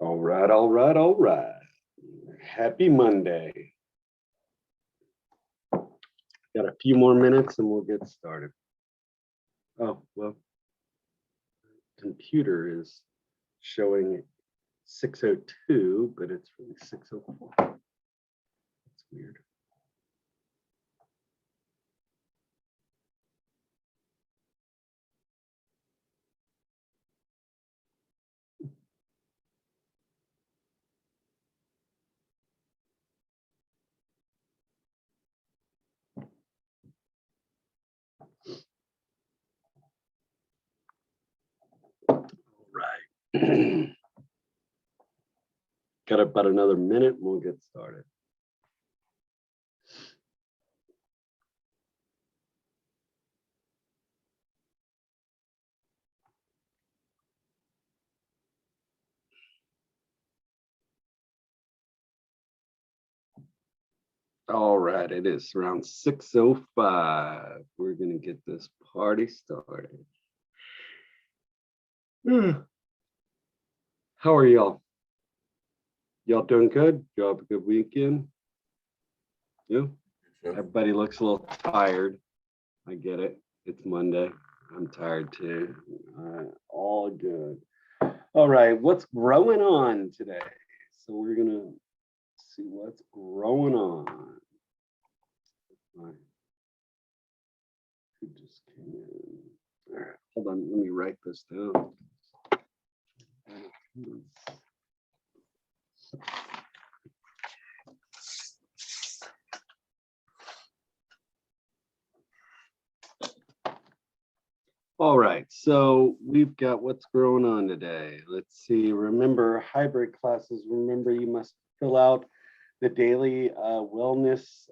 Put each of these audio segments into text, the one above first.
All right, all right, all right. Happy Monday. Got a few more minutes and we'll get started. Oh, well, computer is showing 6:02, but it's really 6:04. That's weird. All right. Got about another minute and we'll get started. All right, it is around 6:05. We're gonna get this party started. How are y'all? Y'all doing good? Y'all have a good weekend? Yeah. Everybody looks a little tired. I get it. It's Monday. I'm tired too. All good. All right, what's growing on today? So we're gonna see what's growing on. Who just came in? All right, hold on. Let me write this down. All right, so we've got what's growing on today. Let's see. Remember, hybrid classes. Remember, you must fill out the daily wellness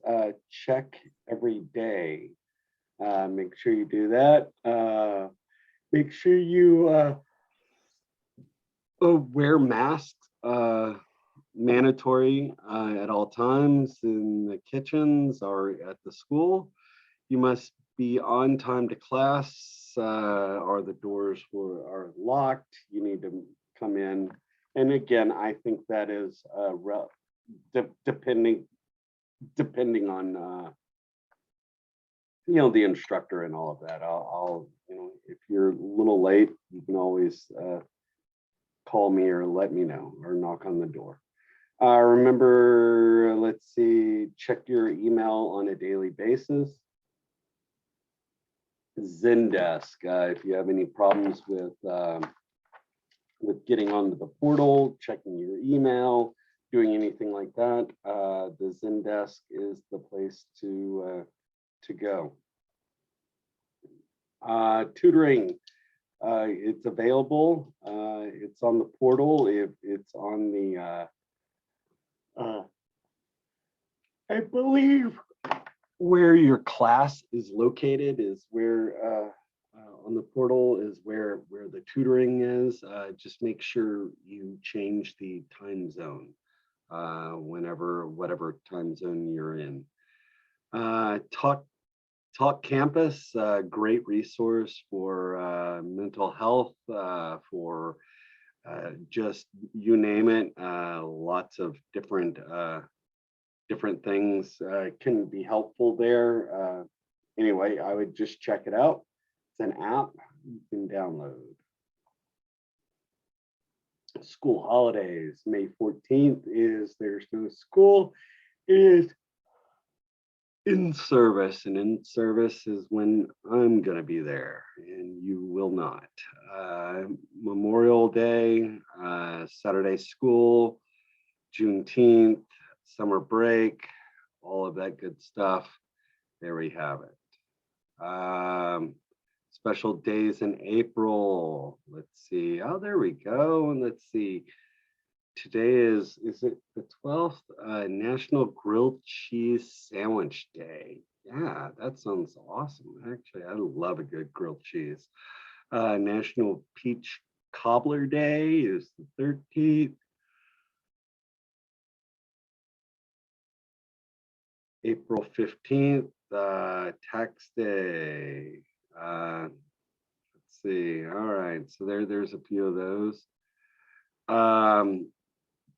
check every day. Make sure you do that. Make sure you wear masks, mandatory at all times in the kitchens or at the school. You must be on time to class or the doors are locked. You need to come in. And again, I think that is depending on the instructor and all of that. I'll if you're a little late, you can always call me or let me know or knock on the door. Remember, let's see, check your email on a daily basis. Zendesk, if you have any problems with getting onto the portal, checking your email, doing anything like that, the Zendesk is the place to go. Tutoring, it's available. It's on the portal. It's on the, I believe where your class is located is where on the portal is where the tutoring is. Just make sure you change the time zone whatever time zone you're in. Talk Campus, great resource for mental health, for just you name it. Lots of different things can be helpful there. Anyway, I would just check it out. It's an app you can download. School holidays, May 14th is there's no school. It is in service, and in service is when I'm going to be there and you will not. Memorial Day, Saturday school, Juneteenth, summer break, all of that good stuff. There we have it. Special days in April. Let's see. Oh, there we go. And let's see. Today is it the 12th? National Grilled Cheese Sandwich Day. Yeah, that sounds awesome. Actually, I love a good grilled cheese. National Peach Cobbler Day is the 13th. April 15th, tax day. Let's see. All right. So there's a few of those.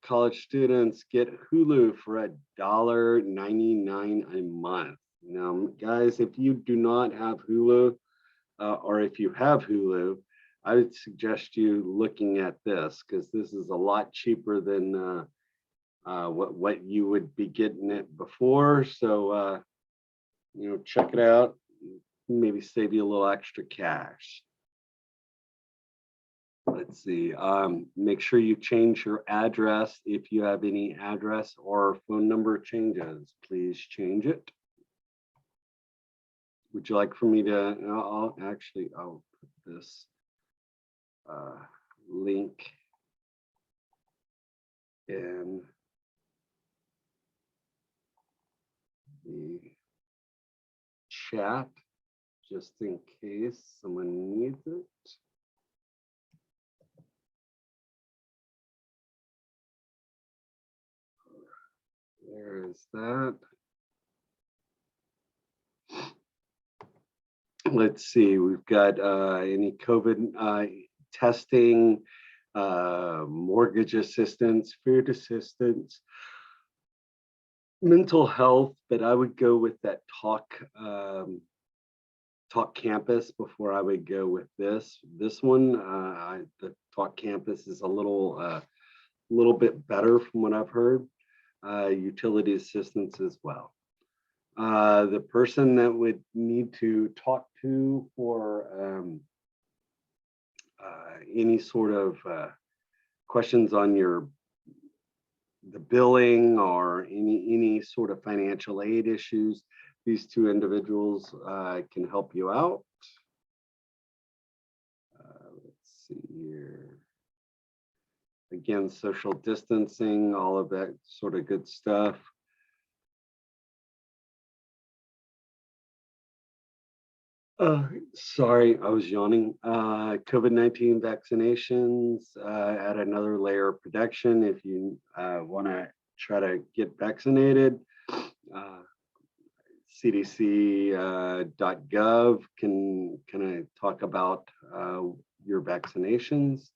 college students get Hulu for $1.99 a month. Now, guys, if you do not have Hulu, or if you have Hulu, I would suggest you looking at this because this is a lot cheaper than what you would be getting it before. So, check it out. Maybe save you a little extra cash. Let's see. Make sure you change your address. If you have any address or phone number changes, please change it. Would you like for me to? I'll put this link in the chat just in case someone needs it. There's that. Let's see, we've got any COVID testing, mortgage assistance, food assistance, mental health, but I would go with that Talk Campus before I would go with this. This one, the Talk Campus is a little bit better from what I've heard. Utility assistance as well. The person that would need to talk to for any sort of questions on the billing or any sort of financial aid issues, these two individuals can help you out. Let's see here. Again, social distancing, all of that sort of good stuff. Sorry, I was yawning. COVID-19 vaccinations add another layer of protection. If you want to try to get vaccinated, CDC.gov can kind of talk about your vaccinations.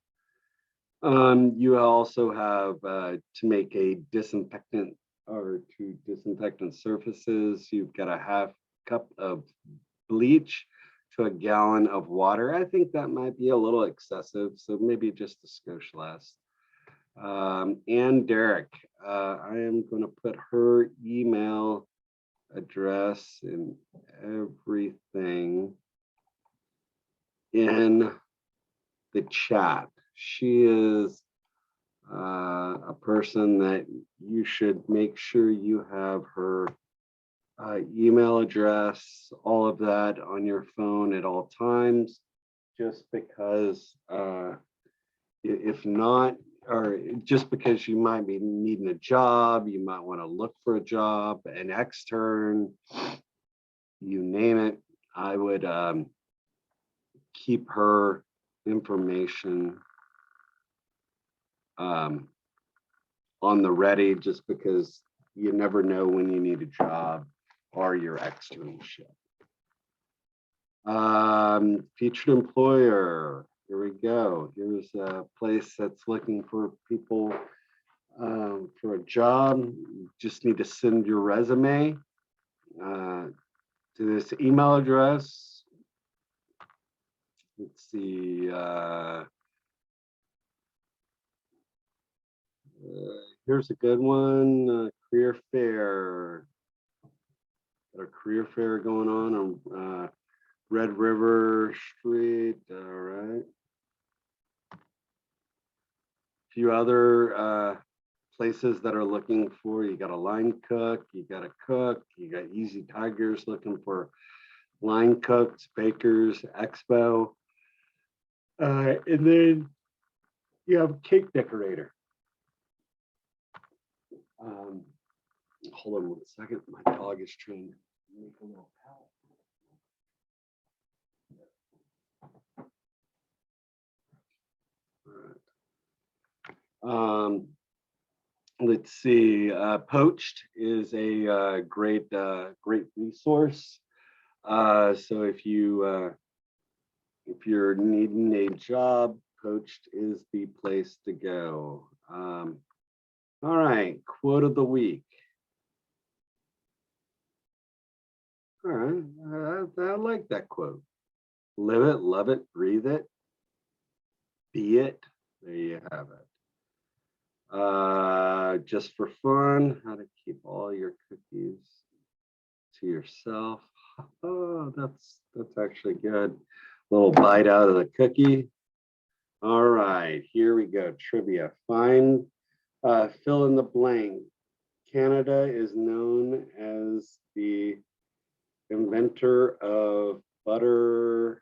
You also have to make a disinfectant or to disinfectant surfaces. You've got a half cup of bleach to a gallon of water. I think that might be a little excessive, so maybe just a skosh less. And Derek, I am going to put her email address and everything in the chat. She is a person that you should make sure you have her email address, all of that on your phone at all times, just because if not, or just because you might be needing a job, you might want to look for a job, an extern, you name it, I would keep her information on the ready, just because you never know when you need a job or your externship. Featured employer, here we go. Here's a place that's looking for people for a job. You just need to send your resume to this email address. Let's see. Here's a good one, career fair. Got a career fair going on Red River Street, all right. A few other places that are looking for, you got a line cook, you got a cook, you got Easy Tigers looking for line cooks, bakers, expo. And then you have a cake decorator. Hold on 1 second. My dog is trying to make a little palette. Let's see. Poached is a great resource. So if you're needing a job, Poached is the place to go. All right, quote of the week. All right, I like that quote. Live it, love it, breathe it, be it. There you have it. Just for fun, how to keep all your cookies to yourself. Oh, that's actually good. Little bite out of the cookie. All right, here we go. Trivia. Fill in the blank. Canada is known as the inventor of butter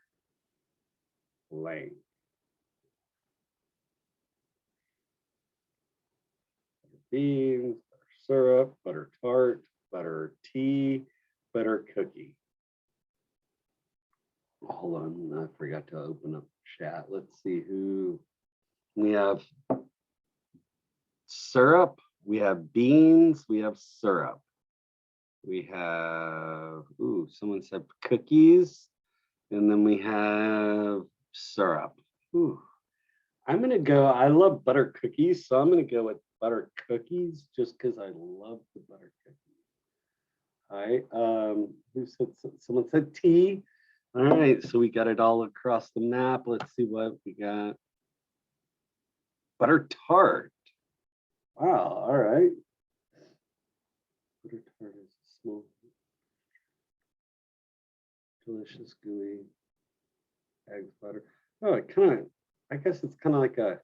blank. Butter beans, butter syrup, butter tart, butter tea, butter cookie. Hold on, I forgot to open up chat. Let's see who we have. Syrup, we have beans, we have syrup. We have, ooh, someone said cookies, and then we have syrup. Ooh, I'm gonna go, I love butter cookies, so I'm gonna go with butter cookies just because I love the butter cookies. All right, who said, someone said tea. All right, so we got it all across the map. Let's see what we got. Butter tart. Wow, all right. Butter tart is small, delicious, gooey, eggs, butter. Oh, it kind of, I guess it's kind of like a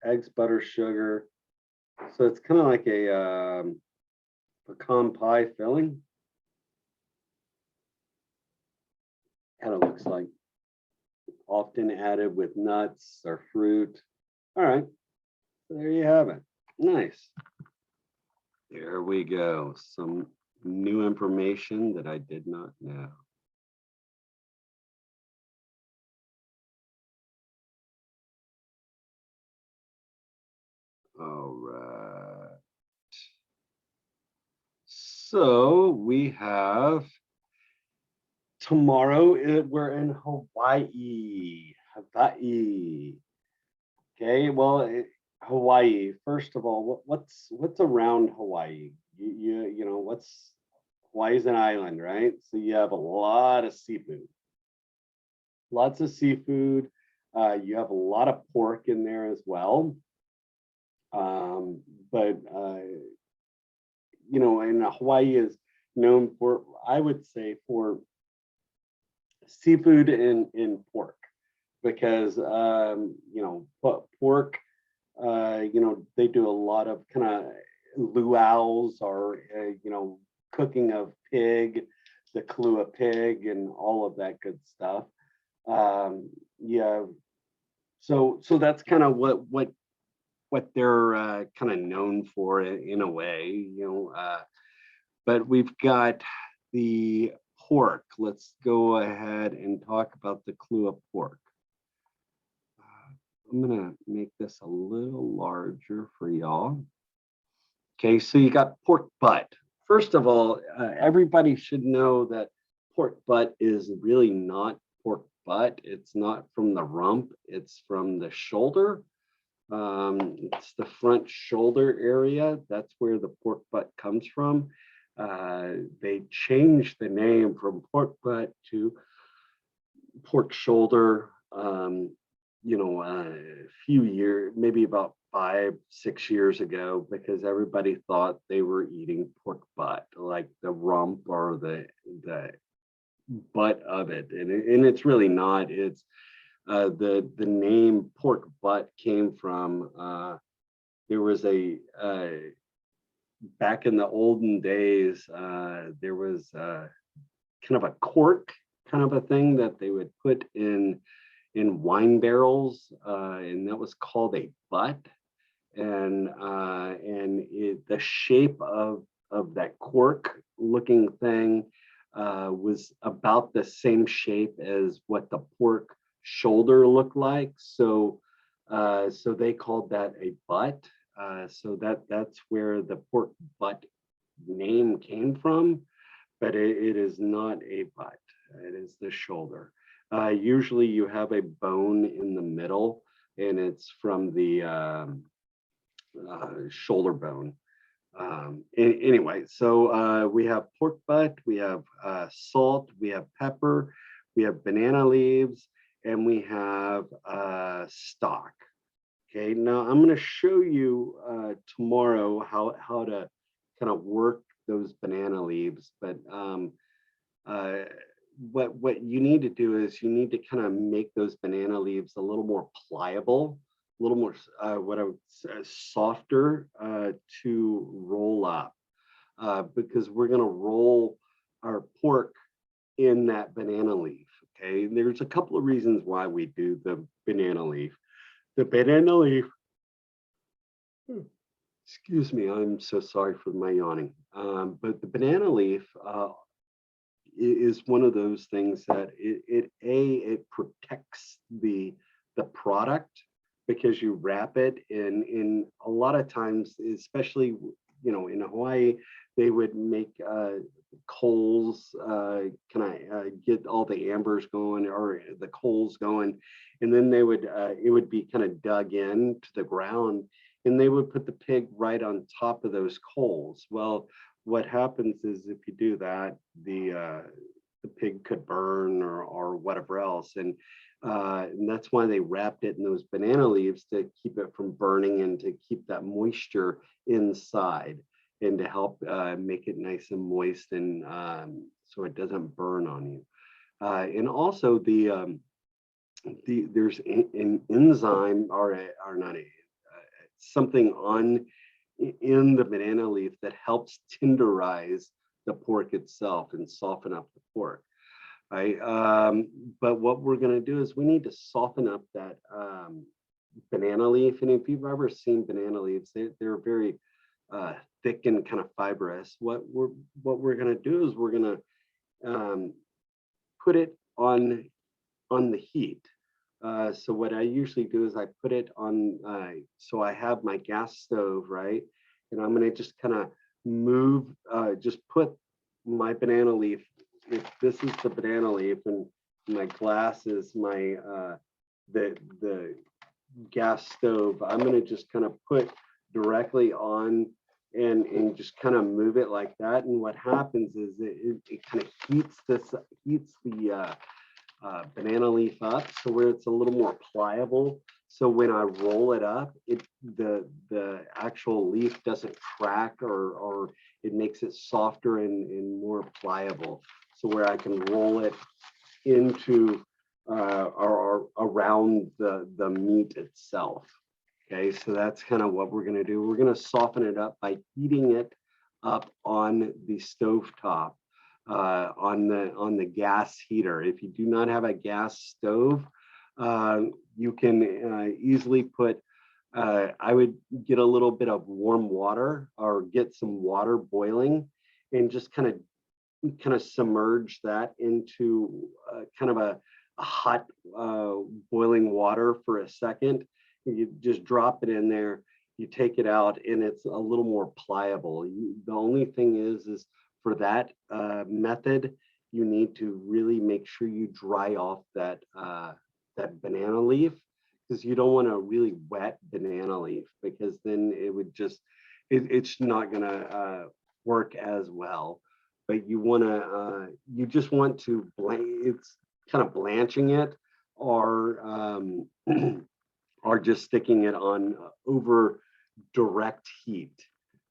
eggs, butter, sugar. So it's kind of like a pecan pie filling. Kind of looks like, often added with nuts or fruit. All right, so there you have it. Nice. There we go. Some new information that I did not know. All right. So we have tomorrow, we're in Hawaii. Hawaii. Okay, well, Hawaii. First of all, what's around Hawaii? You know what's Hawaii's an island, right? So you have a lot of seafood, lots of seafood. You have a lot of pork in there as well. But you know, and Hawaii is known for, I would say, for seafood and pork, because you know, pork, you know, they do a lot of kind of luau's, or you know, cooking of pig, the Kalua pig, and all of that good stuff. Yeah, so that's kind of what they're kind of known for in a way, you know. But we've got the pork. Let's go ahead and talk about the Kalua pork. I'm gonna make this a little larger for y'all. Okay, so you got pork butt. First of all, everybody should know that pork butt is really not pork butt. It's not from the rump, it's from the shoulder. It's the front shoulder area. That's where the pork butt comes from. They changed the name from pork butt to pork shoulder, you know, a few years, maybe about 5-6 years ago, because everybody thought they were eating pork butt, like the rump or the butt of it, and it's really not. It's the name pork butt came from, there was a back in the olden days, there was kind of a cork kind of a thing that they would put in wine barrels, and that was called a butt. And the shape of that cork looking thing was about the same shape as what the pork shoulder looked like. So so they called that a butt. So that's where the pork butt name came from, but it is not a butt. It is the shoulder. Usually you have a bone in the middle, and it's from the shoulder bone. Anyway, so we have pork butt, we have salt, we have pepper, we have banana leaves, and we have stock. Okay, now I'm going to show you tomorrow how to kind of work those banana leaves, but uh, what you need to do is you need to kind of make those banana leaves a little more pliable, a little more what I would say softer to roll up, because we're going to roll our pork in that banana leaf. Okay, and there's a couple of reasons why we do the banana leaf. The banana leaf, excuse me, I'm so sorry for my yawning. But the banana leaf is one of those things that it protects the product because you wrap it in a lot of times, especially in Hawaii, they would make coals. Can I get all the ambers going or the coals going, and then they would it would be kind of dug in to the ground, and they would put the pig right on top of those coals. Well, what happens is if you do that, the pig could burn or whatever else, and that's why they wrapped it in those banana leaves to keep it from burning and to keep that moisture inside and to help make it nice and moist and so it doesn't burn on you. And also there's an enzyme or not something in the banana leaf that helps tenderize the pork itself and soften up the pork. Right. But what we're going to do is we need to soften up that banana leaf. And if you've ever seen banana leaves, they're very thick and kind of fibrous. What we're going to do is we're going to put it on the heat. So what I usually do is I put it on. So I have my gas stove, right, and I'm going to just kind of move, just put my banana leaf. If this is the banana leaf and my glass is my the gas stove, I'm going to just kind of put directly on and just kind of move it like that. And what happens is it kind of heats the banana leaf up so where it's a little more pliable. So when I roll it up, the actual leaf doesn't crack or it makes it softer and more pliable. So where I can roll it into or around the meat itself. Okay, so that's kind of what we're going to do. We're going to soften it up by heating it up on the stove top, on the gas heater. If you do not have a gas stove, you can easily put. I would get a little bit of warm water or get some water boiling, and just kind of submerge that into kind of a hot boiling water for a second. You just drop it in there, you take it out, and it's a little more pliable. The only thing is for that method, you need to really make sure you dry off that banana leaf, because you don't want a really wet banana leaf, because then it would just it's not going to work as well. But you just want to it's kind of blanching it or or just sticking it on over direct heat,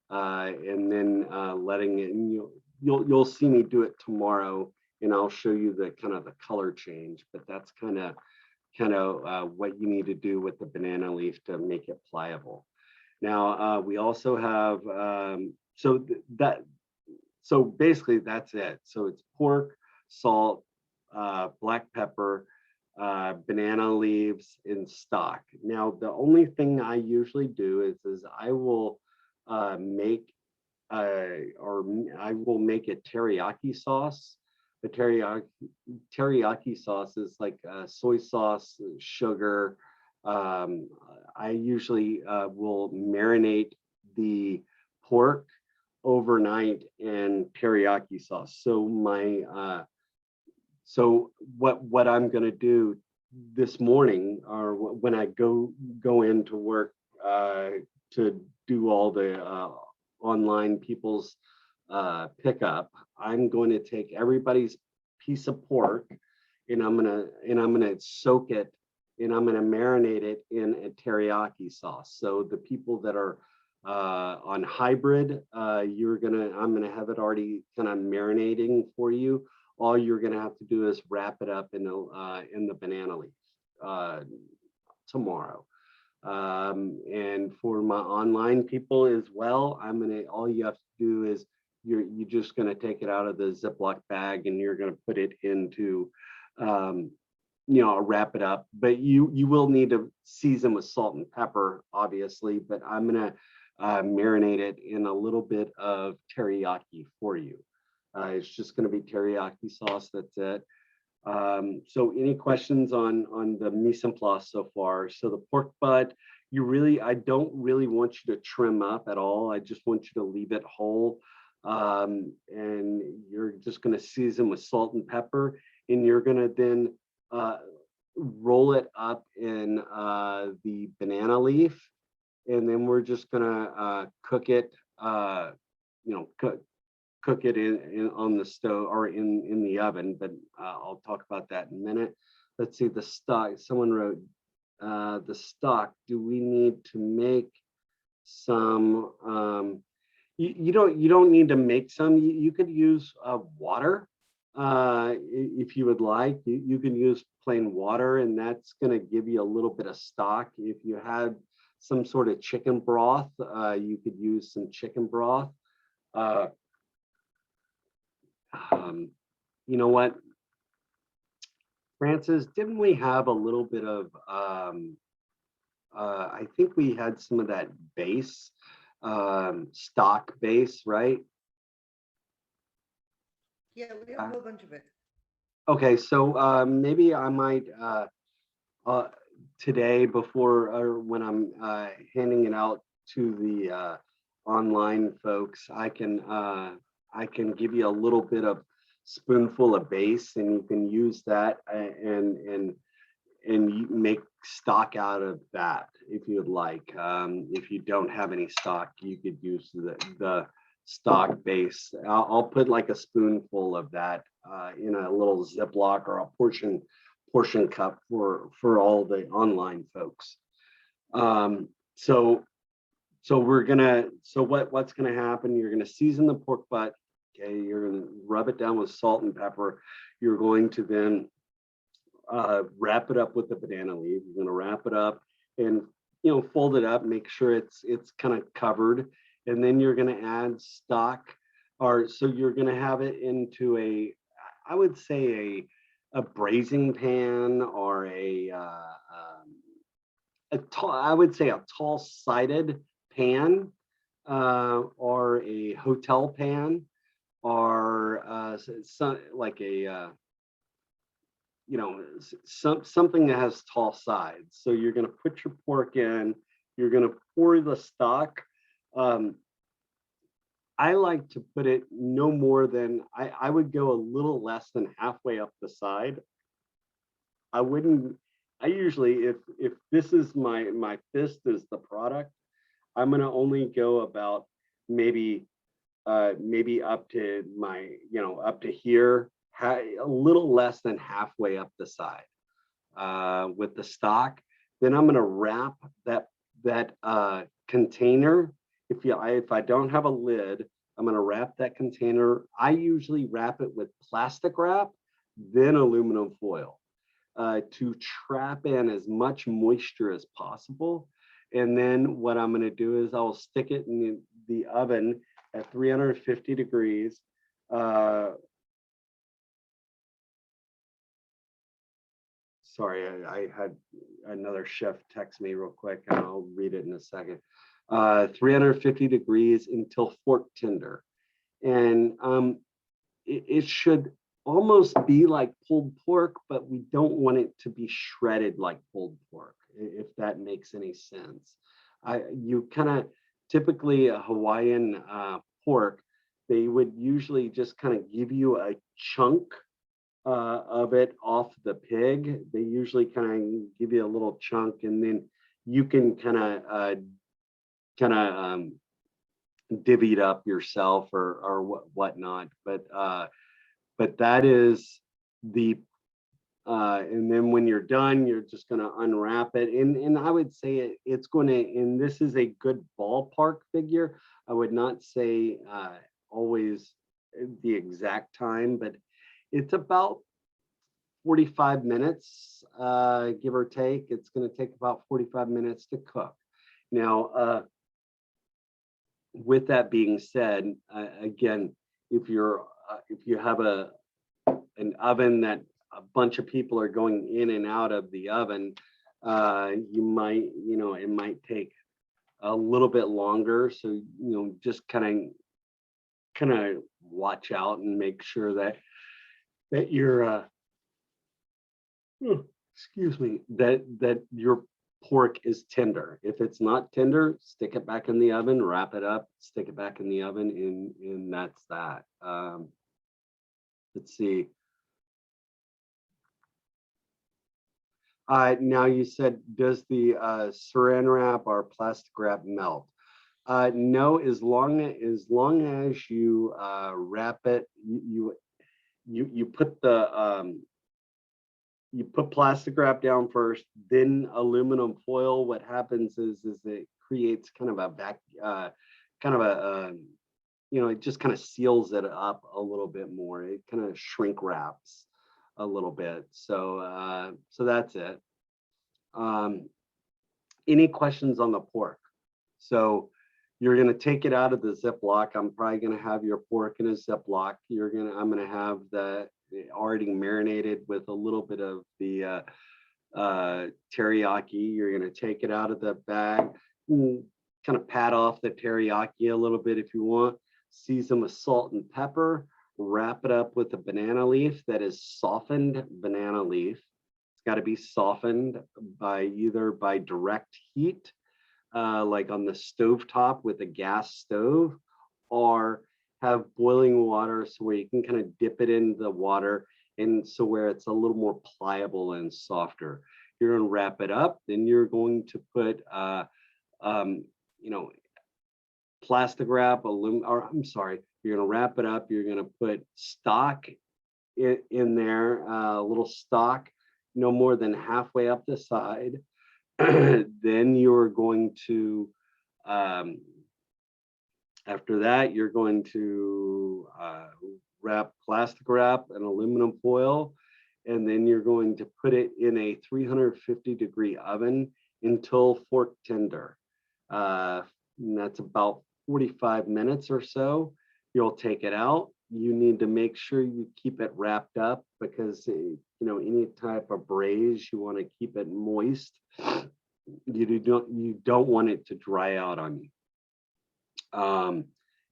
and then letting it. And you'll see me do it tomorrow, and I'll show you the kind of the color change. But that's kind of what you need to do with the banana leaf to make it pliable. Now we also have so basically that's it. So it's pork, salt, black pepper, banana leaves, and stock. Now the only thing I usually do is I will make I will make a teriyaki sauce. The teriyaki sauce is like soy sauce, sugar. I usually will marinate the pork overnight in teriyaki sauce. So what I'm going to do this morning, or when I go into work to do all the online people's pickup, I'm going to take everybody's piece of pork and I'm gonna soak it and I'm gonna marinate it in a teriyaki sauce. So the people that are on hybrid, I'm gonna have it already kind of marinating for you. All you're gonna have to do is wrap it up in the banana leaf tomorrow. And for my online people as well, all you have to do is you're just gonna take it out of the Ziploc bag and you're gonna put it into wrap it up. But you will need to season with salt and pepper, obviously, but I'm gonna marinate it in a little bit of teriyaki for you. It's just gonna be teriyaki sauce, that's it. So any questions on the mise en place so far? So the pork butt, I don't really want you to trim up at all. I just want you to leave it whole. And you're just going to season with salt and pepper, and you're going to then roll it up in the banana leaf, and then we're just going to cook it, cook it in on the stove or in the oven, but I'll talk about that in a minute. Let's see, the stock, someone wrote the stock. Do we need to make some? You don't need to make some. You could use water if you would like. You can use plain water, and that's going to give you a little bit of stock. If you had some sort of chicken broth, you could use some chicken broth. You know what, Francis, didn't we have a little bit of, I think we had some of that base, stock base, right? Yeah, we have a whole bunch of it. Okay, so maybe I might, today before, or when I'm handing it out to the online folks, I can give you a little bit of spoonful of base, and you can use that and you make stock out of that if you'd like. If you don't have any stock, you could use the stock base. I'll put like a spoonful of that in a little Ziploc or a portion cup for all the online folks. So what's gonna happen? You're gonna season the pork butt. Okay, you're gonna rub it down with salt and pepper. You're going to then wrap it up with the banana leaf. You're gonna wrap it up and fold it up, make sure it's kind of covered, and then you're gonna add stock. So you're gonna have it into I would say a braising pan or I would say a tall-sided pan or a hotel pan or like something that has tall sides. So you're going to put your pork in, you're going to pour the stock. I like to put it no more than, I would go a little less than halfway up the side. I usually, if this is my fist is the product, I'm going to only go about maybe up to up to here, a little less than halfway up the side with the stock. Then I'm going to wrap that container. If I don't have a lid, I'm going to wrap that container. I usually wrap it with plastic wrap, then aluminum foil to trap in as much moisture as possible. And then what I'm going to do is I'll stick it in the oven at 350 degrees. Sorry, I had another chef text me real quick, and I'll read it in a second. 350 degrees until fork tender. And it should almost be like pulled pork, but we don't want it to be shredded like pulled pork, if that makes any sense. You kind of, typically a Hawaiian pork, they would usually just kind of give you a chunk of it off the pig. They usually kind of give you a little chunk, and then you can kind of kind of divvied up yourself or whatnot. But that is the and then when you're done, you're just going to unwrap it. And I would say it's going to, and this is a good ballpark figure. I would not say always the exact time, but it's about 45 minutes, give or take. It's going to take about 45 minutes to cook. Now, with that being said, again, if you have an oven that a bunch of people are going in and out of the oven, you might, it might take a little bit longer. So, just kind of watch out and make sure that your excuse me, that your pork is tender. If it's not tender, stick it back in the oven, wrap it up, stick it back in the oven, and that's that. Let's see. Now you said, does the saran wrap or plastic wrap melt? No, as long as you wrap it, you put the you put plastic wrap down first, then aluminum foil. What happens is it creates kind of a it just kind of seals it up a little bit more. It kind of shrink wraps a little bit. So that's it. Any questions on the pork? So you're going to take it out of the Ziploc. I'm probably going to have your pork in a Ziploc. I'm going to have the already marinated with a little bit of the teriyaki. You're going to take it out of the bag, kind of pat off the teriyaki a little bit if you want, season with salt and pepper, wrap it up with a banana leaf that is softened banana leaf. It's got to be softened either by direct heat, like on the stove top with a gas stove, or have boiling water so where you can kind of dip it in the water and so where it's a little more pliable and softer. You're going to wrap it up, then you're going to put plastic wrap, you're going to wrap it up, you're going to put stock in there, a little stock, no more than halfway up the side. Then you're going to after that, you're going to wrap plastic wrap and aluminum foil, and then you're going to put it in a 350-degree oven until fork tender. And that's about 45 minutes or so. You'll take it out. You need to make sure you keep it wrapped up because any type of braise, you want to keep it moist. You don't want it to dry out on you. And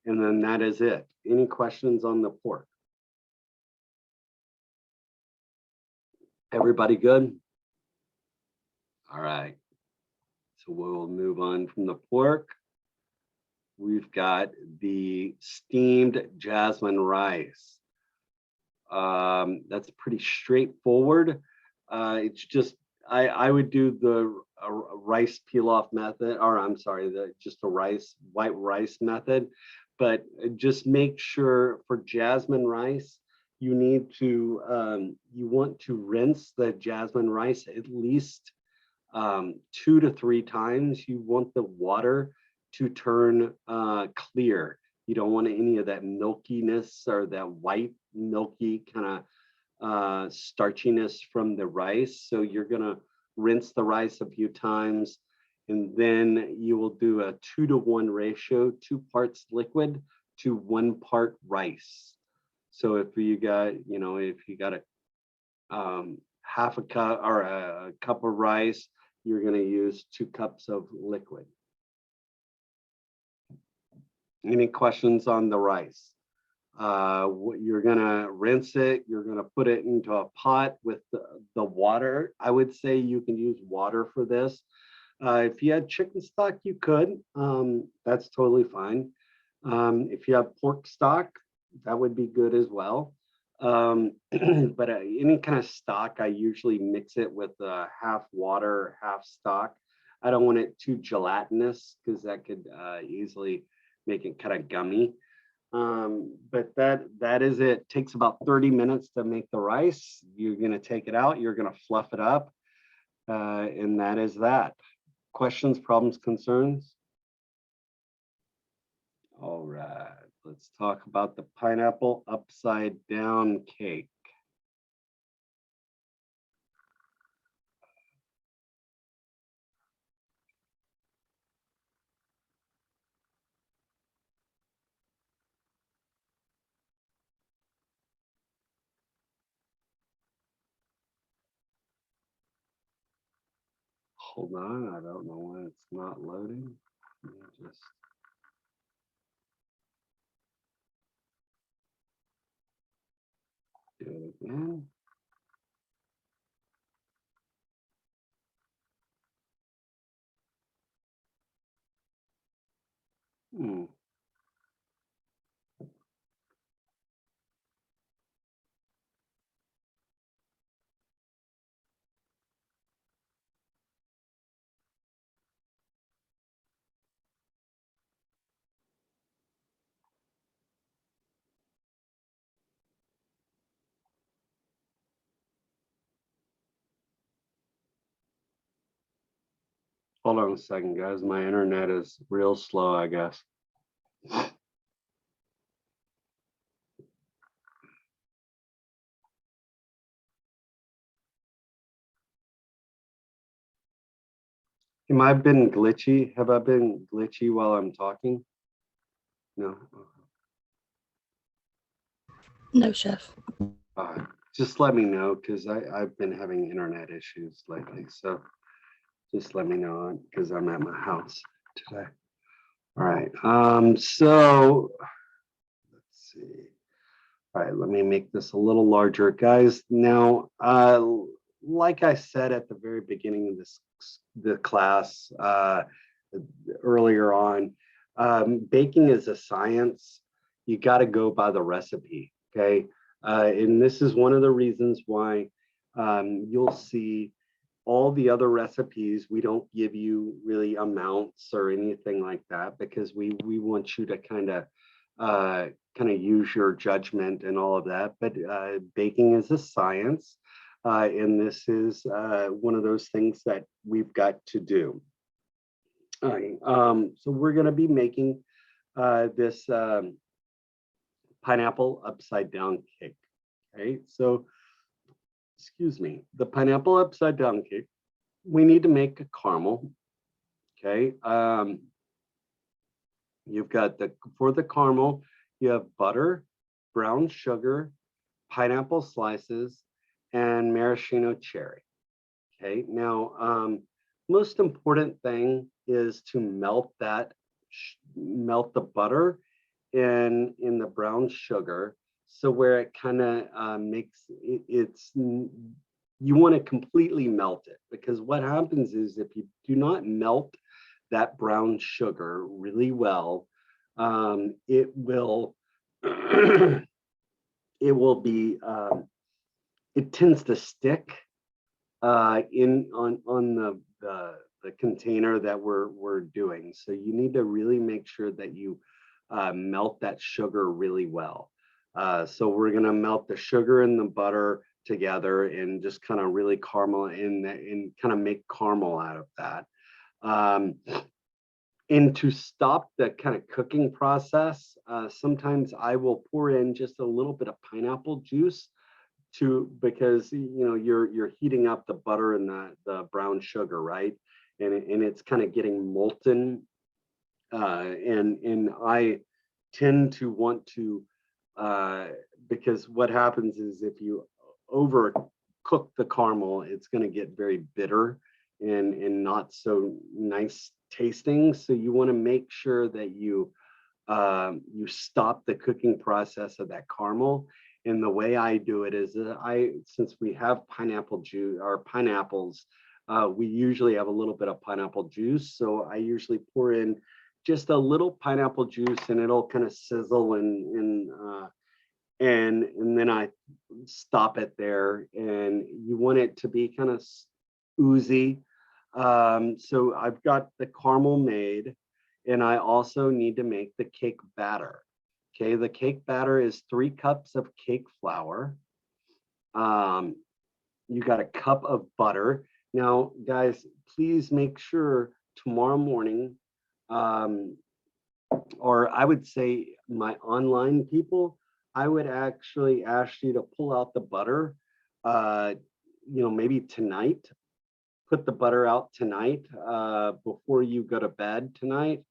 then that is it. Any questions on the pork? Everybody good? All right. So we'll move on from the pork. We've got the steamed jasmine rice. That's pretty straightforward. It's just, I would do the rice peel-off method, or I'm sorry, just a white rice method. But just make sure for jasmine rice, you want to rinse the jasmine rice at least 2 to 3 times. You want the water to turn clear. You don't want any of that milkiness or that white milky kind of starchiness from the rice. So you're gonna rinse the rice a few times, and then you will do a 2-to-1 ratio, 2 parts liquid to 1 part rice. So if you got a half a cup or a cup of rice, you're going to use 2 cups of liquid. Any questions on the rice? You're going to rinse it. You're going to put it into a pot with the water. I would say you can use water for this. If you had chicken stock, you could. That's totally fine. If you have pork stock, that would be good as well. But any kind of stock, I usually mix it with half water, half stock. I don't want it too gelatinous because that could easily make it kind of gummy. But that is it. Takes about 30 minutes to make the rice. You're gonna take it out, you're gonna fluff it up, and that is that. Questions, problems, concerns? All right, let's talk about the pineapple upside down cake. Hold on, I don't know why it's not loading. Let me just do it again. Hmm. Hold on a second, guys. My internet is real slow, I guess. Am I been glitchy? Have I been glitchy while I'm talking? No. No, chef. Just let me know because I've been having internet issues lately. So just let me know because I'm at my house today. All right. So let's see. All right, let me make this a little larger, guys. Now, like I said at the very beginning of the class earlier on, baking is a science. You got to go by the recipe, okay? And this is one of the reasons why you'll see all the other recipes. We don't give you really amounts or anything like that because we want you to kind of use your judgment and all of that. But baking is a science, and this is one of those things that we've got to do. All right, so we're going to be making this pineapple upside down cake. Okay, so excuse me, the pineapple upside down cake. We need to make a caramel. Okay, you've got for the caramel. You have butter, brown sugar, pineapple slices, and maraschino cherry. Okay, now most important thing is to melt melt the butter in the brown sugar, so where it kind of makes it's you want to completely melt it, because what happens is if you do not melt that brown sugar really well, it will it will be it tends to stick in on the container that we're doing. So you need to really make sure that you melt that sugar really well. So we're gonna melt the sugar and the butter together and just kind of really caramel and kind of make caramel out of that. And to stop the kind of cooking process, sometimes I will pour in just a little bit of pineapple juice because you're heating up the butter and the brown sugar, right? And it's kind of getting molten. And I tend to want to because what happens is if you overcook the caramel, it's going to get very bitter and not so nice tasting. So you want to make sure that you stop the cooking process of that caramel. And the way I do it is that since we have pineapple juice or pineapples, we usually have a little bit of pineapple juice. So I usually pour in just a little pineapple juice and it'll kind of sizzle and then I stop it there. And you want it to be kind of oozy. So I've got the caramel made, and I also need to make the cake batter. Okay, the cake batter is 3 cups of cake flour. You got a cup of butter. Now, guys, please make sure tomorrow morning, or I would say my online people, I would actually ask you to pull out the butter, maybe tonight. Put the butter out tonight before you go to bed tonight,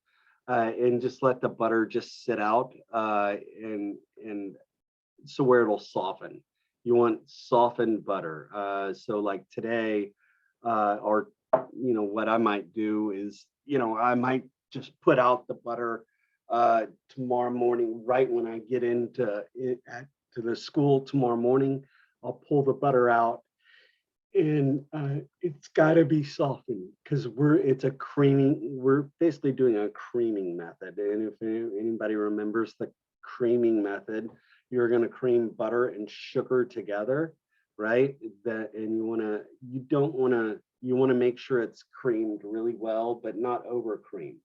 and just let the butter just sit out and so where it'll soften. You want softened butter. So like today, or what I might do is, I might just put out the butter tomorrow morning, right when I get into it to the school tomorrow morning. I'll pull the butter out, and it's got to be softened because we're basically doing a creaming method. And if anybody remembers the creaming method, you're going to cream butter and sugar together, right? You want to make sure it's creamed really well, but not over cream.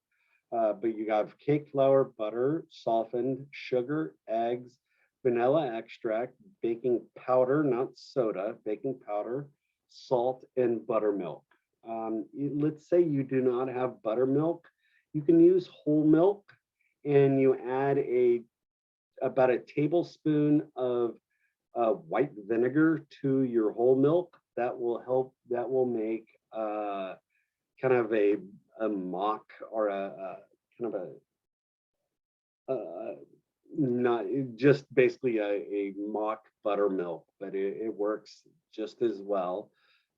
But you have cake flour, butter, softened, sugar, eggs, vanilla extract, baking powder, not soda, baking powder, salt, and buttermilk. Let's say you do not have buttermilk, you can use whole milk, and you add about a tablespoon of white vinegar to your whole milk. That will help. That will make kind of a mock, or a kind of a not just basically a mock buttermilk, but it works just as well.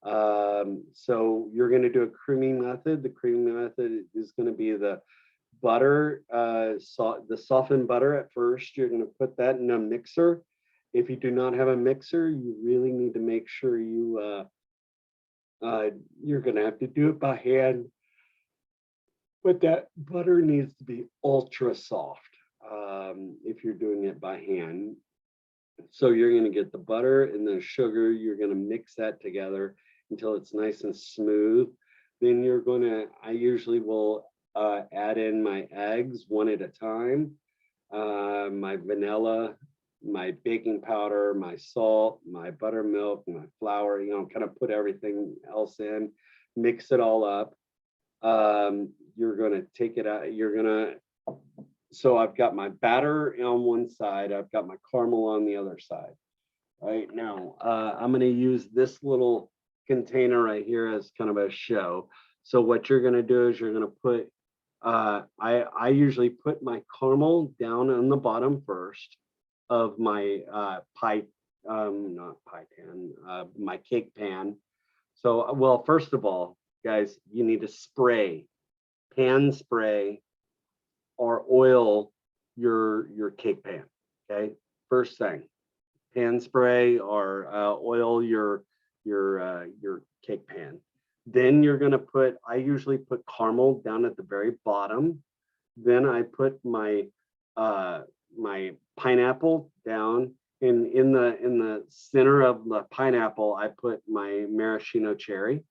So you're going to do a creaming method. The creaming method is going to be the butter, the softened butter at first. You're going to put that in a mixer. If you do not have a mixer, you really need to make sure you're going to have to do it by hand. But that butter needs to be ultra soft if you're doing it by hand. So you're going to get the butter and the sugar. You're going to mix that together until it's nice and smooth. Then I usually will add in my eggs one at a time, my vanilla, my baking powder, my salt, my buttermilk, my flour, kind of put everything else in, mix it all up. You're going to take it out. So I've got my batter on one side, I've got my caramel on the other side. Right now, I'm going to use this little container right here as kind of a show. So what you're going to do is you're going to put, I usually put my caramel down on the bottom first of my my cake pan. So, well, first of all, guys, you need to pan spray or oil your cake pan. Okay, first thing, pan spray or oil your cake pan. Then you're going to I usually put caramel down at the very bottom. Then I put my my pineapple down, and in the center of the pineapple, I put my maraschino cherry.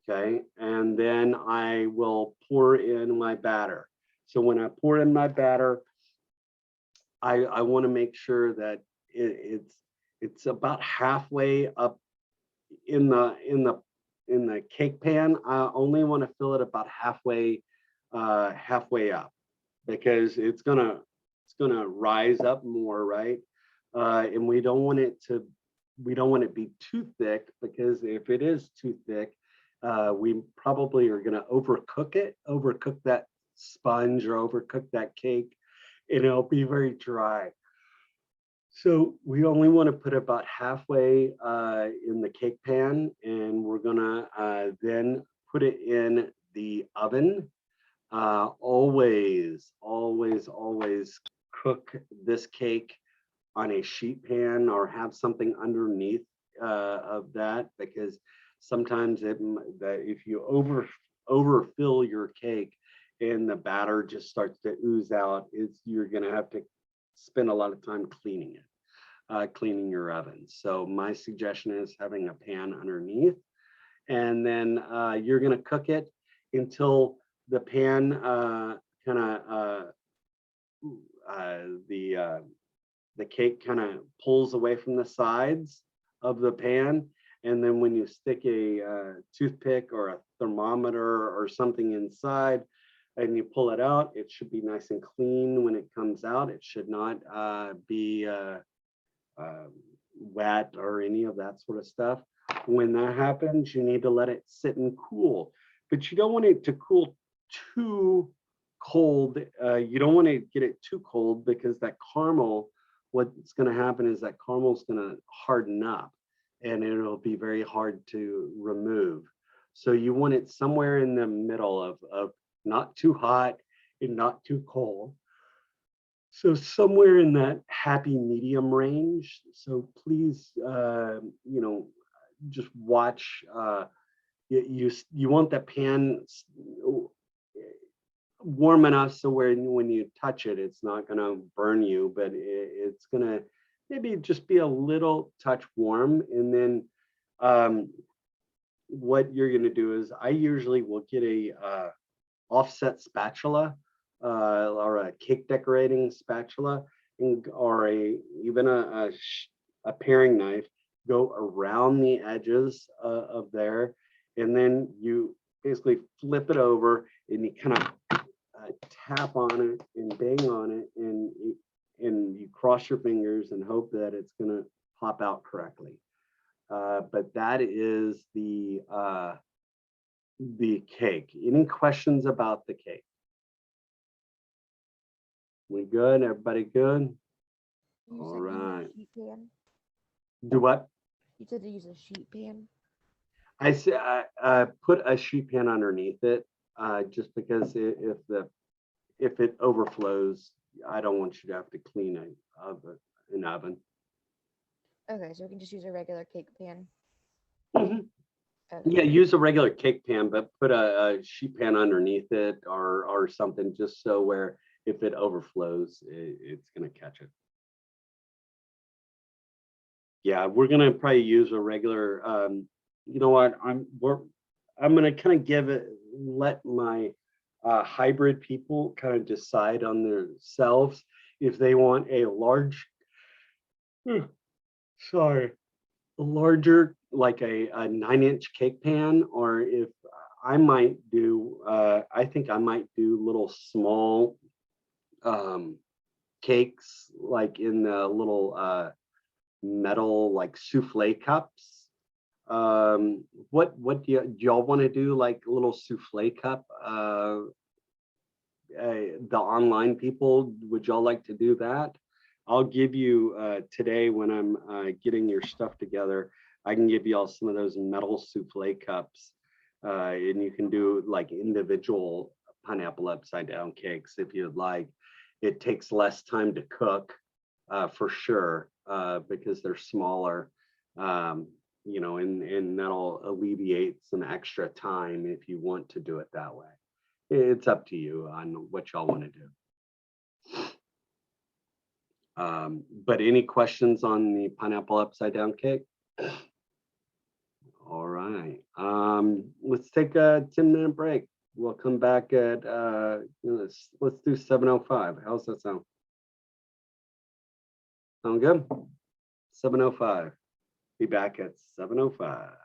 Okay, and then I will pour in my batter. So when I pour in my batter, I want to make sure that it's about halfway up in the cake pan. I only want to fill it about halfway up, because it's gonna rise up more, right? And we don't want it to be too thick, because if it is too thick, we probably are going to overcook that sponge, or overcook that cake, and it'll be very dry. So we only want to put about halfway in the cake pan, and we're gonna then put it in the oven. Always cook this cake on a sheet pan, or have something underneath of that, because sometimes if you overfill your cake and the batter just starts to ooze out, you're going to have to spend a lot of time cleaning it, cleaning your oven. So my suggestion is having a pan underneath, And then you're gonna cook it until the pan kind of the cake kind of pulls away from the sides of the pan. And then when you stick a toothpick or a thermometer or something inside and you pull it out, it should be nice and clean when it comes out. It should not be wet or any of that sort of stuff. When that happens, you need to let it sit and cool, but you don't want it to cool too cold. You don't want to get it too cold because that caramel, what's going to happen is that caramel is going to harden up and it'll be very hard to remove. So you want it somewhere in the middle of not too hot and not too cold. So somewhere in that happy medium range. So please, just watch. You want the pan warm enough so when you touch it, it's not going to burn you, but it's going to maybe just be a little touch warm. And then what you're going to do is I usually will get a offset spatula or a cake decorating spatula or even a paring knife, go around the edges of there, and then you basically flip it over and you kind of tap on it and bang on it, and you cross your fingers and hope that it's going to pop out correctly. But that is the cake. Any questions about the cake? We good? Everybody good? All right. Sheet pan. Do what? You said to use a sheet pan. I say put a sheet pan underneath it, just because if it overflows, I don't want you to have to clean an oven. Okay, so we can just use a regular cake pan. Mhm. Okay. Yeah, use a regular cake pan, but put a sheet pan underneath it or something, just so where if it overflows, it's gonna catch it. Yeah, we're gonna probably use a regular. You know what? I'm gonna kind of let my hybrid people kind of decide on themselves if they want a large. Sorry, a larger, like a 9-inch cake pan, or if I might do. I think I might do little small cakes, like in the little metal like souffle cups. What do y'all want to do, like a little souffle cup? The online people, would y'all like to do that? I'll give you today when I'm getting your stuff together, I can give you all some of those metal souffle cups, and you can do like individual pineapple upside down cakes if you'd like. It takes less time to cook, for sure, because they're smaller, and that'll alleviate some extra time if you want to do it that way. It's up to you on what y'all want to do. But any questions on the pineapple upside down cake? All right. Let's take a 10-minute break. We'll come back at let's do 7:05. How's that sound? Sound good? 7:05. Be back at 7:05.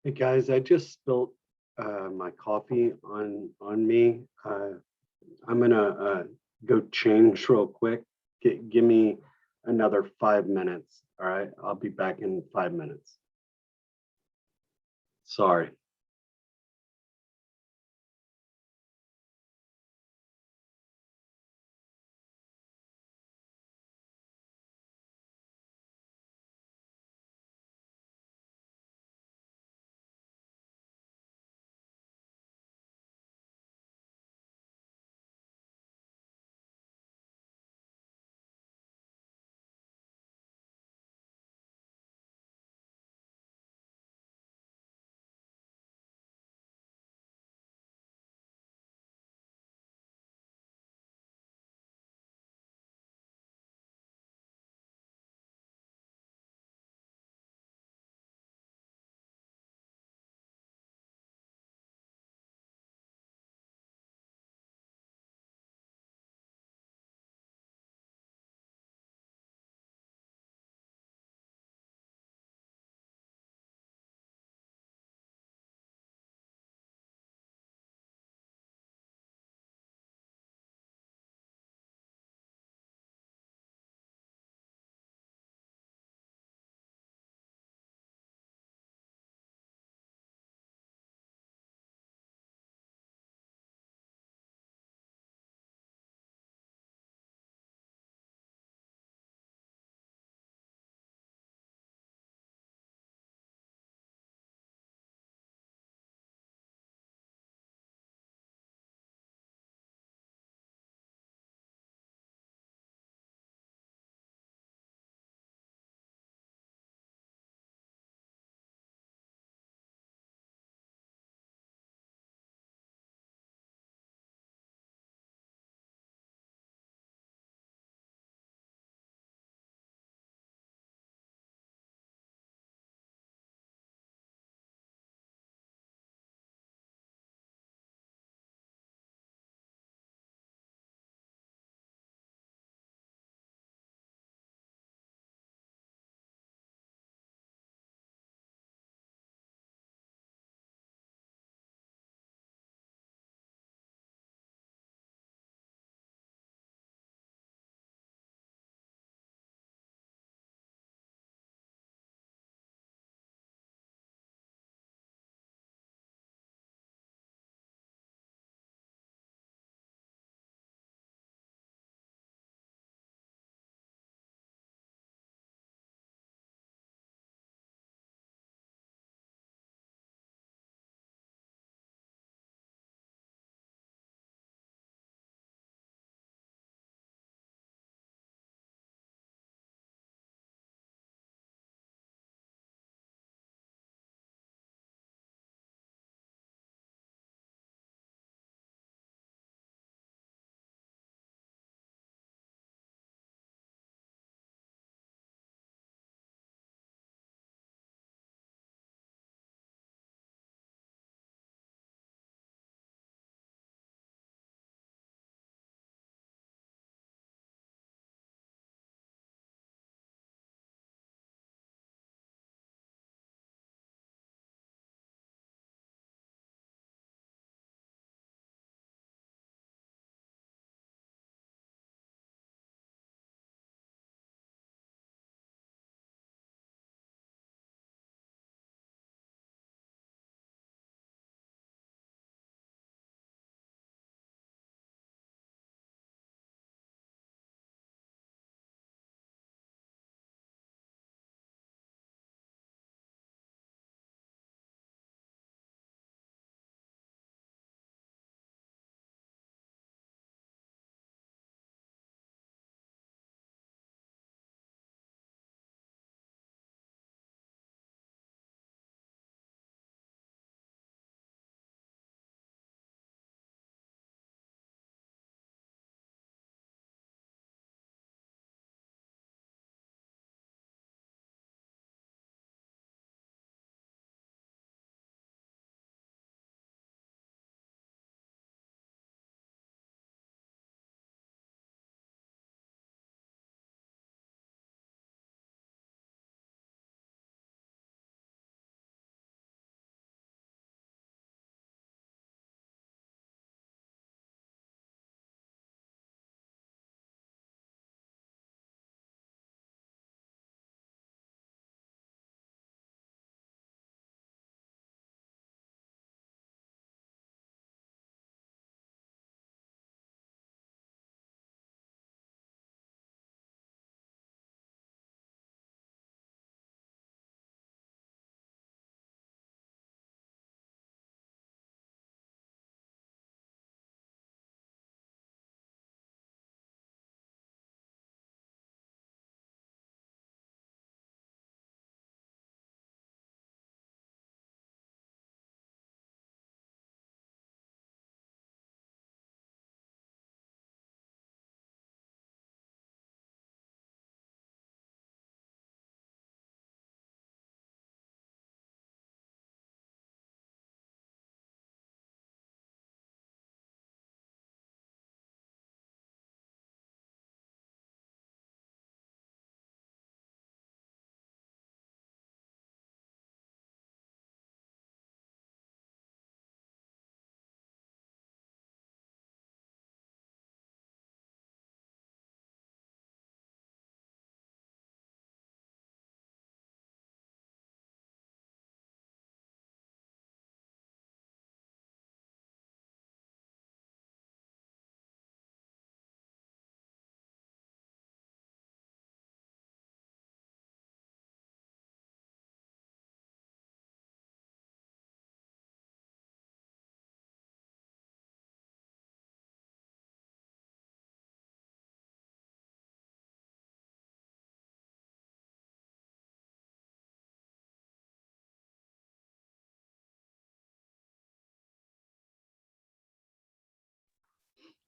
Hey guys, I just spilt my coffee on me. I'm gonna go change real quick. Give me another 5 minutes. All right, I'll be back in 5 minutes. Sorry.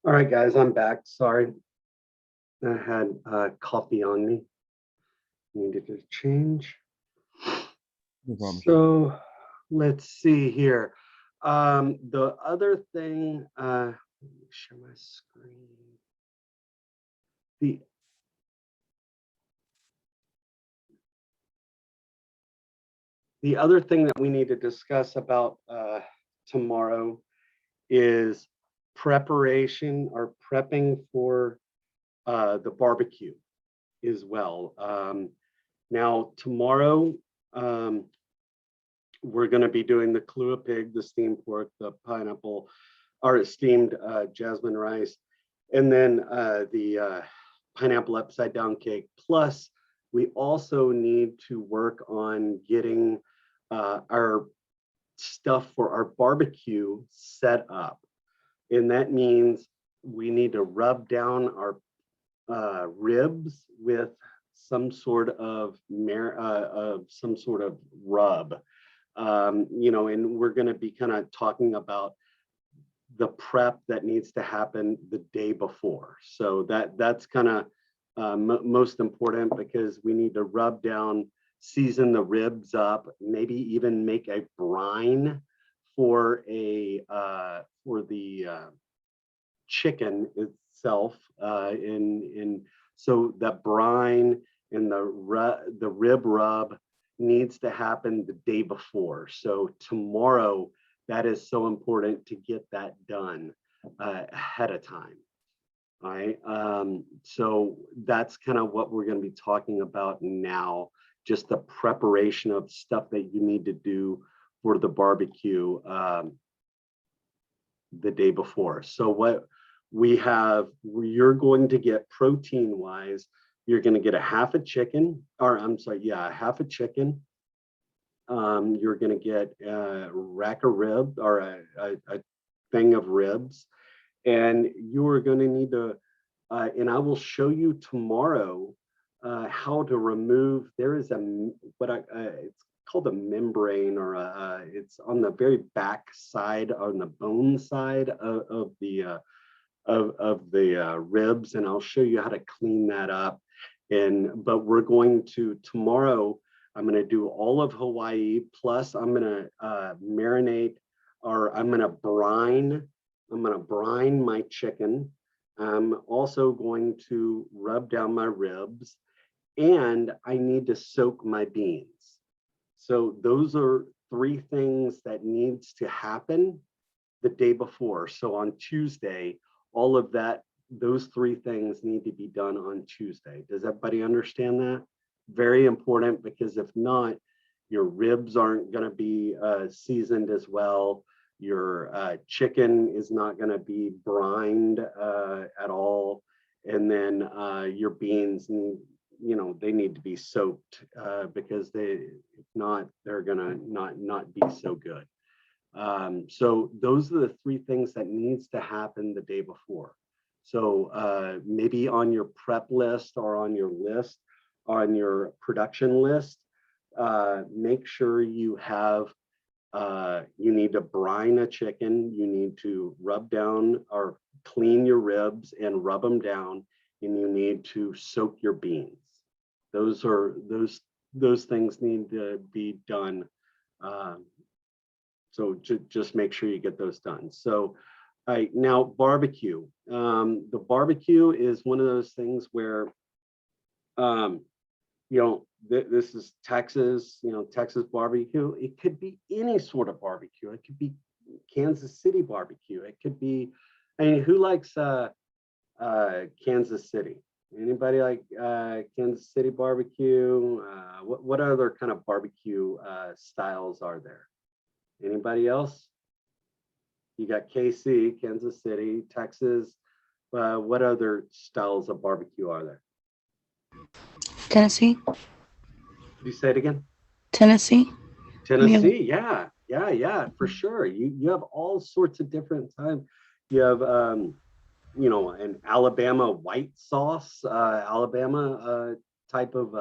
All right, guys, I'm back. Sorry. I had coffee on me. Needed to change. No problem. So let's see here. The other thing, let me share my screen. The other thing that we need to discuss about tomorrow is preparation or prepping for the barbecue as well. Now, tomorrow, we're going to be doing the Kahlua pig, the steamed pork, the pineapple, or steamed jasmine rice, and then the pineapple upside down cake. Plus, we also need to work on getting our stuff for our barbecue set up. And that means we need to rub down our ribs with some sort of rub. And we're going to be kind of talking about the prep that needs to happen the day before. So that's kind of most important, because we need to rub down, season the ribs up, maybe even make a brine for the chicken itself. So that brine and the rib rub needs to happen the day before. So tomorrow, that is so important to get that done ahead of time. All right. So that's kind of what we're going to be talking about now, just the preparation of stuff that you need to do for the barbecue the day before. So what we have, you're going to get protein wise, you're going to get a half a chicken. You're going to get a rack of rib, or a thing of ribs, and you are going to need to, and I will show you tomorrow how to remove. There is it's called a membrane, or it's on the very back side, on the bone side of the ribs, and I'll show you how to clean that up. But we're going to tomorrow, I'm going to do all of Hawaii, plus I'm going to marinate, or I'm going to brine my chicken. I'm also going to rub down my ribs, and I need to soak my beans. So those are 3 things that needs to happen the day before. So on Tuesday, all of those 3 things need to be done on Tuesday. Does everybody understand that? Very important, because if not, your ribs aren't going to be seasoned as well. Your chicken is not going to be brined at all. And then your beans, they need to be soaked, because if not, they're going to not be so good. So those are the 3 things that needs to happen the day before. So maybe on your prep list, or on your list, on your production list, make sure you have, you need to brine a chicken, you need to rub down or clean your ribs and rub them down, and you need to soak your beans. Those things need to be done. So just make sure you get those done. So, all right, now barbecue. The barbecue is one of those things where, this is Texas, Texas barbecue. It could be any sort of barbecue. It could be Kansas City barbecue. It could be, who likes Kansas City? Anybody like Kansas City barbecue? What other kind of barbecue styles are there? Anybody else? You got KC, Kansas City, Texas. What other styles of barbecue are there? Tennessee. Did you say it again? Tennessee. Tennessee, yeah, for sure. You have all sorts of different types. You have an Alabama white sauce, Alabama type of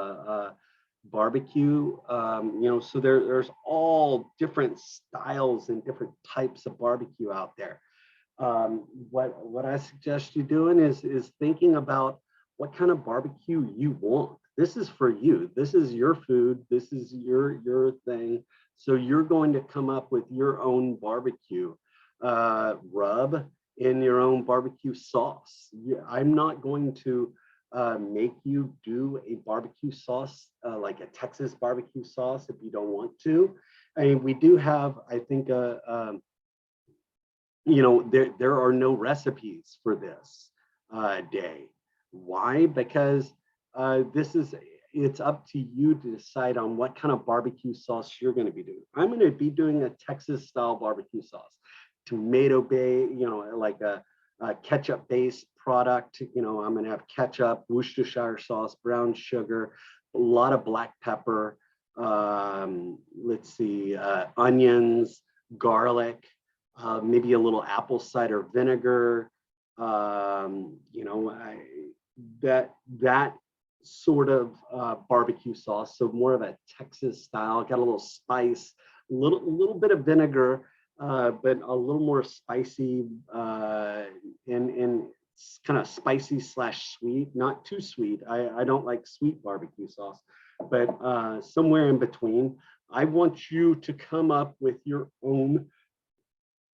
barbecue. So there's all different styles and different types of barbecue out there. What I suggest you doing is thinking about what kind of barbecue you want. This is for you. This is your food. This is your thing. So you're going to come up with your own barbecue rub in your own barbecue sauce. I'm not going to make you do a barbecue sauce like a Texas barbecue sauce if you don't want to. I mean, we do have, I think, there are no recipes for this day. Why? Because it's up to you to decide on what kind of barbecue sauce you're going to be doing. I'm going to be doing a Texas style barbecue sauce, tomato base, like a ketchup based product. I'm going to have ketchup, Worcestershire sauce, brown sugar, a lot of black pepper. Let's see, onions, garlic, maybe a little apple cider vinegar. That sort of barbecue sauce. So more of a Texas style. Got a little spice, little bit of vinegar, but a little more spicy and kind of spicy / sweet. Not too sweet. I don't like sweet barbecue sauce, but somewhere in between. I want you to come up with your own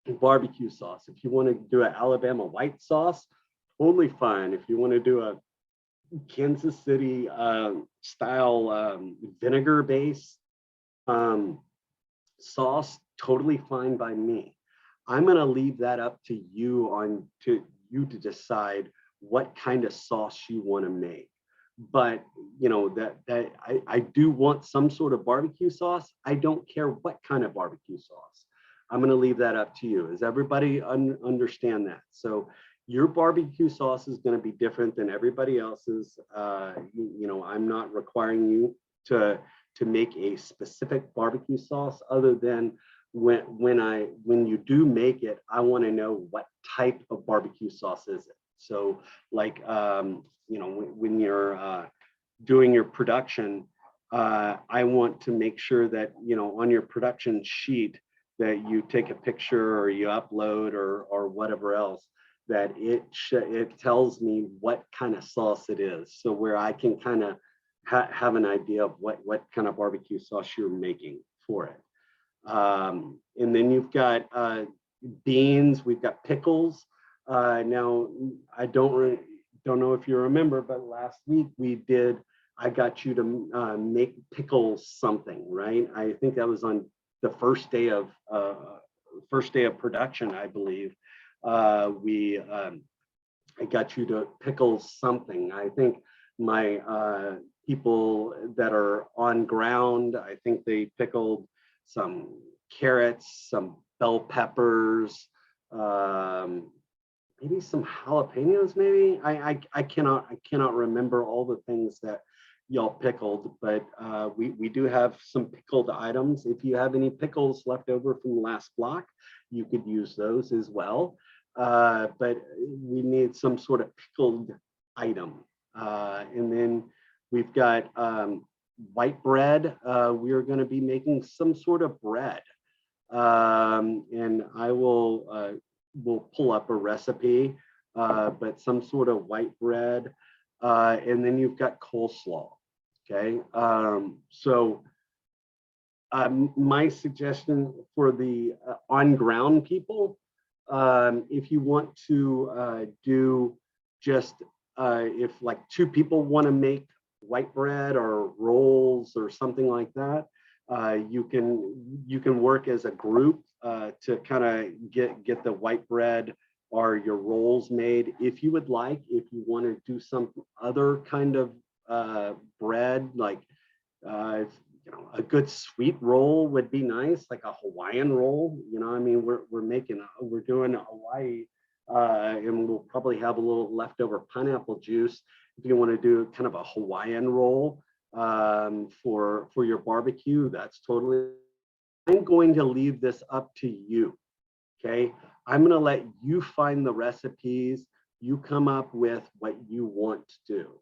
barbecue sauce. If you want to do an Alabama white sauce, totally fine. If you want to do a Kansas City style vinegar based sauce, totally fine by me. I'm going to leave that up to you to decide what kind of sauce you want to make. But that I do want some sort of barbecue sauce. I don't care what kind of barbecue sauce. I'm going to leave that up to you. Does everybody understand that? So your barbecue sauce is going to be different than everybody else's. I'm not requiring you to make a specific barbecue sauce, other than when you do make it, I want to know what type of barbecue sauce is it. So like when you're doing your production, I want to make sure that on your production sheet that you take a picture or you upload or whatever else, that it tells me what kind of sauce it is, so where I can kind of have an idea of what kind of barbecue sauce you're making for it. And then you've got beans, we've got pickles. Now I don't know if you remember, but last week I got you to make pickles something, right? I think that was on the first day of production, I believe. I got you to pickle something. I think my people that are on ground, I think they pickled some carrots, some bell peppers, maybe some jalapenos. Maybe I cannot remember all the things that y'all pickled, but we do have some pickled items. If you have any pickles left over from the last block, you could use those as well. But we need some sort of pickled item. And then we've got white bread. We are going to be making some sort of bread. And I will pull up a recipe, but some sort of white bread. And then you've got coleslaw. Okay. So my suggestion for the on-ground people, if you want to do just if like two people want to make white bread or rolls or something like that, you can work as a group to kind of get the white bread or your rolls made. If you would like, if you want to do some other kind of bread, like a good sweet roll would be nice, like a Hawaiian roll. I mean, we're doing Hawaii, and we'll probably have a little leftover pineapple juice. If you want to do kind of a Hawaiian roll for your barbecue, that's totally. I'm going to leave this up to you. Okay, I'm going to let you find the recipes. You come up with what you want to do.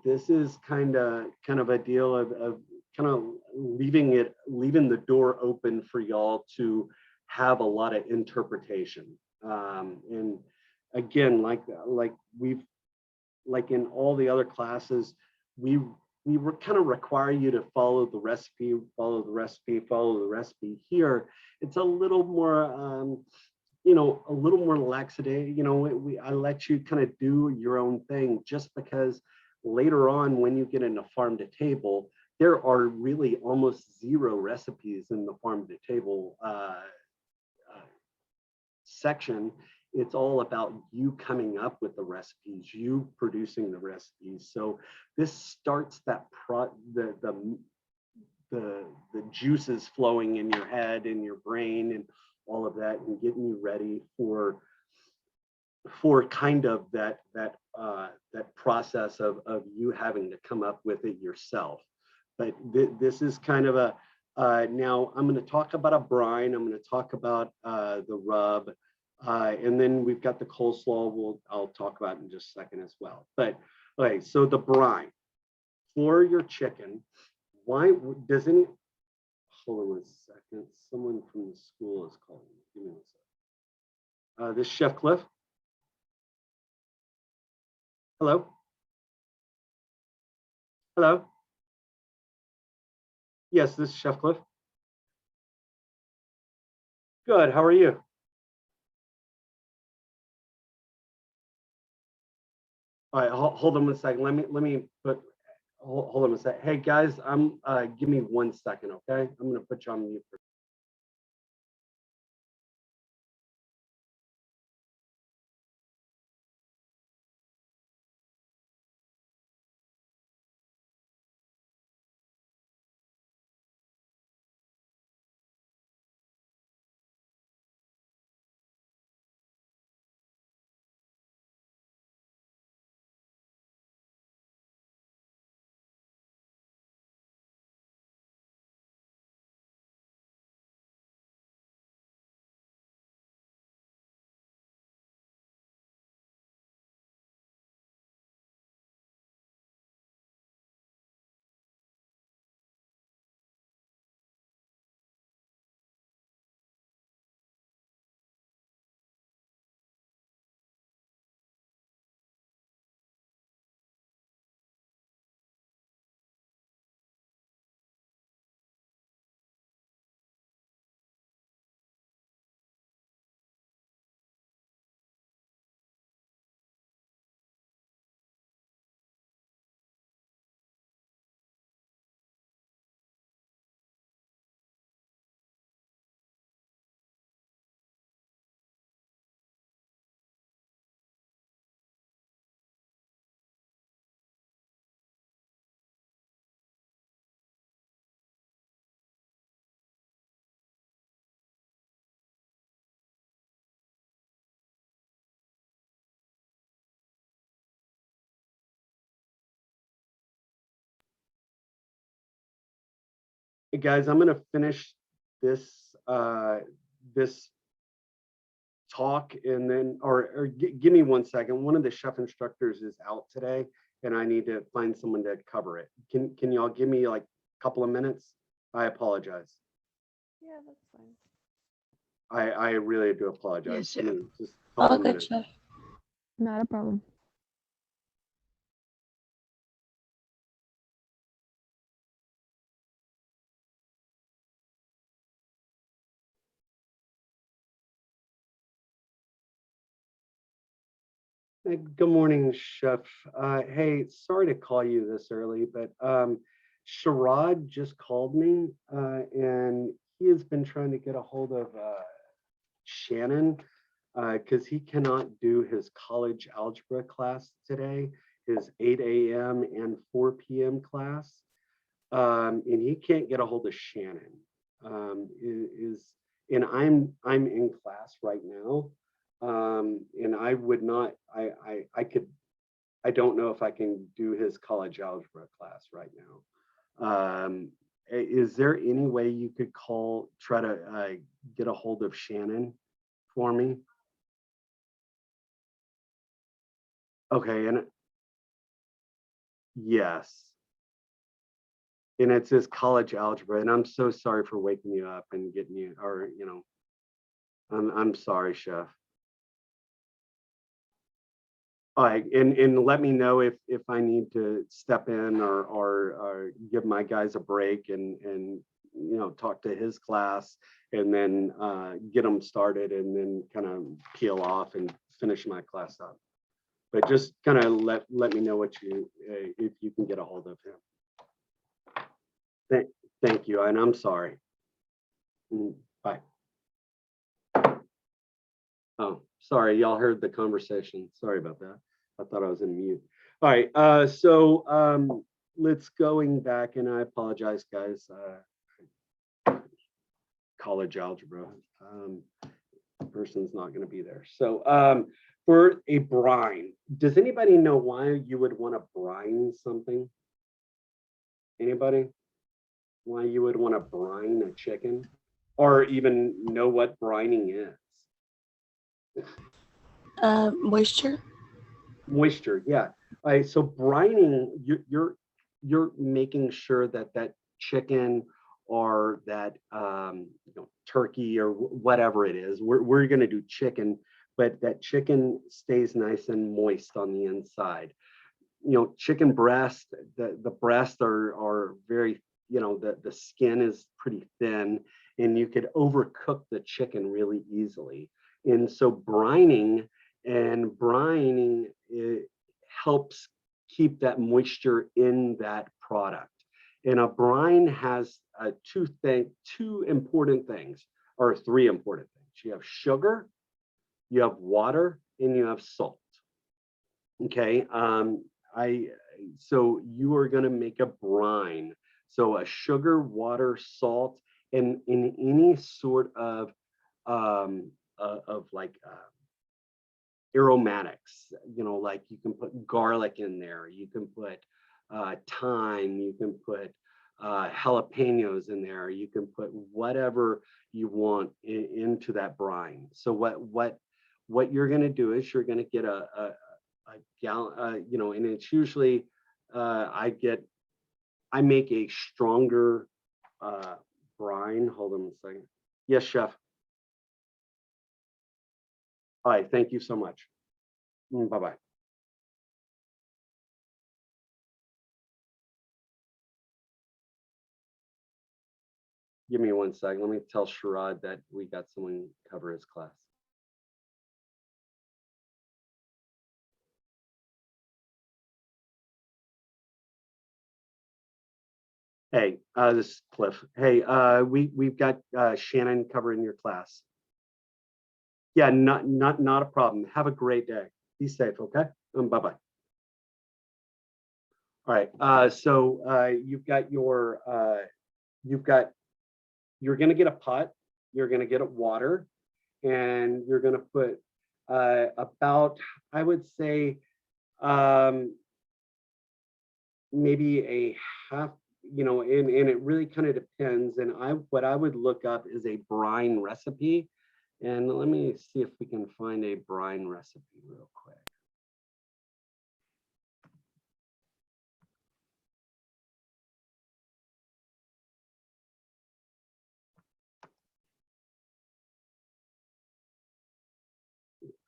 This is kind of a deal of kind of leaving the door open for y'all to have a lot of interpretation. And again, like in all the other classes, we kind of require you to follow the recipe, follow the recipe, follow the recipe. Here, it's a little more, a little more laxity. I let you kind of do your own thing, just because later on, when you get into farm to table, there are really almost zero recipes in the farm to table section. It's all about you coming up with the recipes, you producing the recipes. So this starts that the juices flowing in your head and your brain and all of that, and getting you ready for kind of that process of you having to come up with it yourself. But this is kind of now I'm going to talk about a brine. I'm going to talk about the rub. And then we've got the coleslaw I'll talk about in just a second as well. But okay, so the brine for your chicken, why does any, hold on 1 second. Someone from the school is calling me. Give me 1 second. This is Chef Cliff. Hello? Hello? Yes, this is Chef Cliff. Good, how are you? All right, hold on 1 second. Let me put, hold on 1 second. Hey guys, give me 1 second, okay? I'm gonna put you on mute. Hey guys, I'm gonna finish this this talk, and then give me 1 second. One of the chef instructors is out today, and I need to find someone to cover it. Can y'all give me like a couple of minutes? I apologize. Yeah, that's fine. I really do apologize. Yes, Give me just a All couple of good, minutes. Chef. Not a problem. Hey, good morning, Chef. Hey, sorry to call you this early, but Sherrod just called me, and he has been trying to get a hold of Shannon because he cannot do his college algebra class today, his 8 a.m. and 4 p.m. class, and he can't get a hold of Shannon. And I'm in class right now. And I would not, I don't know if I can do his college algebra class right now. Is there any way you could try to get a hold of Shannon for me? Okay, and yes. And it's his college algebra, and I'm so sorry for waking you up and getting you, or I'm sorry, chef. All right, and let me know if I need to step in or give my guys a break and talk to his class and then get them started and then kind of peel off and finish my class up. But just kind of let me know what you if you can get a hold of him. Thank you, and I'm sorry. Bye. Oh, sorry, y'all heard the conversation. Sorry about that. I thought I was in mute. All right, so let's going back, and I apologize, guys. College algebra. The person's not going to be there. So for a brine, does anybody know why you would want to brine something? Anybody? Why you would want to brine a chicken? Or even know what brining is? Moisture. Moisture, yeah. All right, so brining, you're making sure that that chicken or that turkey or whatever it is, we're going to do chicken, but that chicken stays nice and moist on the inside. Chicken breast, the breasts are very, the skin is pretty thin and you could overcook the chicken really easily. And so brining it helps keep that moisture in that product. And a brine has two important things, or three important things. You have sugar, you have water, and you have salt. Okay, so you are going to make a brine. So a sugar, water, salt, and in any sort of like aromatics, like you can put garlic in there, you can put thyme, you can put jalapenos in there, you can put whatever you want into that brine. So what you're going to do is you're going to get a gallon, and it's usually I make a stronger brine. Hold on a second. Yes, chef. All right, thank you so much. Bye-bye. Give me 1 second. Let me tell Sherrod that we got someone cover his class. Hey, this is Cliff. Hey, we've got Shannon covering your class. Yeah, not a problem. Have a great day. Be safe, okay? Bye-bye. All right, so you're gonna get a pot, you're gonna get a water, and you're gonna put about, I would say, maybe a half, and it really kind of depends. And what I would look up is a brine recipe. And let me see if we can find a brine recipe real quick.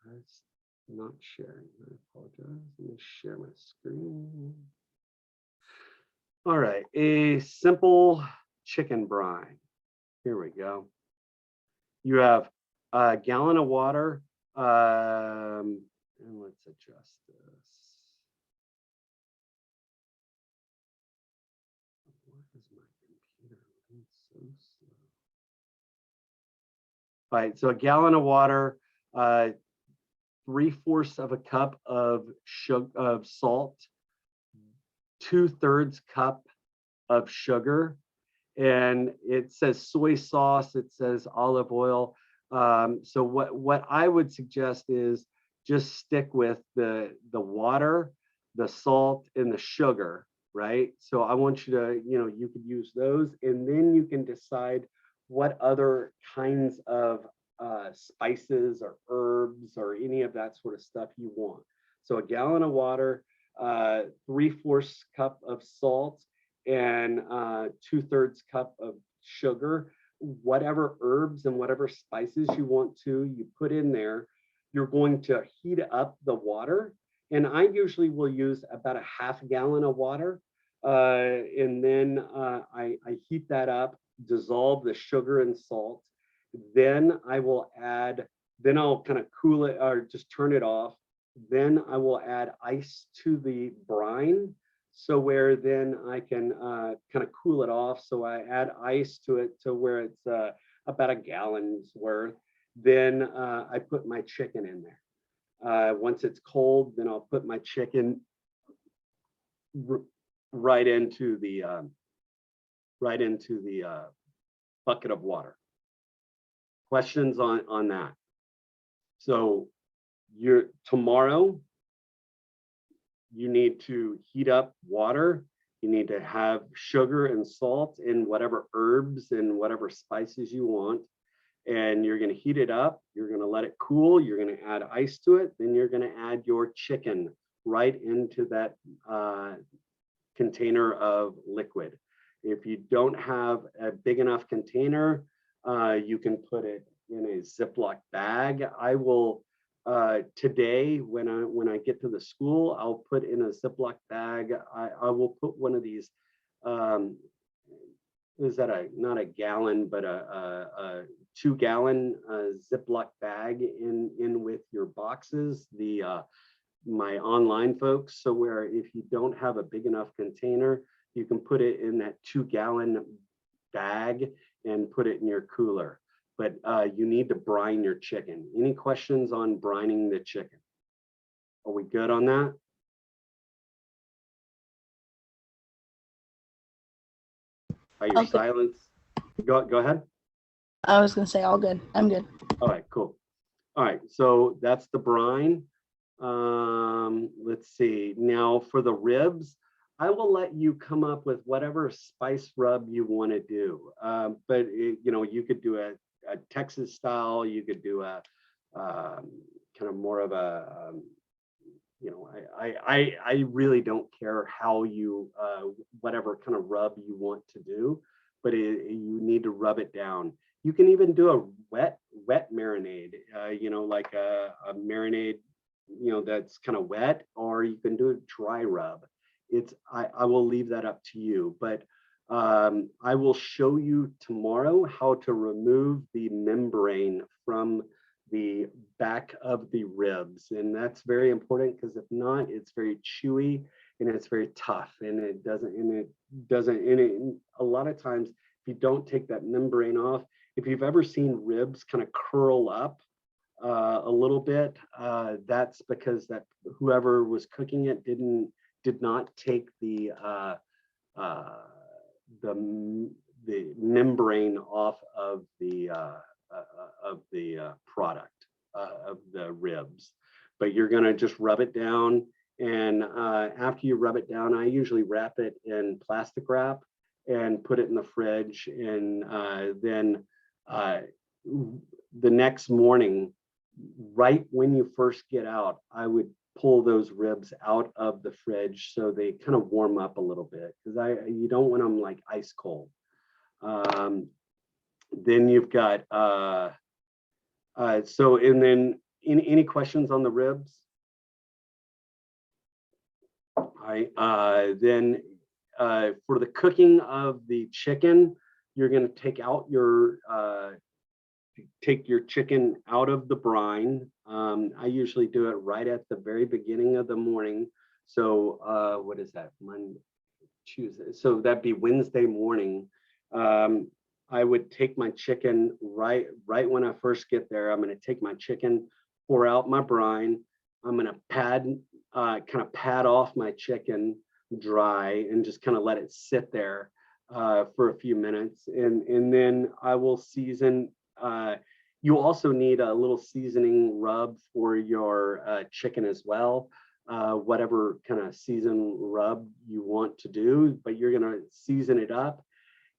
That's not sharing. I apologize. Let me share my screen. All right, a simple chicken brine. Here we go. You have a gallon of water. And let's adjust this. Why is my computer running so slow? All right, so a gallon of water, 3/4 of a cup of sugar, of salt, 2/3 cup of sugar, and it says soy sauce, it says olive oil. So what I would suggest is just stick with the water, the salt, and the sugar, right? So I want you to, you could use those, and then you can decide what other kinds of spices or herbs or any of that sort of stuff you want. So a gallon of water, 3/4 cup of salt, and 2/3 cup of sugar. whatever herbs and whatever spices you want to, you put in there. You're going to heat up the water. And I usually will use about a half gallon of water. And then I heat that up, dissolve the sugar and salt. Then I will add, then I'll kind of cool it or just turn it off. Then I will add ice to the brine. So where then I can kind of cool it off. So I add ice to it to where it's about a gallon's worth. Then I put my chicken in there. Once it's cold, then I'll put my chicken right into the bucket of water. Questions on that? So tomorrow, you need to heat up water. You need to have sugar and salt and whatever herbs and whatever spices you want. And you're going to heat it up. You're going to let it cool. You're going to add ice to it. Then you're going to add your chicken right into that container of liquid. If you don't have a big enough container, you can put it in a Ziploc bag. I will today, when I get to the school, I'll put in a Ziploc bag. I will put one of these. Is that not a gallon, but a 2-gallon Ziploc bag in with your boxes, my online folks. So where if you don't have a big enough container, you can put it in that 2-gallon bag and put it in your cooler. But you need to brine your chicken. Any questions on brining the chicken? Are we good on that? By your Okay. silence. Go ahead. I was gonna say all good. I'm good. All right, cool. All right, so that's the brine. Let's see. Now for the ribs, I will let you come up with whatever spice rub you want to do. But you could do a Texas style. You could do a kind of more of a I really don't care how you whatever kind of rub you want to do, but you need to rub it down. You can even do a wet marinade, like a marinade, that's kind of wet, or you can do a dry rub. I will leave that up to you, but I will show you tomorrow how to remove the membrane from the back of the ribs. And that's very important because if not, it's very chewy and it's very tough, and a lot of times, if you don't take that membrane off, if you've ever seen ribs kind of curl up a little bit, that's because that whoever was cooking it did not take the membrane off of the product of the ribs. But you're going to just rub it down, and after you rub it down, I usually wrap it in plastic wrap and put it in the fridge, and then the next morning, right when you first get out, I would pull those ribs out of the fridge so they kind of warm up a little bit, because you don't want them like ice cold. Then you've got and then any questions on the ribs? All right. Then for the cooking of the chicken, you're going to take your chicken out of the brine. I usually do it right at the very beginning of the morning. So what is that? Monday, Tuesday. So that'd be Wednesday morning. I would take my chicken right when I first get there. I'm going to take my chicken, pour out my brine. I'm going to kind of pad off my chicken dry and just kind of let it sit there for a few minutes. And then I will season. You also need a little seasoning rub for your chicken as well. Whatever kind of season rub you want to do, but you're going to season it up.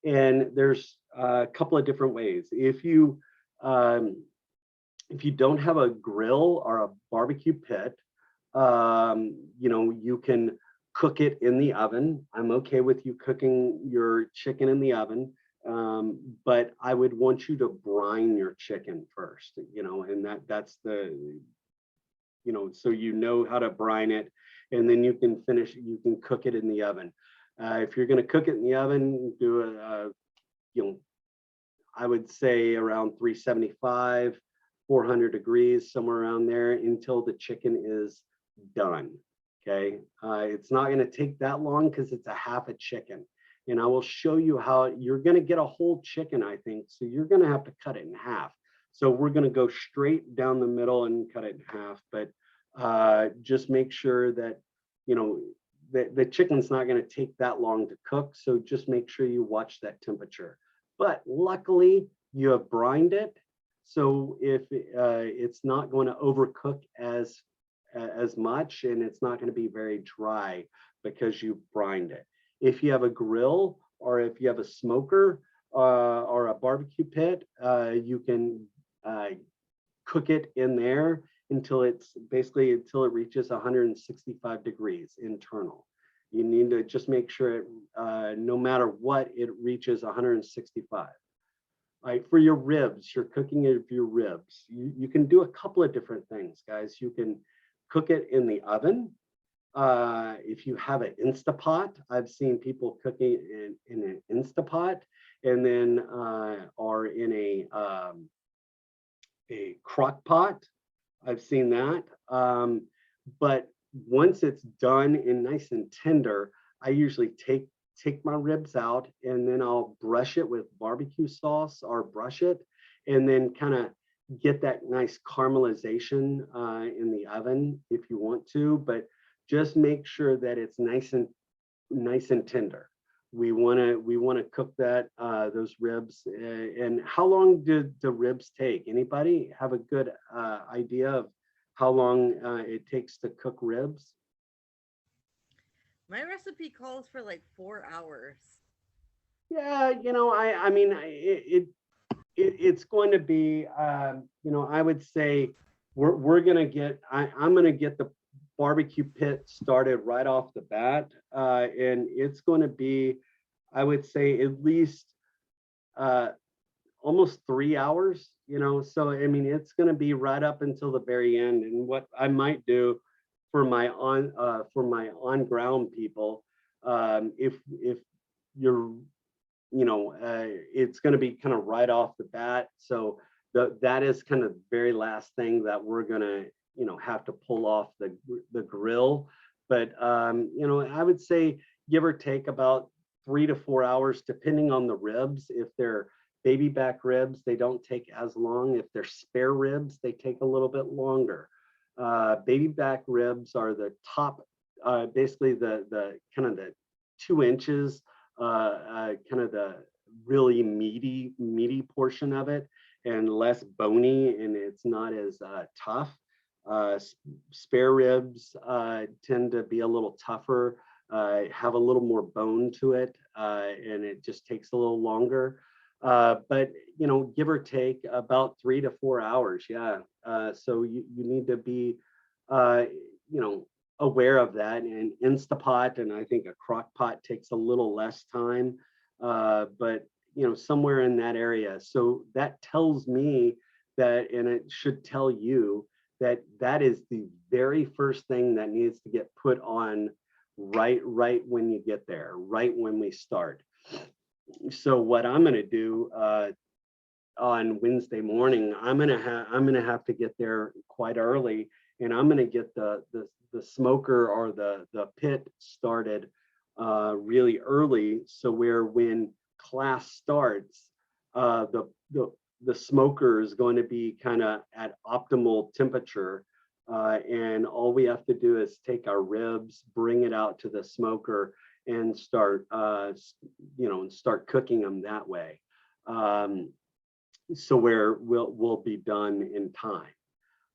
And there's a couple of different ways. If you don't have a grill or a barbecue pit, you can cook it in the oven. I'm okay with you cooking your chicken in the oven. But I would want you to brine your chicken first, and that's the, so you know how to brine it, and then you can cook it in the oven. If you're going to cook it in the oven, do I would say around 375, 400 degrees, somewhere around there until the chicken is done. Okay. It's not going to take that long because it's a half a chicken. And I will show you how you're going to get a whole chicken, I think. So you're going to have to cut it in half. So we're going to go straight down the middle and cut it in half. But just make sure that, the chicken's not going to take that long to cook. So just make sure you watch that temperature. But luckily, you have brined it. So if it's not going to overcook as much, and it's not going to be very dry because you brined it. If you have a grill or if you have a smoker or a barbecue pit, you can cook it in there until it reaches 165 degrees internal. You need to just make sure no matter what, it reaches 165. All right, for your ribs, you're cooking your ribs. You can do a couple of different things, guys. You can cook it in the oven. If you have an Instapot, I've seen people cooking in an Instapot, and then or in a crock pot. I've seen that. But once it's done and nice and tender, I usually take my ribs out, and then I'll brush it with barbecue sauce or brush it, and then kind of get that nice caramelization in the oven if you want to, but just make sure that it's nice and tender. We want to cook that those ribs. And how long did the ribs take? Anybody have a good idea of how long it takes to cook ribs? My recipe calls for like 4 hours. Yeah, I mean, it's going to be, I would say we're going to get, I'm going to get the barbecue pit started right off the bat. And it's going to be, I would say at least almost 3 hours, so, I mean, it's going to be right up until the very end. And what I might do for my on ground people, if you're, it's going to be kind of right off the bat. So that is kind of the very last thing that we're going to, have to pull off the grill. But, I would say give or take about 3 to 4 hours, depending on the ribs. If they're baby back ribs, they don't take as long. If they're spare ribs, they take a little bit longer. Baby back ribs are the top, basically the kind of the 2 inches, kind of the really meaty portion of it, and less bony, and it's not as tough. Spare ribs tend to be a little tougher, have a little more bone to it, and it just takes a little longer. But give or take about 3 to 4 hours. Yeah. So you need to be aware of that. And Instapot, and I think a crock pot takes a little less time, but somewhere in that area. So that tells me that, and it should tell you that is the very first thing that needs to get put on right when you get there, right when we start. So what I'm going to do on Wednesday morning, I'm going to have to get there quite early, and I'm going to get the smoker or the pit started really early, so where when class starts, the smoker is going to be kind of at optimal temperature, and all we have to do is take our ribs, bring it out to the smoker, and start cooking them that way. So where we'll be done in time.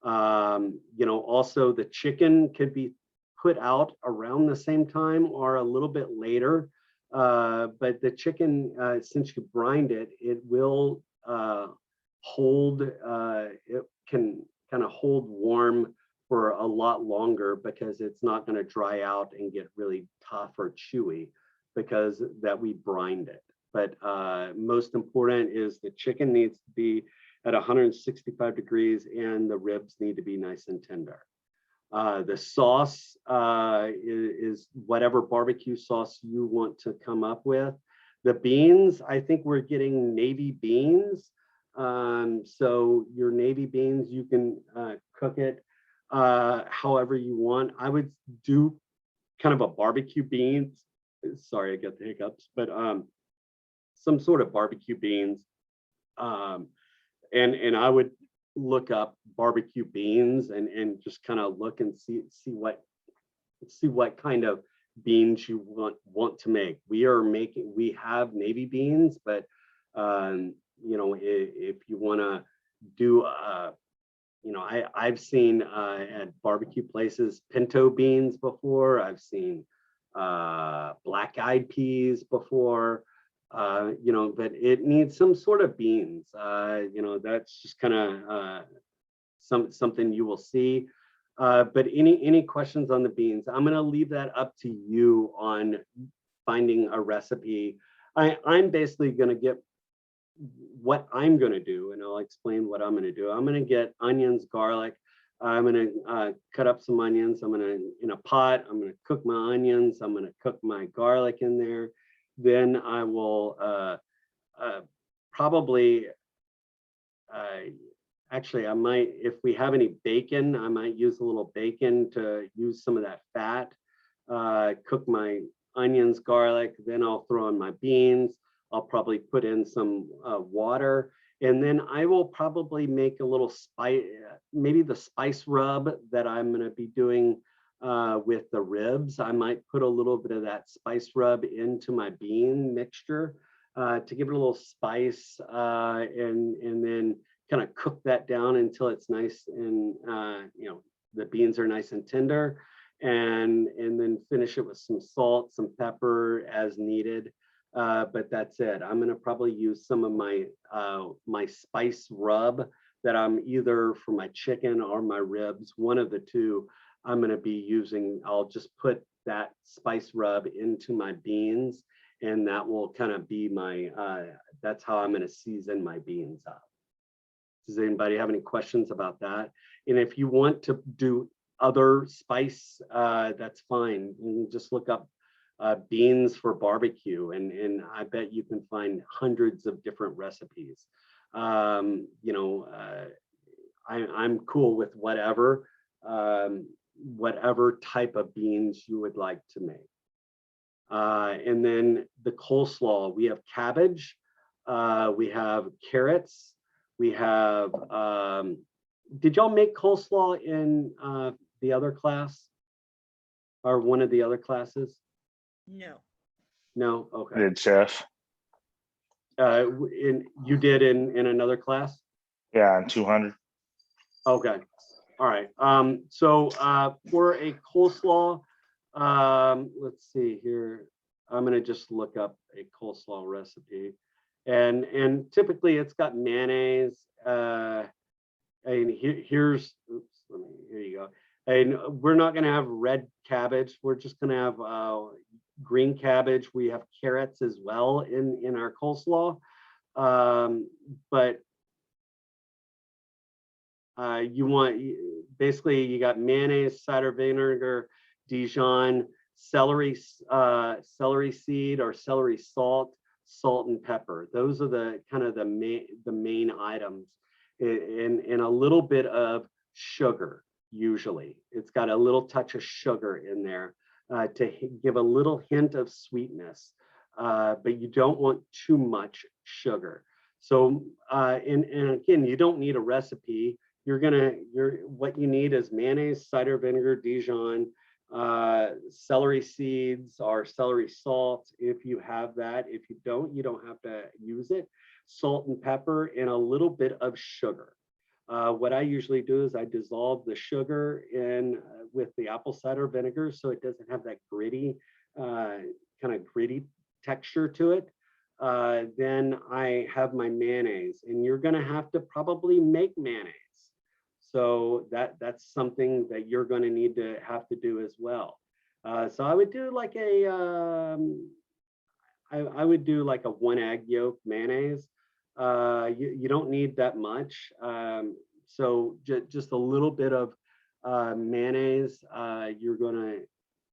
Also the chicken could be put out around the same time or a little bit later. But the chicken, since you brined it, it will hold, it can kind of hold warm for a lot longer, because it's not going to dry out and get really tough or chewy, because that we brined it. but most important is the chicken needs to be at 165 degrees and the ribs need to be nice and tender. The sauce is whatever barbecue sauce you want to come up with. The beans, I think we're getting navy beans. So your navy beans, you can cook it however you want. I would do kind of a barbecue beans. Sorry, I got the hiccups, but some sort of barbecue beans. And I would look up barbecue beans and just kind of look and see what kind of beans you want to make. We have navy beans, but you know, if you want to do you know, I've seen at barbecue places pinto beans before. I've seen black-eyed peas before. You know, but it needs some sort of beans. You know, that's just kind of something you will see. But any questions on the beans? I'm going to leave that up to you on finding a recipe. I'm basically going to get what I'm going to do, and I'll explain what I'm going to do. I'm going to get onions, garlic. I'm going to cut up some onions. I'm going to, in a pot, I'm going to cook my onions. I'm going to cook my garlic in there. Then I will probably, actually, I might, if we have any bacon, I might use a little bacon to use some of that fat. Cook my onions, garlic, then I'll throw in my beans. I'll probably put in some water, and then I will probably make a little spice, maybe the spice rub that I'm going to be doing with the ribs. I might put a little bit of that spice rub into my bean mixture to give it a little spice, and then kind of cook that down until it's nice and you know, the beans are nice and tender, and then finish it with some salt, some pepper as needed. But that's it. I'm going to probably use some of my my spice rub that I'm either for my chicken or my ribs, one of the two. I'm going to be using, I'll just put that spice rub into my beans, and that will kind of be my, that's how I'm going to season my beans up. Does anybody have any questions about that? And if you want to do other spice, that's fine. You can just look up beans for barbecue, and I bet you can find hundreds of different recipes. You know, I'm cool with whatever. Whatever type of beans you would like to make. And then the coleslaw, we have cabbage, we have carrots, we have, did y'all make coleslaw in the other class or one of the other classes? No. I No, okay. did, Chef. You did in another class? Yeah, in 200. Okay. All right. So for a coleslaw, let's see here. I'm going to just look up a coleslaw recipe, and typically it's got mayonnaise. And here's, oops, here you go. And we're not going to have red cabbage. We're just going to have green cabbage. We have carrots as well in our coleslaw, but you want, basically you got mayonnaise, cider vinegar, Dijon, celery seed or celery salt, salt and pepper. Those are the kind of the main items, and a little bit of sugar. Usually it's got a little touch of sugar in there to give a little hint of sweetness, but you don't want too much sugar. So and again, you don't need a recipe. What you need is mayonnaise, cider vinegar, Dijon, celery seeds or celery salt if you have that. If you don't have to use it. Salt and pepper and a little bit of sugar. What I usually do is I dissolve the sugar in with the apple cider vinegar so it doesn't have that gritty, kind of gritty texture to it. Then I have my mayonnaise, and you're going to have to probably make mayonnaise. So that's something that you're going to have to do as well. So I would do like a, I would do like a 1 egg yolk mayonnaise. You don't need that much. So just a little bit of mayonnaise. You're gonna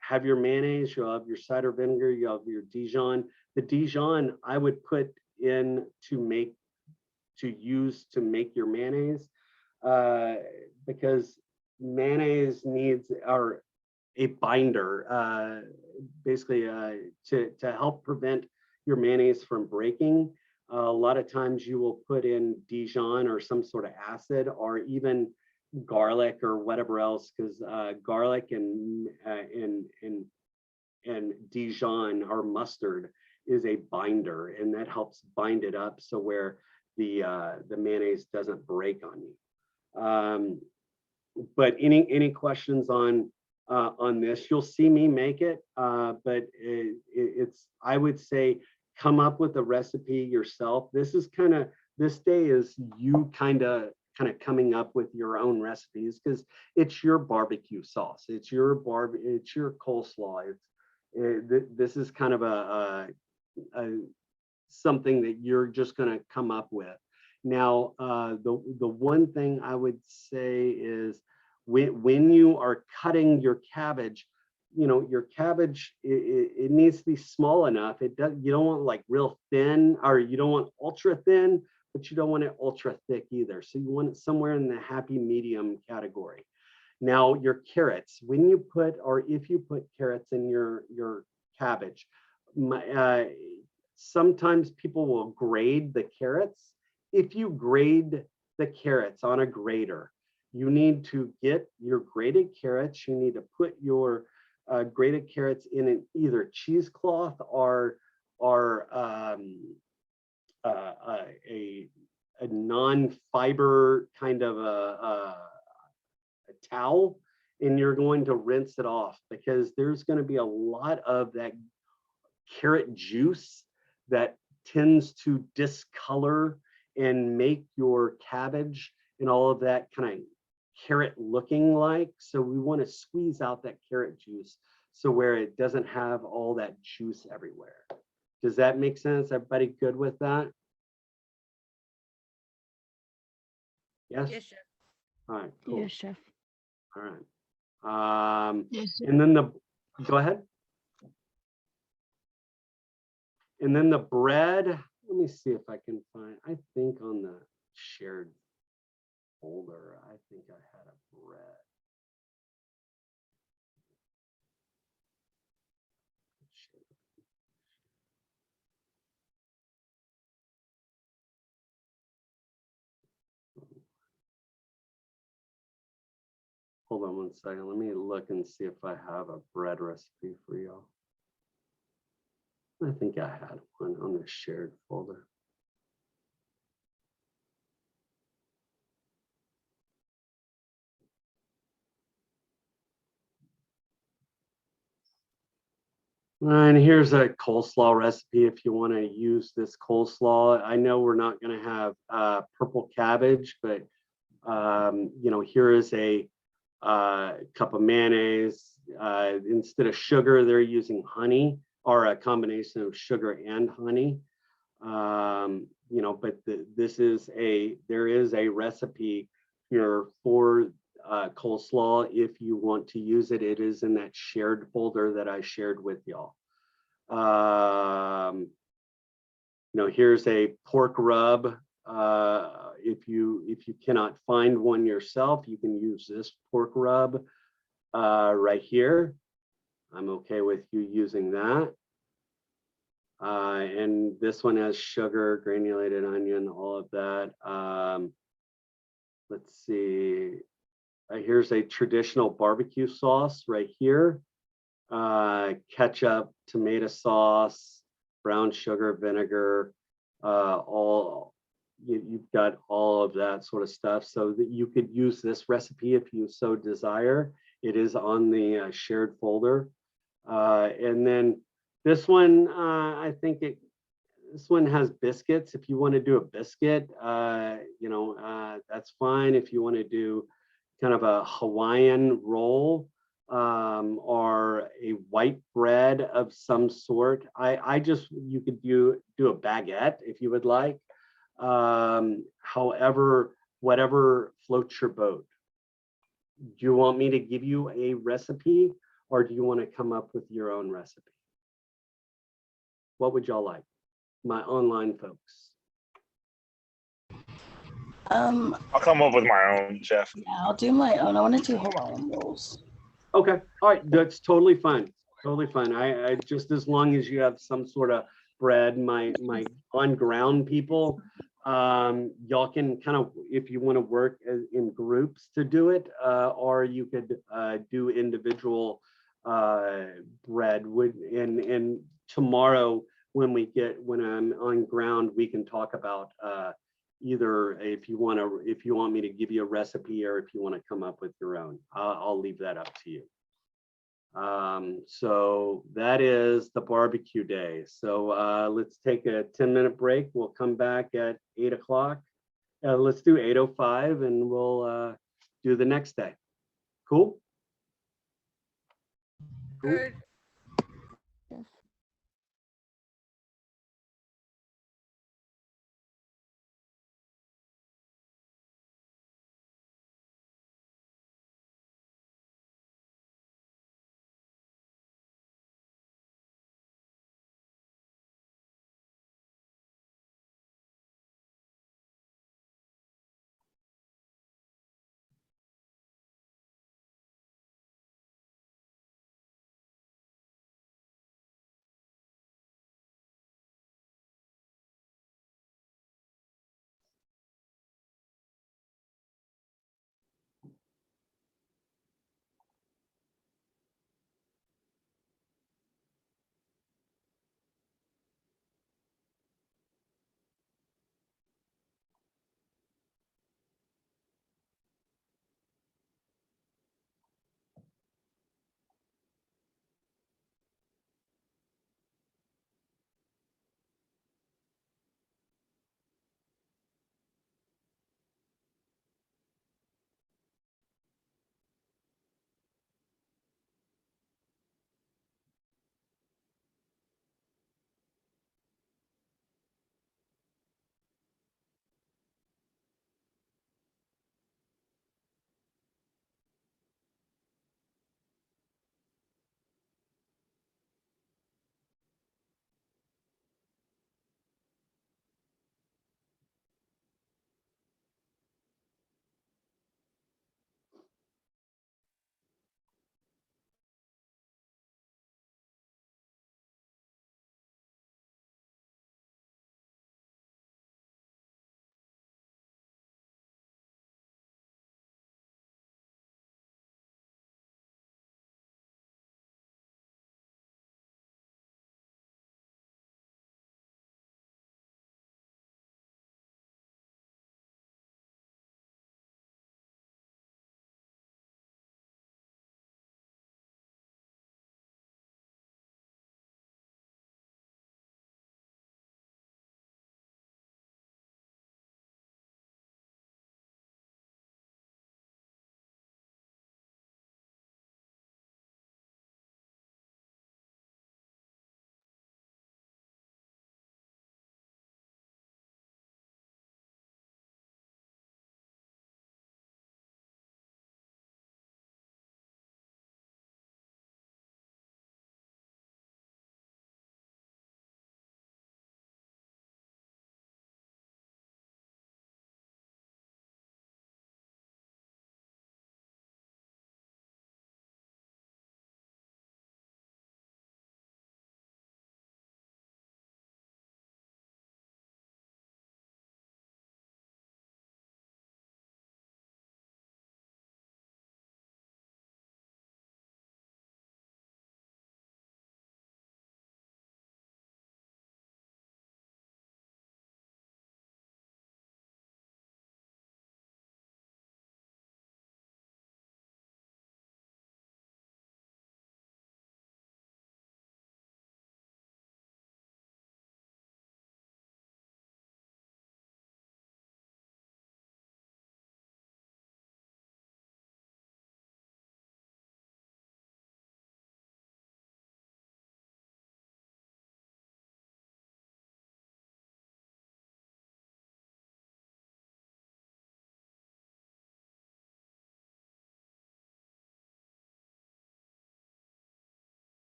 have your mayonnaise, you'll have your cider vinegar, you'll have your Dijon. The Dijon I would put in to use to make your mayonnaise, because mayonnaise needs a binder, basically to help prevent your mayonnaise from breaking. A lot of times you will put in Dijon or some sort of acid or even garlic or whatever else, because garlic and Dijon or mustard is a binder, and that helps bind it up so where the mayonnaise doesn't break on you. But any questions on this? You'll see me make it, but it's, I would say, come up with a recipe yourself. This day is you kind of coming up with your own recipes, because it's your barbecue sauce, it's your coleslaw. This is kind of a something that you're just going to come up with. Now, the one thing I would say is when you are cutting your cabbage, your cabbage, it needs to be small enough. You don't want like real thin, or you don't want ultra thin, but you don't want it ultra thick either. So you want it somewhere in the happy medium category. Now, your carrots, when you put, or if you put carrots in your cabbage, sometimes people will grade the carrots. If you grade the carrots on a grater, you need to get your grated carrots. You need to put your grated carrots in an either cheesecloth or a non-fiber kind of a towel, and you're going to rinse it off, because there's going to be a lot of that carrot juice that tends to discolor and make your cabbage and all of that kind of carrot looking like. So we want to squeeze out that carrot juice so where it doesn't have all that juice everywhere. Does that make sense? Everybody good with that? Yes? Yes, chef. All right, cool. Yes, chef. All right. Yes. And then go ahead. And then the bread, let me see if I can find, I think on the shared folder, I think I had a bread. Hold on one second. Let me look and see if I have a bread recipe for y'all. I think I had one on the shared folder. And here's a coleslaw recipe if you want to use this coleslaw. I know we're not going to have purple cabbage, but here is a cup of mayonnaise. Instead of sugar, they're using honey, or a combination of sugar and honey. But there is a recipe here for coleslaw. If you want to use it, it is in that shared folder that I shared with y'all. Here's a pork rub. If you cannot find one yourself, you can use this pork rub right here. I'm okay with you using that. And this one has sugar, granulated onion, all of that. Let's see. Here's a traditional barbecue sauce right here. Ketchup, tomato sauce, brown sugar, vinegar, you've got all of that sort of stuff, so that you could use this recipe if you so desire. It is on the shared folder. And then this one, I think this one has biscuits. If you want to do a biscuit, that's fine. If you want to do kind of a Hawaiian roll, or a white bread, bread of some sort. You could do a baguette if you would like. However, whatever floats your boat. Do you want me to give you a recipe, or do you want to come up with your own recipe? What would y'all like, my online folks? I'll come up with my own, chef. Yeah, I'll do my own. I want to do Hawaiian rolls. Okay, all right, that's totally fine. Totally fine. I just, as long as you have some sort of bread, my on ground people, y'all can kind of, if you want to work in groups to do it, or you could do individual bread and tomorrow when I'm on ground, we can talk about either if you want me to give you a recipe, or if you want to come up with your own. I'll leave that up to you. So that is the barbecue day. So let's take a 10-minute break. We'll come back at 8 o'clock. Let's do 8:05 and we'll do the next day. Cool? Cool. Good.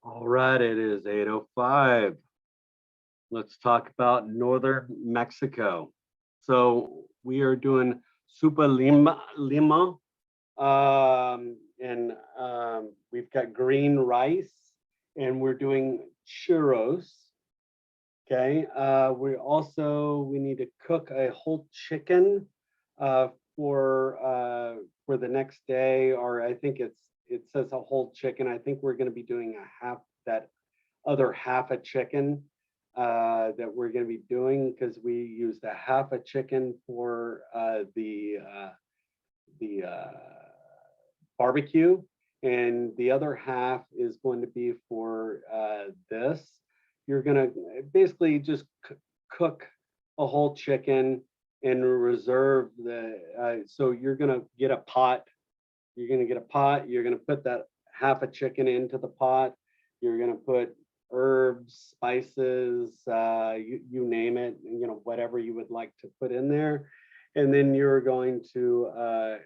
All right, it is 8:05. Let's talk about northern Mexico. So we are doing Super Lima, and we've got green rice, and we're doing churros. Okay. We need to cook a whole chicken uh, for the next day, or I think it says a whole chicken. I think we're going to be doing a half that other half a chicken that we're going to be doing because we used a half a chicken for the barbecue, and the other half is going to be for this. You're going to basically just cook a whole chicken and reserve so you're going to get a pot. You're going to get a pot. You're going to put that half a chicken into the pot. You're going to put herbs, spices, you name it, whatever you would like to put in there. And then you're going to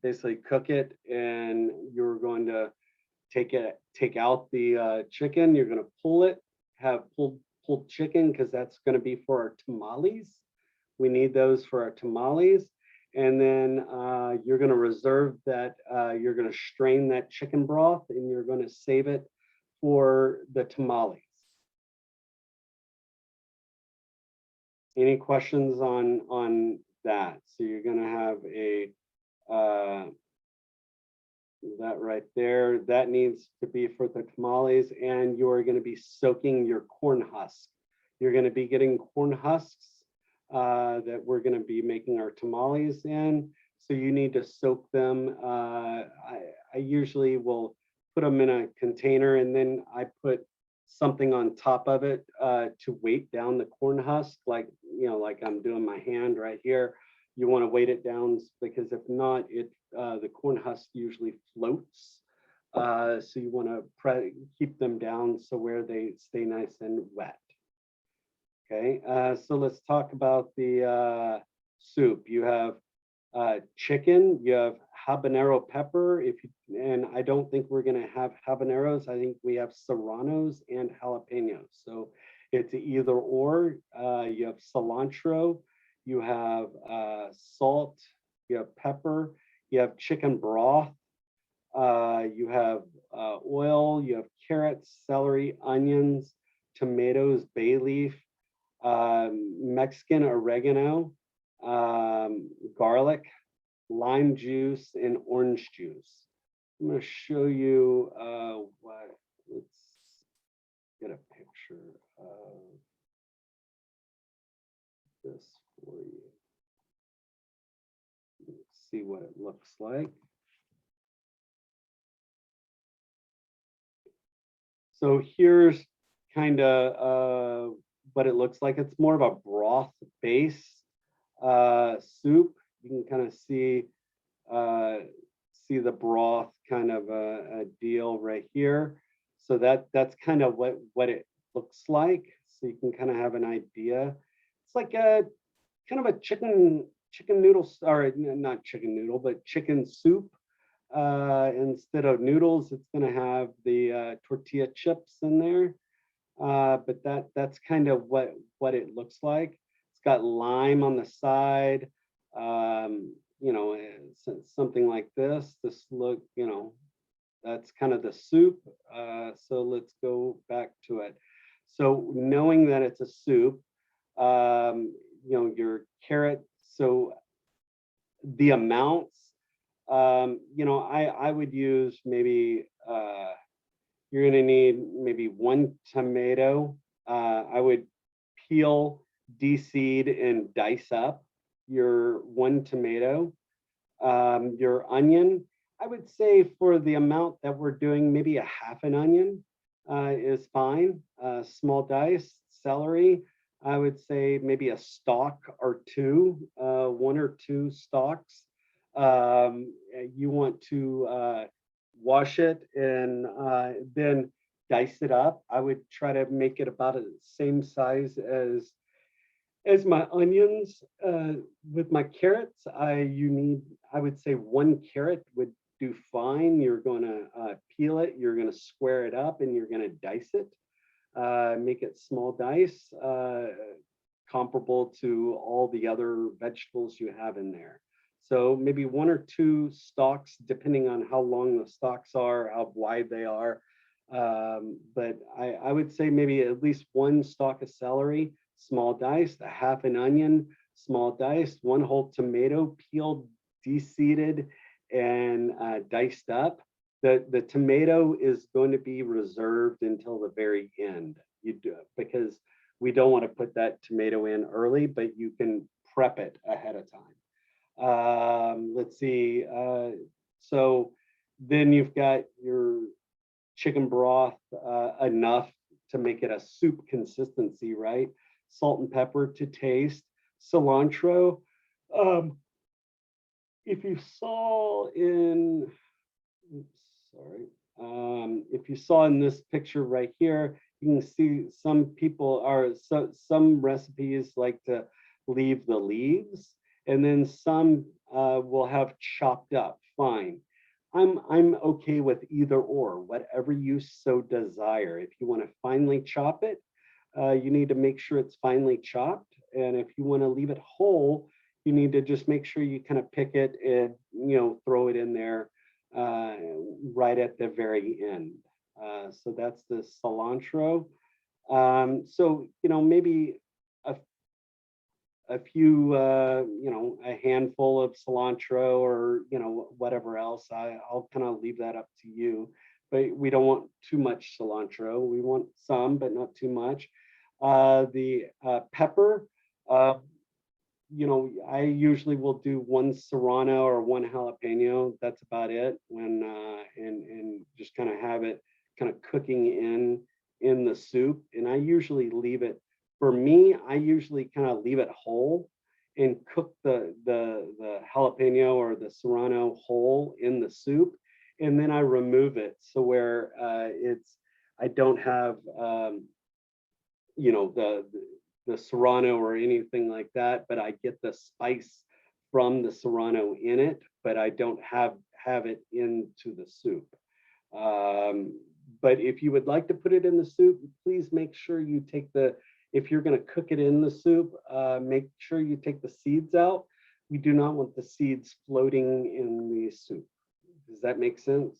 basically cook it, and you're going to take out the chicken. You're going to pull it, have pulled chicken, because that's going to be for our tamales. We need those for our tamales. And then you're going to reserve that, you're going to strain that chicken broth, and you're going to save it for the tamales. Any questions on that? So you're going to have that right there. That needs to be for the tamales, and you're going to be soaking your corn husk. You're going to be getting corn husks that we're going to be making our tamales in. So you need to soak them. I usually will put them in a container, and then I put something on top of it to weight down the corn husk, like I'm doing my hand right here. You want to weight it down, because if not, the corn husk usually floats. So you want to keep them down so where they stay nice and wet. Okay, so let's talk about the soup. You have chicken, you have habanero pepper. And I don't think we're going to have habaneros. I think we have serranos and jalapenos. So it's either or. You have cilantro, you have salt, you have pepper, you have chicken broth, you have oil, you have carrots, celery, onions, tomatoes, bay leaf, Mexican oregano, garlic, lime juice, and orange juice. I'm going to show you let's get a picture of this for you. Let's see what it looks like. So here's kind of what it looks like. It's more of a broth base soup. You can kind of see the broth kind of a deal right here. So that's kind of what it looks like. So you can kind of have an idea. It's like a kind of a chicken noodle, or not chicken noodle, but chicken soup. Instead of noodles, it's going to have the tortilla chips in there. But that's kind of what it looks like. It's got lime on the side, something like this. That's kind of the soup. So let's go back to it. So knowing that it's a soup, your carrot. So the amounts, I would use maybe, you're going to need maybe 1 tomato. I would peel, de-seed, and dice up your 1 tomato. Your onion, I would say for the amount that we're doing, maybe a half an onion is fine. Small dice. Celery, I would say maybe a stalk or 2, 1 or 2 stalks. You want to wash it and then dice it up. I would try to make it about the same size as my onions. With my carrots, I would say 1 carrot would do fine. You're going to peel it, you're going to square it up, and you're going to dice it. Make it small dice, comparable to all the other vegetables you have in there. So maybe 1 or 2 stalks, depending on how long the stalks are, how wide they are. But I would say maybe at least 1 stalk of celery, small diced, a half an onion, small diced, 1 whole tomato, peeled, de-seeded, and diced up. The tomato is going to be reserved until the very end. You do because we don't want to put that tomato in early, but you can prep it ahead of time. Let's see. So then you've got your chicken broth, enough to make it a soup consistency, right? Salt and pepper to taste, cilantro. If you saw in, oops, sorry. If you saw in this picture right here, you can see some people are, some recipes like to leave the leaves, and then some will have chopped up, fine. I'm okay with either or, whatever you so desire. If you want to finely chop it, you need to make sure it's finely chopped. And if you want to leave it whole, you need to just make sure you kind of pick it and, throw it in there right at the very end. So that's the cilantro. So, maybe a few, a handful of cilantro or, whatever else. I'll kind of leave that up to you, but we don't want too much cilantro. We want some, but not too much. The pepper, I usually will do 1 serrano or 1 jalapeno. That's about it. When and just kind of have it kind of cooking in the soup. And I usually leave it. For me, I usually kind of leave it whole and cook the jalapeno or the serrano whole in the soup, and then I remove it so where I don't have the serrano or anything like that, but I get the spice from the serrano in it, but I don't have it into the soup. But if you would like to put it in the soup, please make sure you take if you're going to cook it in the soup, make sure you take the seeds out. We do not want the seeds floating in the soup. Does that make sense?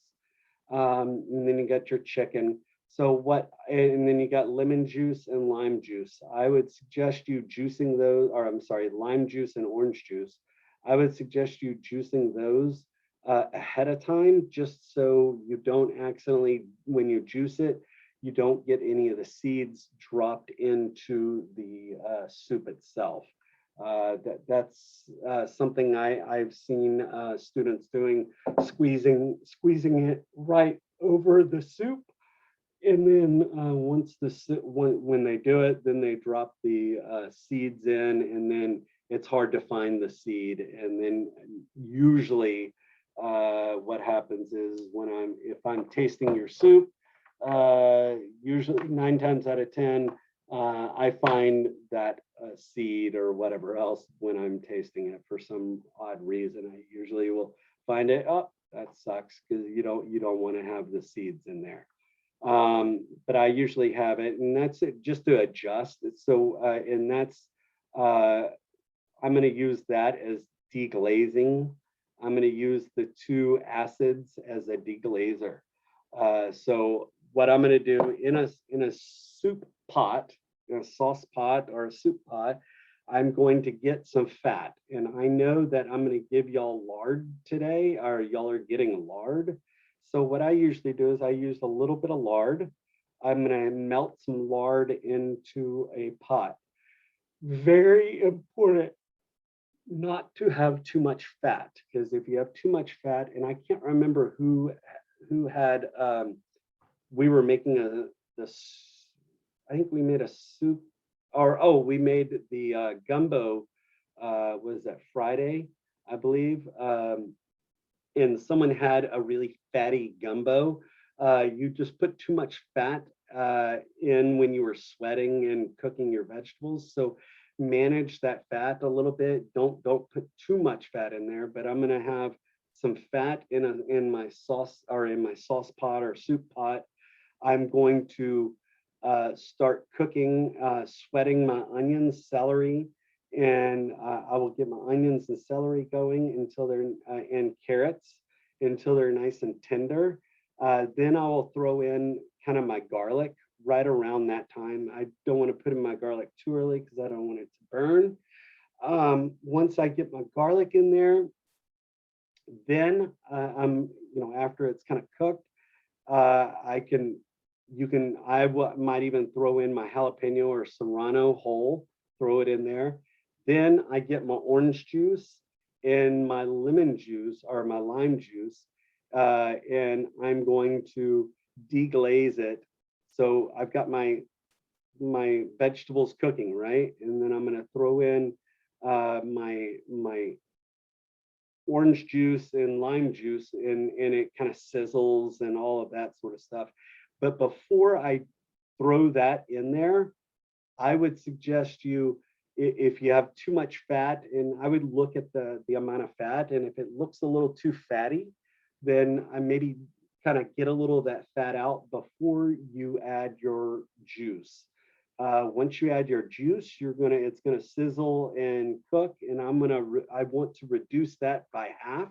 And then you got your chicken. And then you got lemon juice and lime juice. I would suggest you juicing those, or I'm sorry, lime juice and orange juice. I would suggest you juicing those ahead of time, just so you don't accidentally, when you juice it, you don't get any of the seeds dropped into the soup itself. That's something I've seen students doing, squeezing it right over the soup. And then when they do it, then they drop the seeds in, and then it's hard to find the seed. And then usually what happens is if I'm tasting your soup, usually 9 times out of 10, I find that seed or whatever else when I'm tasting it for some odd reason. I usually will find it. Oh, that sucks, because you don't want to have the seeds in there. But I usually have it, and that's it, just to adjust it. So, and that's, I'm going to use that as deglazing. I'm going to use the 2 acids as a deglazer. So what I'm going to do in a soup pot, a sauce pot or a soup pot, I'm going to get some fat. And I know that I'm going to give y'all lard today, or y'all are getting lard. So what I usually do is I use a little bit of lard. I'm going to melt some lard into a pot. Very important not to have too much fat, because if you have too much fat, and I can't remember who had, we were making I think we made a soup, or we made the gumbo, was that Friday, I believe, and someone had a really fatty gumbo. You just put too much fat in when you were sweating and cooking your vegetables. So manage that fat a little bit. Don't put too much fat in there, but I'm going to have some fat in my sauce or in my sauce pot or soup pot. I'm going to start cooking, sweating my onions, celery, and I will get my onions and celery going until they're and carrots until they're nice and tender. Then I will throw in kind of my garlic right around that time. I don't want to put in my garlic too early because I don't want it to burn. Once I get my garlic in there, then after it's kind of cooked, might even throw in my jalapeno or serrano whole, throw it in there. Then I get my orange juice and my lemon juice or my lime juice, and I'm going to deglaze it. So I've got my vegetables cooking, right? And then I'm going to throw in my orange juice and lime juice, and it kind of sizzles and all of that sort of stuff. But before I throw that in there, I would suggest if you have too much fat, and I would look at the amount of fat, and if it looks a little too fatty, then I maybe kind of get a little of that fat out before you add your juice. Once you add your juice, it's gonna sizzle and cook, and I want to reduce that by half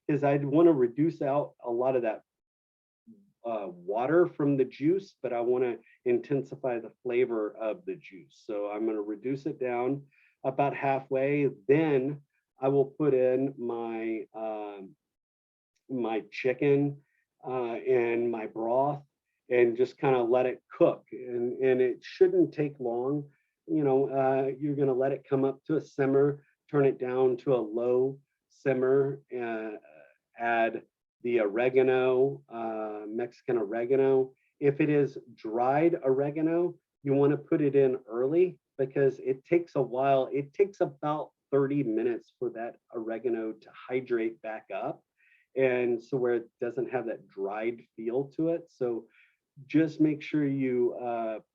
because I want to reduce out a lot of that water from the juice, but I want to intensify the flavor of the juice. So I'm going to reduce it down about halfway. Then I will put in my my chicken and my broth and just kind of let it cook. And it shouldn't take long. You're going to let it come up to a simmer, turn it down to a low simmer, and add the oregano, Mexican oregano. If it is dried oregano, you want to put it in early because it takes a while. It takes about 30 minutes for that oregano to hydrate back up. And so where it doesn't have that dried feel to it. So just make sure you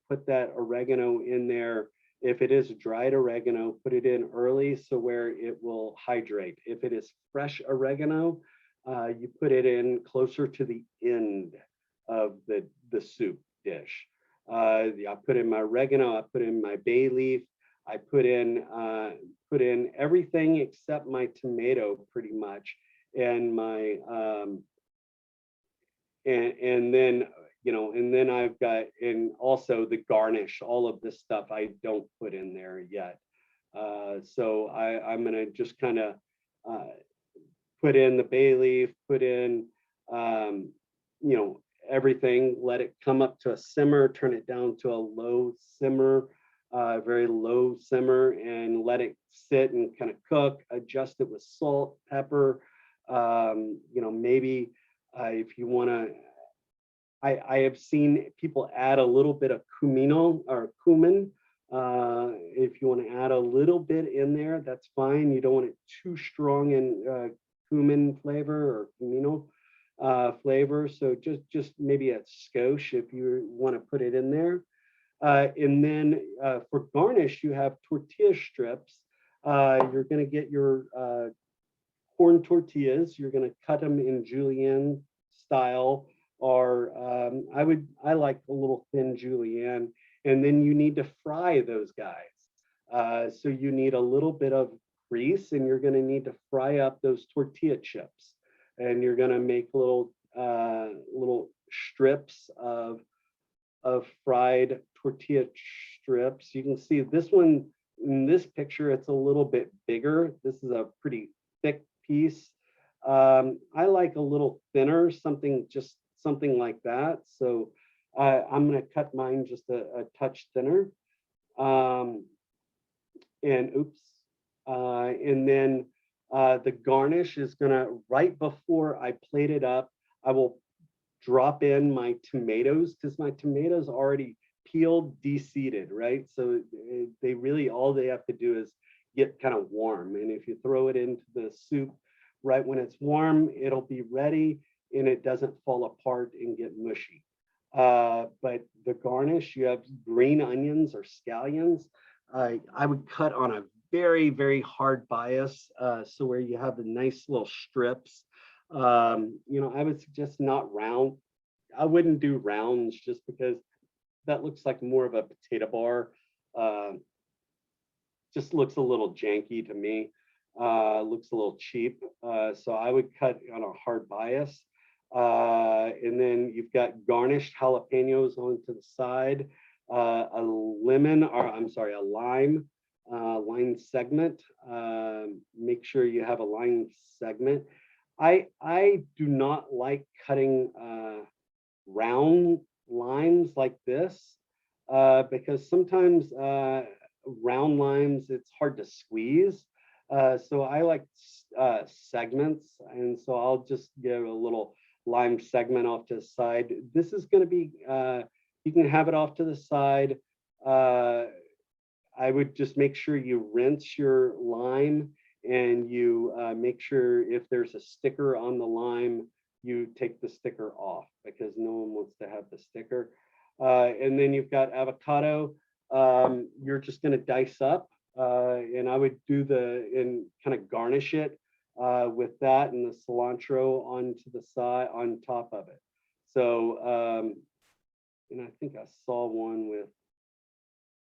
put that oregano in there. If it is dried oregano, put it in early so where it will hydrate. If it is fresh oregano, you put it in closer to the end of the soup dish. I put in my oregano, I put in my bay leaf, I put in everything except my tomato pretty much, and my and then I've got, and also the garnish, all of this stuff I don't put in there yet. So I'm gonna just kind of put in the bay leaf, put in, everything, let it come up to a simmer, turn it down to a low simmer, very low simmer, and let it sit and kind of cook, adjust it with salt, pepper, maybe if you want to, I have seen people add a little bit of cumino or cumin. If you want to add a little bit in there, that's fine. You don't want it too strong in cumin flavor or cumino flavor. So just maybe a skosh if you want to put it in there. And then for garnish, you have tortilla strips. You're going to get your corn tortillas. You're going to cut them in julienne style, or I like a little thin julienne. And then you need to fry those guys. So you need a little bit of grease, and you're going to need to fry up those tortilla chips, and you're going to make little strips of fried tortilla strips. You can see this one in this picture, it's a little bit bigger. This is a pretty thick piece. I like a little thinner, something like that. So I'm going to cut mine just a touch thinner. And then the garnish is going to, right before I plate it up, I will drop in my tomatoes, because my tomatoes already peeled, de-seeded, right? So they really, all they have to do is get kind of warm. And if you throw it into the soup right when it's warm, it'll be ready and it doesn't fall apart and get mushy. But the garnish, you have green onions or scallions. I would cut on a very, very hard bias, so where you have the nice little strips. I would suggest not round. I wouldn't do rounds just because that looks like more of a potato bar. Just looks a little janky to me. Looks a little cheap. So I would cut on a hard bias. And then you've got garnished jalapenos onto the side, a lime segment. Make sure you have a lime segment. I do not like cutting round limes like this because sometimes round limes, it's hard to squeeze. So I like segments, and so I'll just give a little lime segment off to the side. This is going to be, you can have it off to the side. I would just make sure you rinse your lime, and you make sure if there's a sticker on the lime, you take the sticker off because no one wants to have the sticker. And then you've got avocado. You're just going to dice up, and I would do and kind of garnish it with that and the cilantro onto the side, on top of it. So, and I think I saw one with,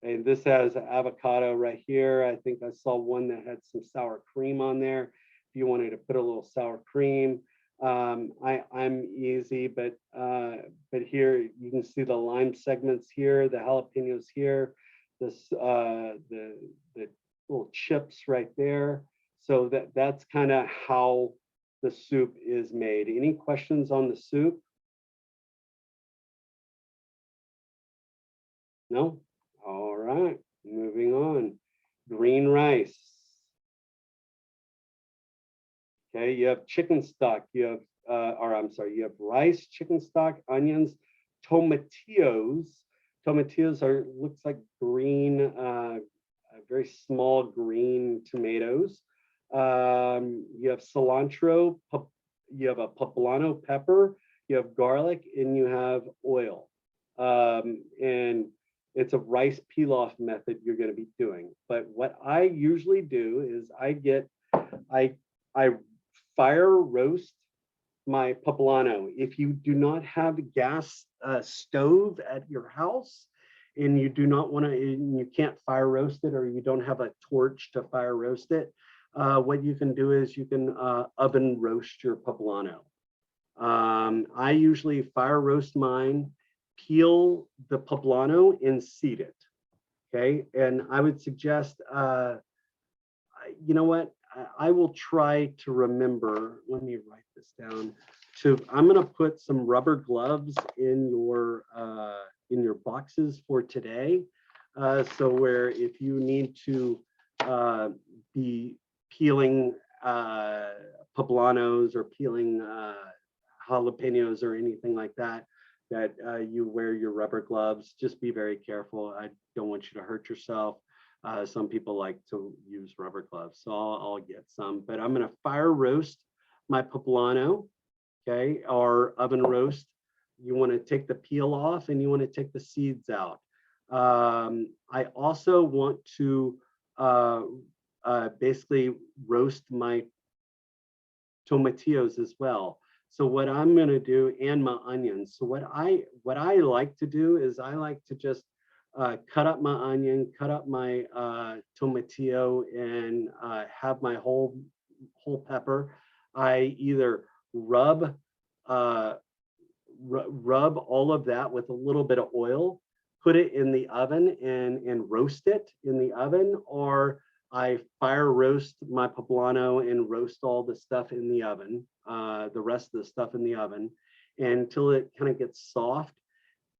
and this has avocado right here. I think I saw one that had some sour cream on there. If you wanted to put a little sour cream, I'm easy, but here you can see the lime segments here, the jalapenos here, this the little chips right there. So that's kind of how the soup is made. Any questions on the soup? No? All right, moving on. Green rice. Okay, you have chicken stock, you have, you have rice, chicken stock, onions, tomatillos. Tomatillos looks like green, very small green tomatoes. You have cilantro, you have a poblano pepper, you have garlic, and you have oil. And it's a rice pilaf method you're going to be doing. But what I usually do is I fire roast my poblano. If you do not have a gas stove at your house, and you do not want to, you can't fire roast it, or you don't have a torch to fire roast it, what you can do is you can oven roast your poblano. I usually fire roast mine, peel the poblano and seed it. Okay, and I would suggest, you know what? I will try to remember. Let me write this down. I'm going to put some rubber gloves in your boxes for today. So where if you need to be peeling poblanos or peeling jalapenos or anything like that, you wear your rubber gloves. Just be very careful. I don't want you to hurt yourself. Some people like to use rubber gloves, so I'll get some, but I'm going to fire roast my poblano, okay, or oven roast. You want to take the peel off and you want to take the seeds out. I also want to basically roast my tomatillos as well. So what I'm going to do, and my onions. So what I like to do is I like to just cut up my onion, cut up my tomatillo, and have my whole pepper. I either rub all of that with a little bit of oil, put it in the oven and roast it in the oven, or I fire roast my poblano and roast all the stuff in the oven, the rest of the stuff in the oven, until it kind of gets soft.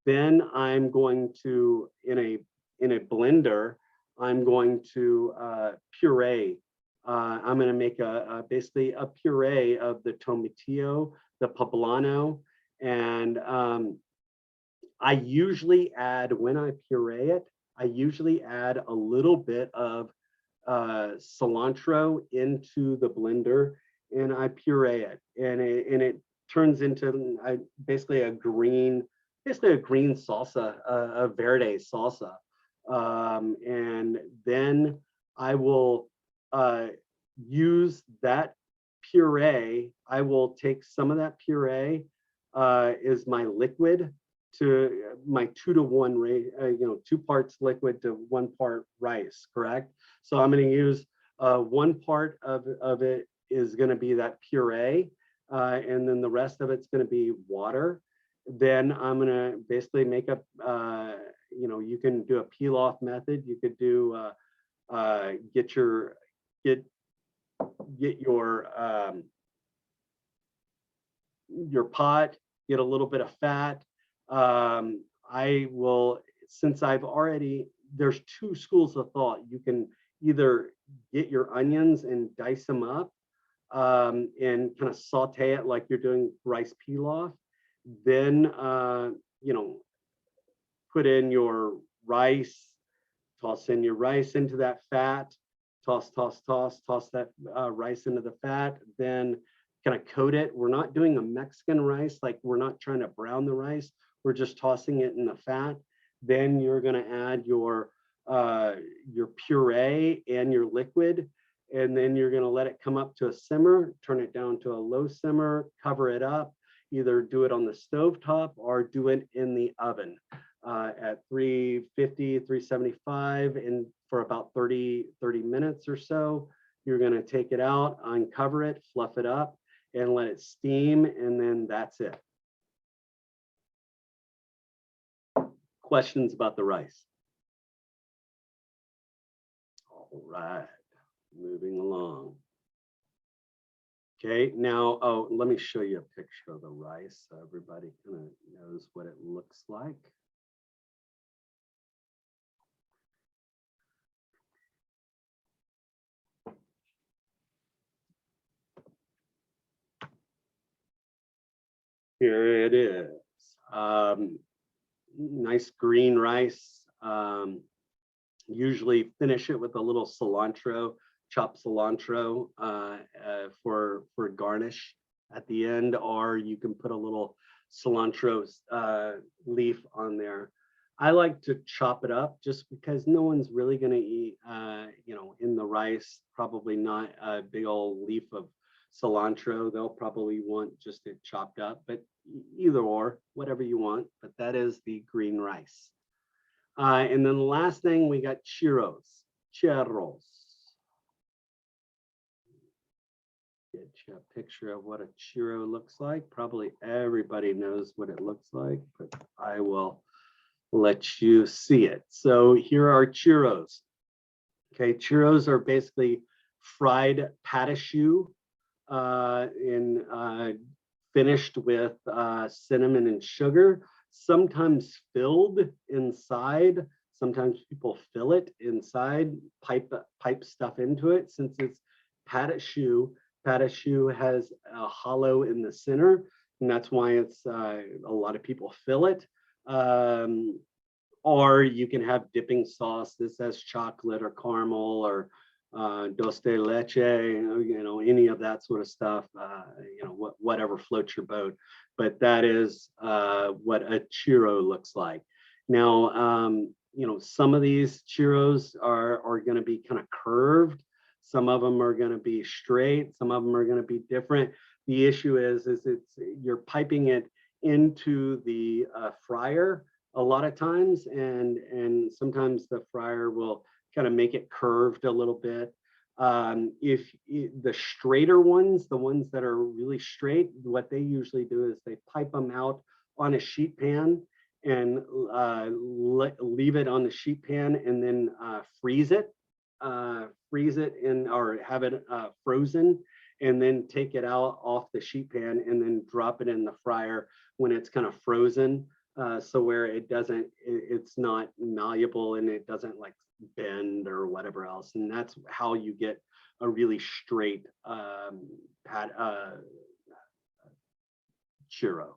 Then I'm going to, in a blender, I'm going to puree. I'm going to make basically a puree of the tomatillo, the poblano, and I usually add, when I puree it, I usually add a little bit of cilantro into the blender, and I puree it, and it turns into basically a green salsa, a verde salsa. And then I will use that puree, I will take some of that puree is my liquid to my 2-to-1 rate, 2 parts liquid to 1 part rice, correct? So I'm going to use 1 part of it is going to be that puree, and then the rest of it's going to be water. Then I'm going to basically make up, you can do a peel off method. You could do get your pot, get a little bit of fat. I will, since I've already, there's 2 schools of thought. You can either get your onions and dice them up and kind of saute it like you're doing rice pilaf. Then, put in your rice, toss in your rice into that fat, toss that rice into the fat, then kind of coat it. We're not doing a Mexican rice, like we're not trying to brown the rice. We're just tossing it in the fat. Then you're going to add your puree and your liquid, and then you're going to let it come up to a simmer, turn it down to a low simmer, cover it up, either do it on the stove top or do it in the oven at 350, 375, and for about 30 minutes or so. You're going to take it out, uncover it, fluff it up, and let it steam, and then that's it. Questions about the rice? All right, moving along. Okay, now, let me show you a picture of the rice so everybody kind of knows what it looks like. Here it is. Nice green rice. Usually finish it with a little cilantro, chopped cilantro for garnish at the end, or you can put a little cilantro leaf on there. I like to chop it up just because no one's really going to eat, in the rice, probably not a big old leaf of cilantro. They'll probably want just it chopped up, but either or, whatever you want. But that is the green rice. And then the last thing, we got churros. Churros. Get you a picture of what a churro looks like. Probably everybody knows what it looks like, but I will let you see it. So here are churros. Okay, churros are basically fried pata choux finished with cinnamon and sugar, sometimes filled inside. Sometimes people fill it inside, pipe stuff into it. Since it's pata choux has a hollow in the center, and that's why it's a lot of people fill it. Or you can have dipping sauce. This has chocolate or caramel or dulce de leche, any of that sort of stuff, whatever floats your boat. But that is what a churro looks like. Now, some of these churros are going to be kind of curved. Some of them are going to be straight. Some of them are going to be different. The issue is you're piping it into the fryer a lot of times, and sometimes the fryer will kind of make it curved a little bit. If the straighter ones, the ones that are really straight, what they usually do is they pipe them out on a sheet pan and leave it on the sheet pan, and then freeze it in, or have it frozen, and then take it out off the sheet pan and then drop it in the fryer when it's kind of frozen, so where it's not malleable and it doesn't like bend or whatever else. And that's how you get a really straight churro.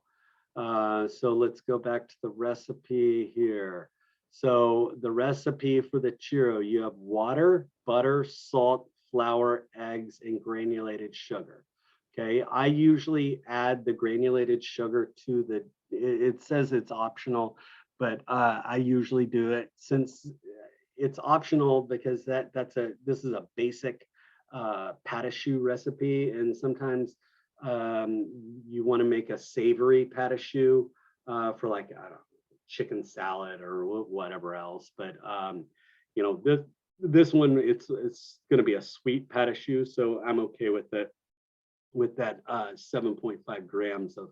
So let's go back to the recipe here. So the recipe for the churro, you have water, butter, salt, flour, eggs, and granulated sugar. Okay, I usually add the granulated sugar to it says it's optional, but I usually do it since it's optional, because this is a basic patachoux recipe, and sometimes you want to make a savory patachoux for like, I don't know, chicken salad or whatever else. But you know, this one, it's going to be a sweet patachoux, so I'm okay with it, with that 7.5 grams of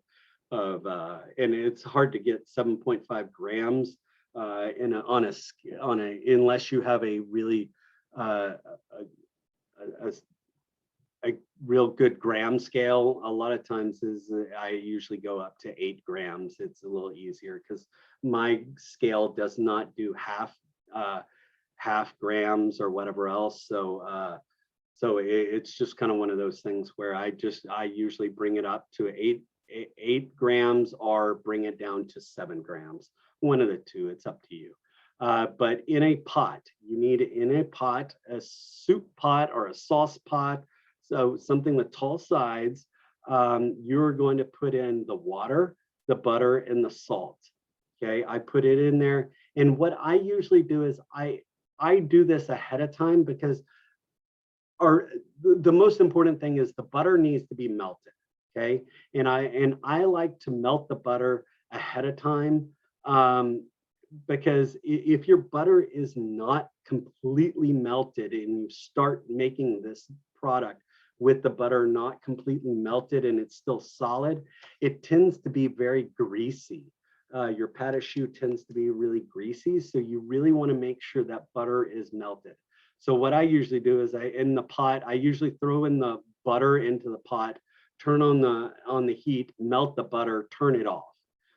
and it's hard to get 7.5 grams on a unless you have a really a real good gram scale. A lot of times I usually go up to 8 grams. It's a little easier because my scale does not do half grams or whatever else. So it's just kind of one of those things where I usually bring it up to 8 grams or bring it down to 7 grams. One of the two, it's up to you. But in a pot, you need a soup pot or a sauce pot. So something with tall sides, you're going to put in the water, the butter, and the salt. Okay, I put it in there. And what I usually do is I do this ahead of time because the most important thing is the butter needs to be melted. Okay, and I like to melt the butter ahead of time because if your butter is not completely melted and you start making this product with the butter not completely melted and it's still solid, it tends to be very greasy. Your patachoux tends to be really greasy, so you really want to make sure that butter is melted. So what I usually do is in the pot, I usually throw in the butter into the pot, turn on the heat, melt the butter, turn it off.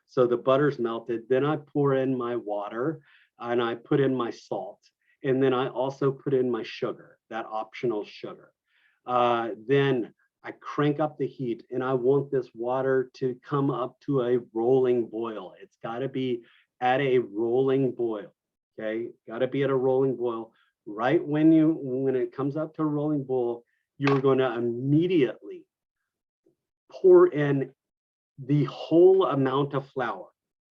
So the butter's melted. Then I pour in my water and I put in my salt. And then I also put in my sugar, that optional sugar. Then I crank up the heat and I want this water to come up to a rolling boil. It's got to be at a rolling boil. Okay, got to be at a rolling boil. Right when it comes up to a rolling boil, you're going to immediately pour in the whole amount of flour,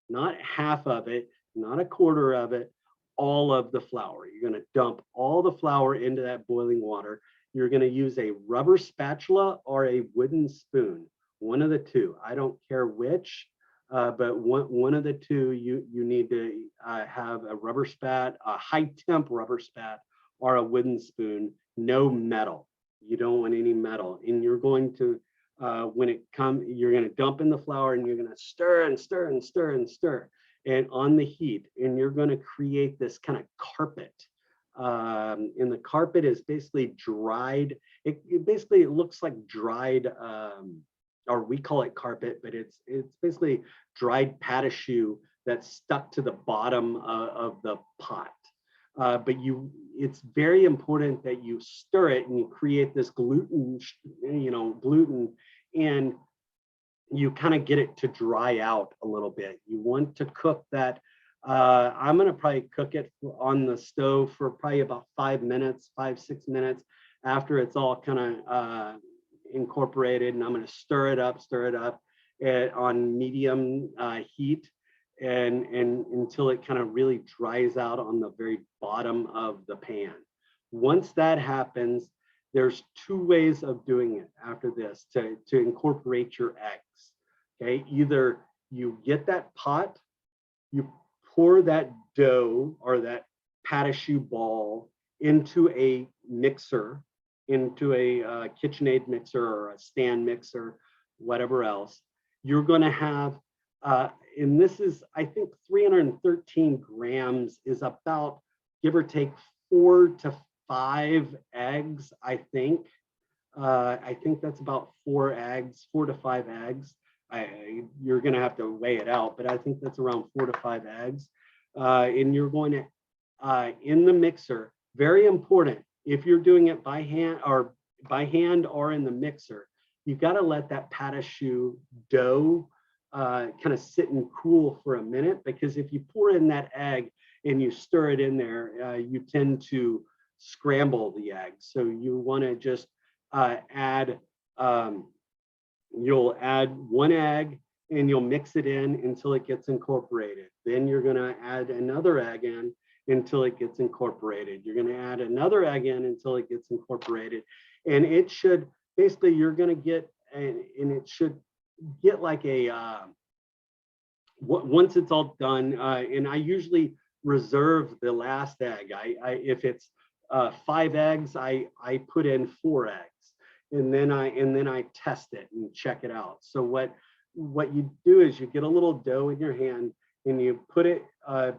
not half of it, not a quarter of it, all of the flour. You're going to dump all the flour into that boiling water. You're going to use a rubber spatula or a wooden spoon, one of the two. I don't care which, but one of the two, you need to have a rubber spat, a high temp rubber spat, or a wooden spoon, no metal. You don't want any metal. And you're going to, you're going to dump in the flour and you're going to stir and stir and stir and stir and on the heat. And you're going to create this kind of carpet. And the carpet is basically dried. It looks like dried, or we call it carpet, but it's basically dried patachoux that's stuck to the bottom of the pot. But it's very important that you stir it and you create this gluten, and you kind of get it to dry out a little bit. You want to cook that. I'm going to probably cook it on the stove for probably about 5 minutes, 5-6 minutes after it's all kind of incorporated. And I'm going to stir it up on medium heat and until it kind of really dries out on the very bottom of the pan. Once that happens, there's 2 ways of doing it after this to incorporate your eggs. Okay, either you get that pot, you pour that dough or that patachoux ball into a mixer, into a KitchenAid mixer or a stand mixer, whatever else. You're going to have, and this is, I think 313 grams is about, give or take 4 to 5 eggs, I think. I think that's about 4 to 5 eggs. You're going to have to weigh it out, but I think that's around 4 to 5 eggs. And you're going to, in the mixer, very important, if you're doing it by hand or in the mixer, you got to let that patachoux dough kind of sit and cool for a minute, because if you pour in that egg and you stir it in there, you tend to scramble the egg. So you want to just you'll add 1 egg and you'll mix it in until it gets incorporated. Then you're going to add another egg in until it gets incorporated. You're going to add another egg in until it gets incorporated. And it should, basically you're gonna get, and it should get like a, once it's all done, and I usually reserve the last egg. If it's 5 eggs, I put in 4 eggs, and then I test it and check it out. So what you do is you get a little dough in your hand and you put it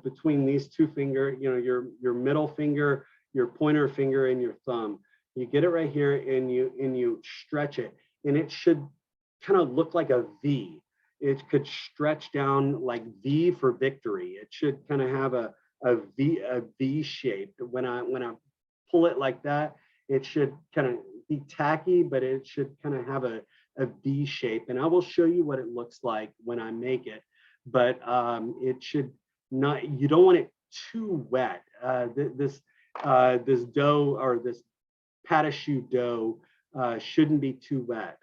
between these 2 fingers, you know, your middle finger, your pointer finger, and your thumb. You get it right here, and you stretch it, and it should kind of look like a V. It could stretch down like V for victory. It should kind of have a V shape. When I pull it like that, it should kind of be tacky, but it should kind of have a V shape. And I will show you what it looks like when I make it. But it should not, you don't want it too wet. This dough, or this pâte choux dough, shouldn't be too wet.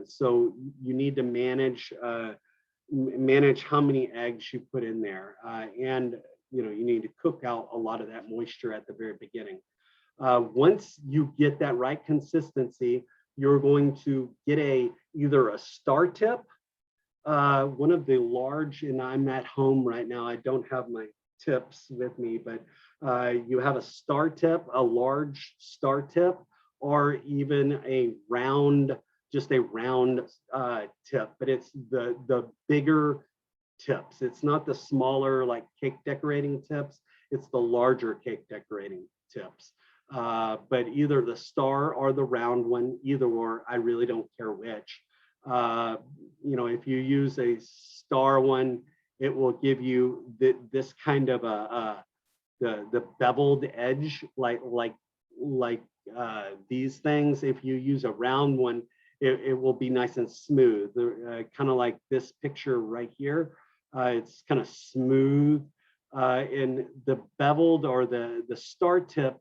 So you need to manage how many eggs you put in there, and you need to cook out a lot of that moisture at the very beginning. Once you get that right consistency, you're going to get either a star tip, one of the large, and I'm at home right now, I don't have my tips with me, but you have a star tip, a large star tip, or even just a round tip, but it's the bigger tips. It's not the smaller like cake decorating tips, it's the larger cake decorating tips. But either the star or the round one, either or, I really don't care which. If you use a star one, it will give you this kind of the beveled edge, like these things. If you use a round one, it will be nice and smooth, kind of like this picture right here. It's kind of smooth, and the beveled or the star tip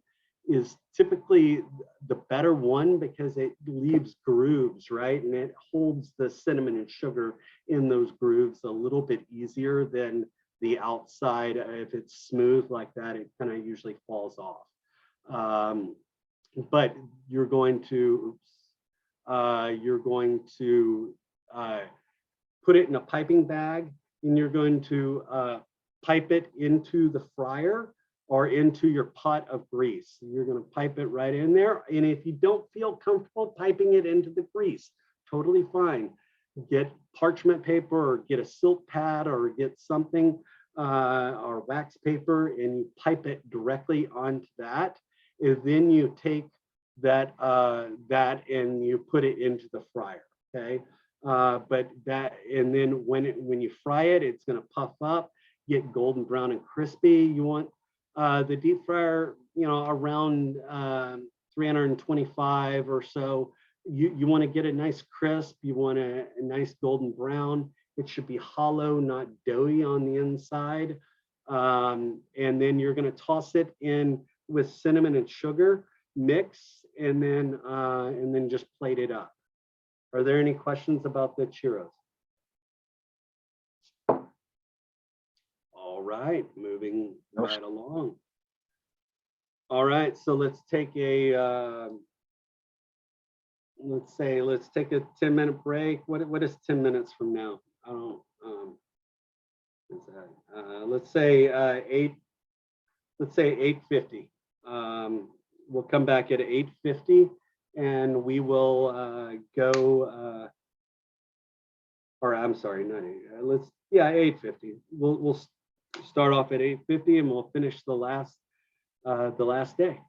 is typically the better one because it leaves grooves, right? And it holds the cinnamon and sugar in those grooves a little bit easier than the outside. If it's smooth like that, it kind of usually falls off. But you're going to put it in a piping bag, and you're going to pipe it into the fryer or into your pot of grease. You're going to pipe it right in there. And if you don't feel comfortable piping it into the grease, totally fine. Get parchment paper or get a silk pad or get something, or wax paper, and you pipe it directly onto that. And then you take that and you put it into the fryer, okay? And then when you fry it, it's going to puff up, get golden brown and crispy. You want the deep fryer, around 325 or so. You want to get a nice crisp. You want a nice golden brown. It should be hollow, not doughy on the inside. And then you're going to toss it in with cinnamon and sugar, mix, and then just plate it up. Are there any questions about the churros? All right, moving right along. All right, so let's take a let's take a 10-minute break. What is 10 minutes from now? I don't what's that? Let's say 8:50. We'll come back at 8:50, and we will go or I'm sorry, not 8. 8:50. We'll start off at 8:50, and we'll finish the last day.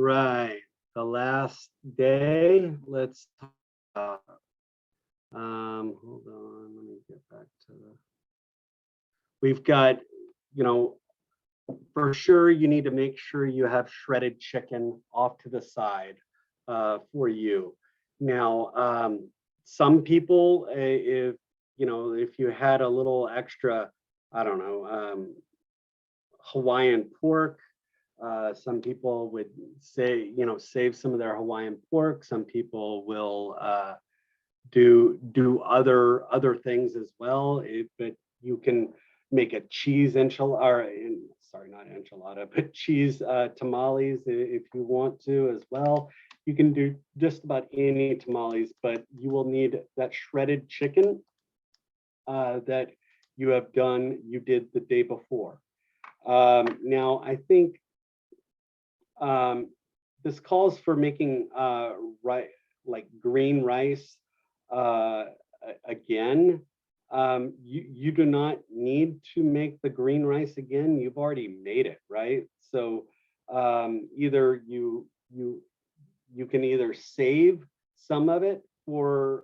right, the last day, let's, hold on, let me get back to the. We've got, you know, for sure, you need to make sure you have shredded chicken off to the side for you. Now, some people, if you know, if you had a little extra, I don't know, Hawaiian pork, some people would say, you know, save some of their Hawaiian pork. Some people will do other things as well. But you can make a cheese enchilada, or sorry, not enchilada, but cheese tamales if you want to as well. You can do just about any tamales, but you will need that shredded chicken that you did the day before. Now, I think this calls for making like green rice again. You do not need to make the green rice again. You've already made it, right? So either you can either save some of it for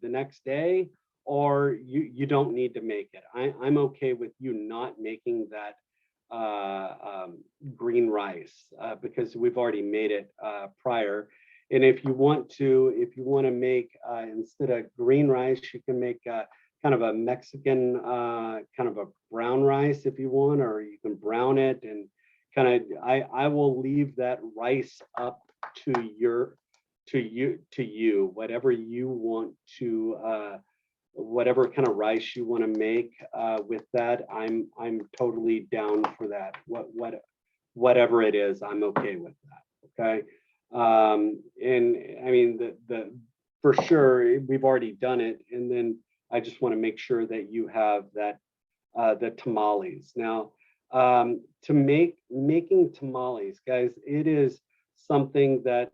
the next day, or you don't need to make it. I'm okay with you not making that green rice because we've already made it prior. And if you want to make instead of green rice, you can make kind of a Mexican kind of a brown rice if you want, or you can brown it and kind of. I will leave that rice up to you, whatever you want to. Whatever kind of rice you want to make with that, I'm totally down for that. Whatever it is, I'm okay with that. Okay, and I mean the for sure we've already done it, and then I just want to make sure that you have that the tamales. Now, to making tamales, guys, it is something that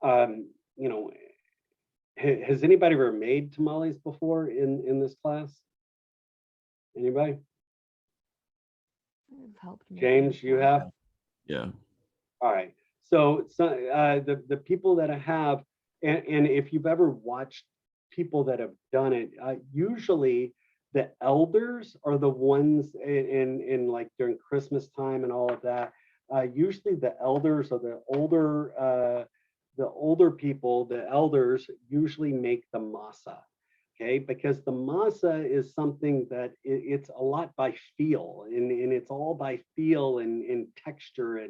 you know. Has anybody ever made tamales before in this class? Anybody? I've helped make James, you before. have? Yeah. All right. So the people that I have, and if you've ever watched people that have done it, usually the elders are the ones in like during Christmas time and all of that. Usually the elders or the older people, the elders usually make the masa, okay? Because the masa is something that it's a lot by feel, and it's all by feel and texture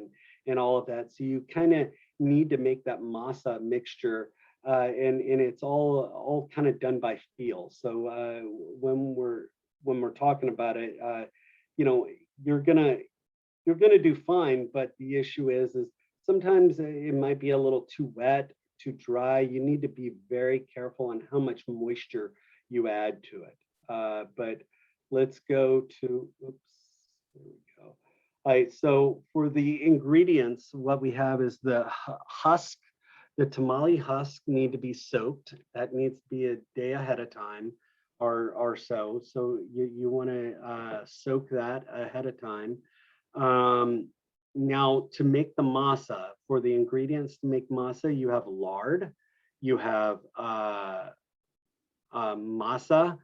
and all of that. So you kind of need to make that masa mixture, and it's all kind of done by feel. So when we're talking about it, you know, you're gonna do fine, but the issue is sometimes it might be a little too wet, too dry. You need to be very careful on how much moisture you add to it. But let's go to, oops, there we go. All right, so for the ingredients, what we have is the husk. The tamale husk need to be soaked. That needs to be a day ahead of time or so. So you want to soak that ahead of time. Now, to make the masa, for the ingredients to make masa, you have lard, you have masa,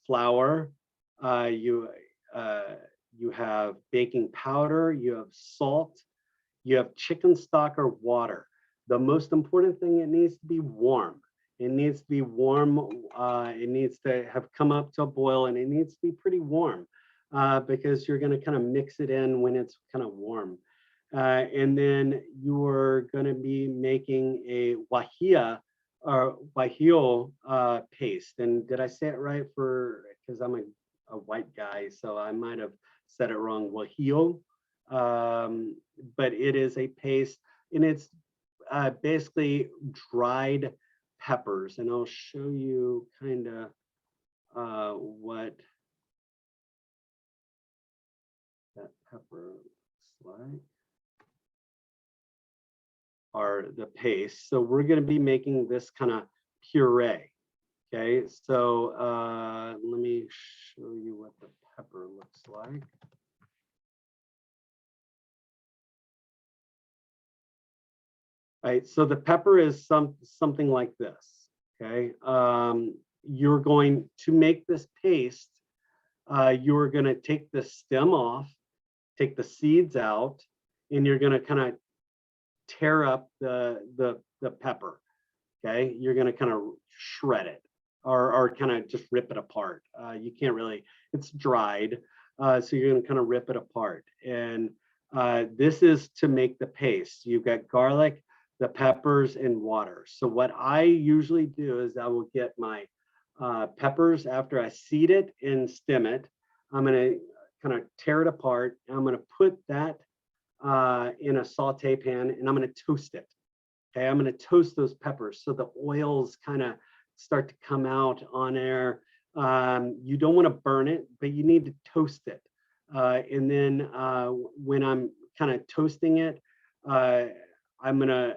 flour, you have baking powder, you have salt, you have chicken stock or water. The most important thing, it needs to be warm. It needs to be warm. It needs to have come up to a boil, and it needs to be pretty warm. Because you're going to kind of mix it in when it's kind of warm. And then you're going to be making a guajillo paste. And did I say it right? Because I'm a white guy, so I might have said it wrong, guajillo. But it is a paste, and it's basically dried peppers. And I'll show you kind of what that pepper looks like, or the paste. So we're going to be making this kind of puree. Okay, so let me show you what the pepper looks like. right? So the pepper is something like this, okay? You're going to make this paste. You're going to take the stem off, take the seeds out, and you're going to kind of tear up the pepper, okay? You're going to kind of shred it or kind of just rip it apart. You can't really, it's dried, so you're going to kind of rip it apart. And this is to make the paste. You've got garlic, the peppers, and water. So what I usually do is I will get my peppers after I seed it and stem it. I'm going to kind of tear it apart. And I'm going to put that in a saute pan, and I'm going to toast it. Okay, I'm going to toast those peppers so the oils kind of start to come out on air. You don't want to burn it, but you need to toast it. And then when I'm kind of toasting it, I'm going to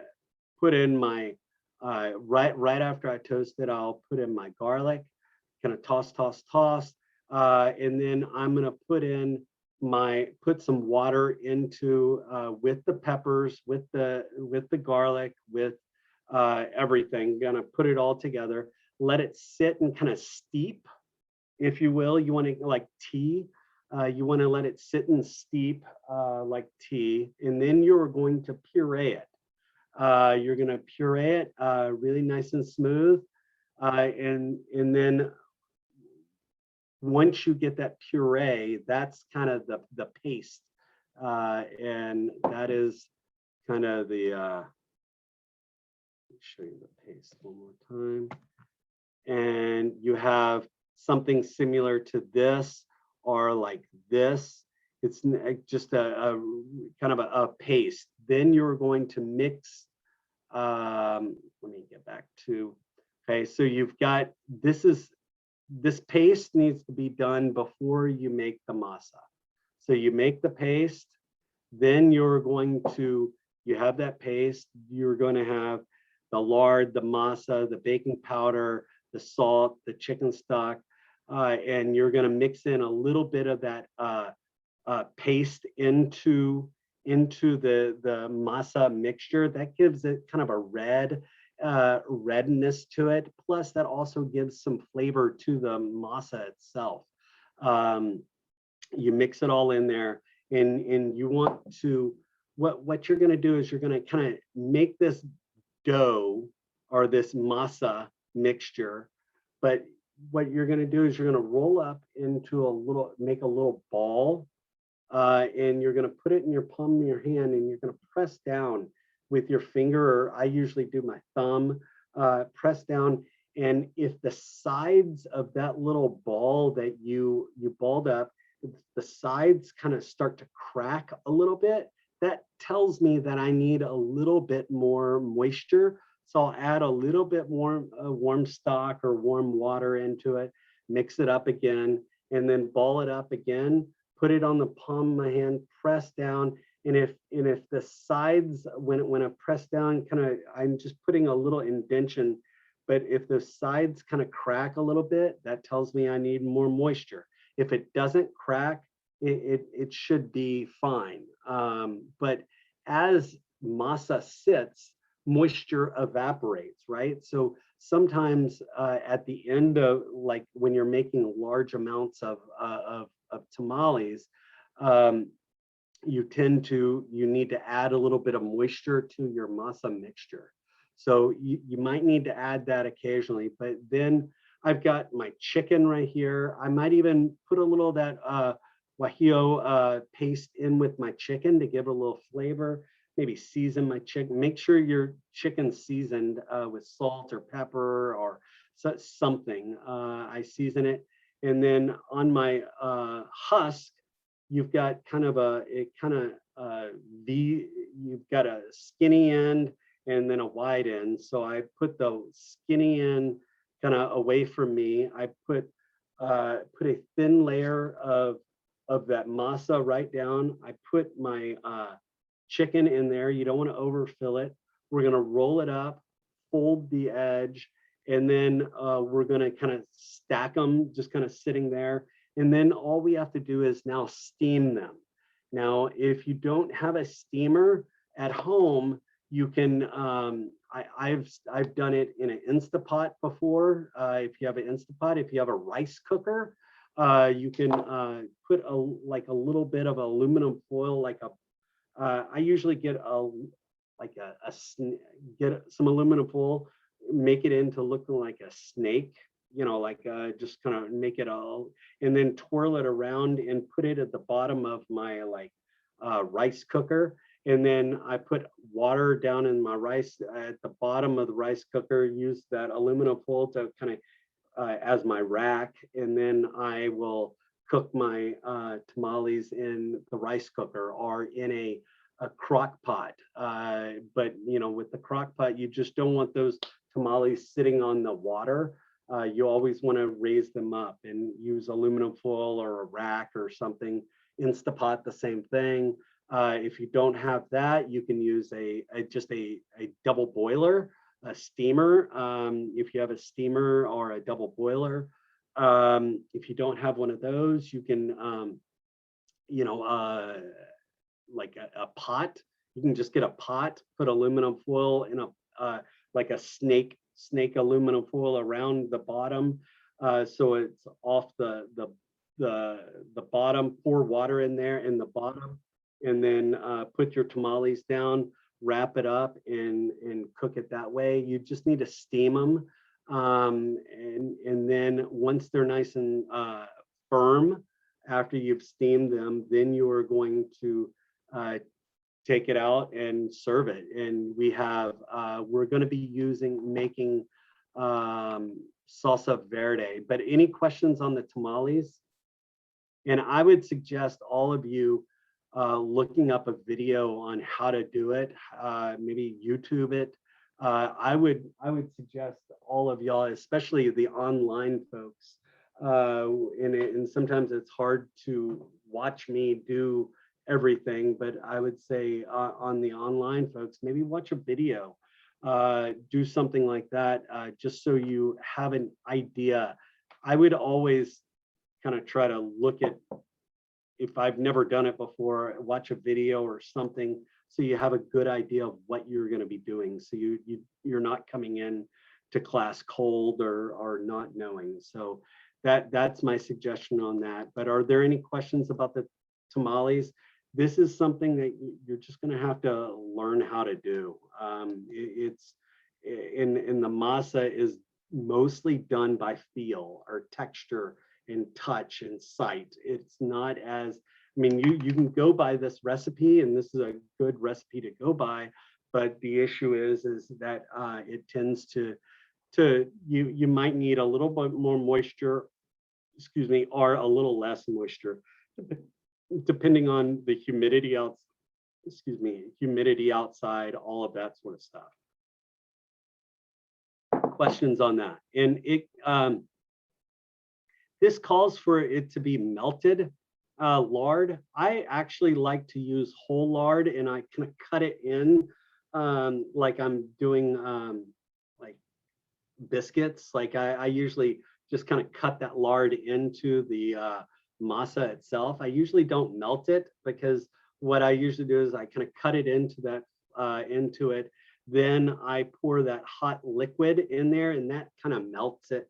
put in my, right after I toast it, I'll put in my garlic, kind of toss. And then I'm going to put some water into with the peppers, with the garlic, with everything. Gonna put it all together, let it sit and kind of steep, if you will. You want to like tea. You want to let it sit and steep like tea, and then you're going to puree it. You're going to puree it really nice and smooth, and then once you get that puree, that's kind of the paste. And that is kind of the, let me show you the paste one more time. And you have something similar to this or like this. It's just a kind of a paste. Then you're going to mix, let me get back to, okay, so you've got, this paste needs to be done before you make the masa. So you make the paste, then you have that paste, you're going to have the lard, the masa, the baking powder, the salt, the chicken stock, and you're going to mix in a little bit of that paste into the masa mixture. That gives it kind of a redness to it. Plus that also gives some flavor to the masa itself. You mix it all in there, and you want to, what you're going to do is you're going to kind of make this dough or this masa mixture, but what you're going to do is you're going to roll up into make a little ball, and you're going to put it in your palm of your hand, and you're going to press down with your finger, or I usually do my thumb, press down. And if the sides of that little ball that you balled up, the sides kind of start to crack a little bit, that tells me that I need a little bit more moisture. So I'll add a little bit more warm stock or warm water into it, mix it up again, and then ball it up again, put it on the palm of my hand, press down. And if the sides, when I press down, I'm just putting a little indentation, but if the sides kind of crack a little bit, that tells me I need more moisture. If it doesn't crack, it should be fine. But as masa sits, moisture evaporates, right? So sometimes at the end of, like when you're making large amounts of tamales, you need to add a little bit of moisture to your masa mixture. So you might need to add that occasionally, but then I've got my chicken right here. I might even put a little of that guajillo paste in with my chicken to give it a little flavor, maybe season my chicken. Make sure your chicken's seasoned with salt or pepper or something. I season it. And then on my husk, you've got you've got a skinny end and then a wide end. So I put the skinny end kind of away from me. I put a thin layer of that masa right down. I put my chicken in there. You don't want to overfill it. We're going to roll it up, fold the edge, and then we're going to kind of stack them, just kind of sitting there. And then all we have to do is now steam them. Now, if you don't have a steamer at home, You can, I've done it in an Instapot before. If you have an Instapot, if you have a rice cooker, you can put like a little bit of aluminum foil, like I usually get get some aluminum foil, make it into looking like a snake, like just kind of make it all, and then twirl it around and put it at the bottom of my rice cooker. And then I put water down in my rice at the bottom of the rice cooker, use that aluminum foil to kind of as my rack. And then I will cook my tamales in the rice cooker or in a crock pot. But with the crock pot, you just don't want those tamales sitting on the water. You always want to raise them up and use aluminum foil or a rack or something. Instapot, the same thing. If you don't have that, you can use just a double boiler, a steamer. If you have a steamer or a double boiler. If you don't have one of those, you can, like a pot. You can just get a pot, put aluminum foil in like a snake aluminum foil around the bottom, so it's off the bottom. Pour water in there in the bottom, and then put your tamales down, wrap it up, and cook it that way. You just need to steam them, and then once they're nice and firm, after you've steamed them, then you are going to take it out and serve it. And we're going to be making salsa verde. But any questions on the tamales? And I would suggest all of you looking up a video on how to do it, maybe YouTube it. I would suggest all of y'all, especially the online folks, and sometimes it's hard to watch me do everything, but I would say on the online folks, maybe watch a video, do something like that, just so you have an idea. I would always kind of try to look at, if I've never done it before, watch a video or something, so you have a good idea of what you're going to be doing. So you're not coming in to class cold or not knowing. So that's my suggestion on that. But are there any questions about the tamales? This is something that you're just going to have to learn how to do. It's in the masa is mostly done by feel or texture and touch and sight. It's not as, I mean, you can go by this recipe, and this is a good recipe to go by, but the issue is that it tends to you might need a little bit more moisture, or a little less moisture, depending on the humidity outside, all of that sort of stuff. Questions on that? And this calls for it to be melted lard. I actually like to use whole lard, and I kind of cut it in like I'm doing like biscuits. Like I usually just kind of cut that lard into the masa itself. I usually don't melt it, because what I usually do is I kind of cut it into it. Then I pour that hot liquid in there, and that kind of melts it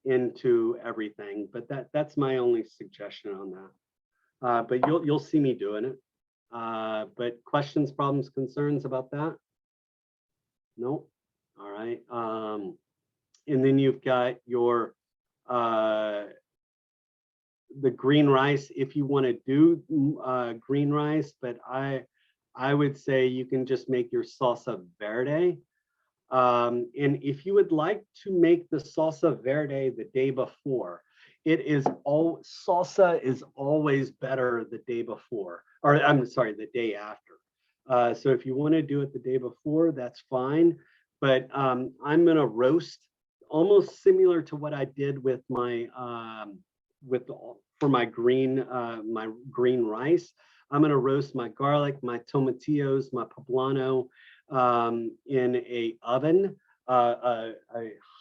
into everything. But that's my only suggestion on that. But you'll see me doing it. But questions, problems, concerns about that? Nope. All right. And then you've got your the green rice, if you want to do green rice, but I would say you can just make your salsa verde. And if you would like to make the salsa verde the day before, salsa is always better the day before, or I'm sorry, the day after. So if you want to do it the day before, that's fine. But I'm gonna roast almost similar to what I did with my for my green rice. I'm gonna roast my garlic, my tomatillos, my poblano in a oven, a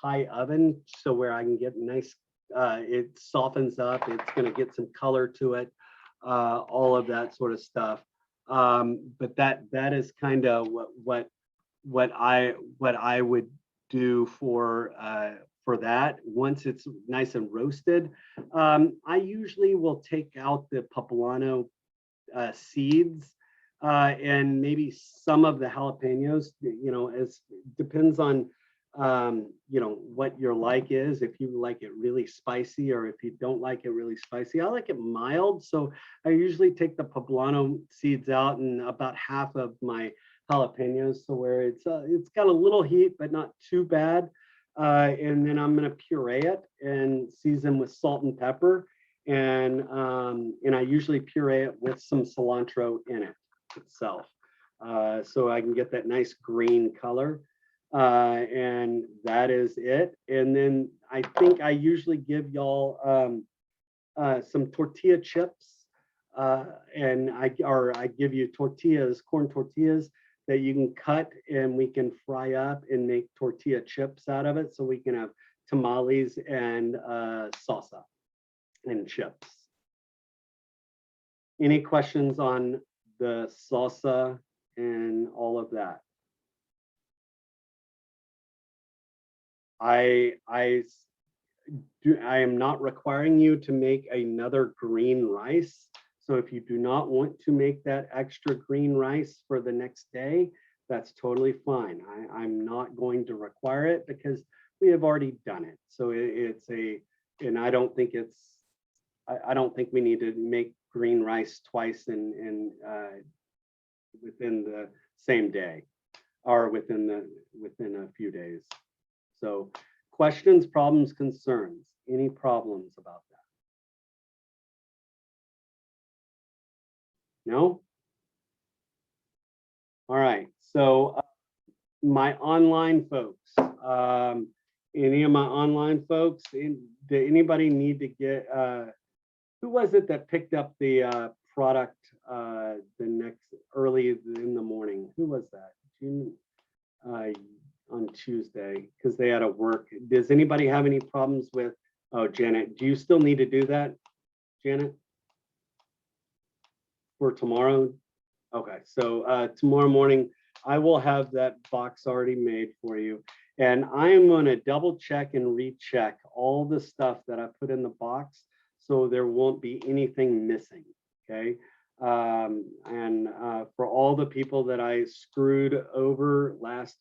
high oven, so where I can get nice, it softens up, it's gonna get some color to it, all of that sort of stuff. But that is kind of what I would do for that. Once it's nice and roasted, I usually will take out the poblano seeds and maybe some of the jalapenos, as depends on what your like is, if you like it really spicy or if you don't like it really spicy. I like it mild, so I usually take the poblano seeds out and about half of my jalapenos, so where it's got a little heat but not too bad, and then I'm going to puree it and season with salt and pepper, and I usually puree it with some cilantro in it itself, so I can get that nice green color. And that is it. And then I think I usually give y'all some tortilla chips, and I give you tortillas, corn tortillas that you can cut and we can fry up and make tortilla chips out of it, so we can have tamales and salsa and chips. Any questions on the salsa and all of that? I am not requiring you to make another green rice. So if you do not want to make that extra green rice for the next day, that's totally fine. I'm not going to require it because we have already done it. So and I don't think I don't think we need to make green rice twice in within the same day or within a few days. So questions, problems, concerns, any problems about that? No? All right, so my online folks, any of my online folks, did anybody need to get, who was it that picked up the product early in the morning? Who was that? On Tuesday, because they had to work. Does anybody have any problems with, oh, Janet, do you still need to do that, Janet? For tomorrow? Okay, so tomorrow morning, I will have that box already made for you. And I am going to double check and recheck all the stuff that I put in the box, so there won't be anything missing, okay? And for all the people that I screwed over last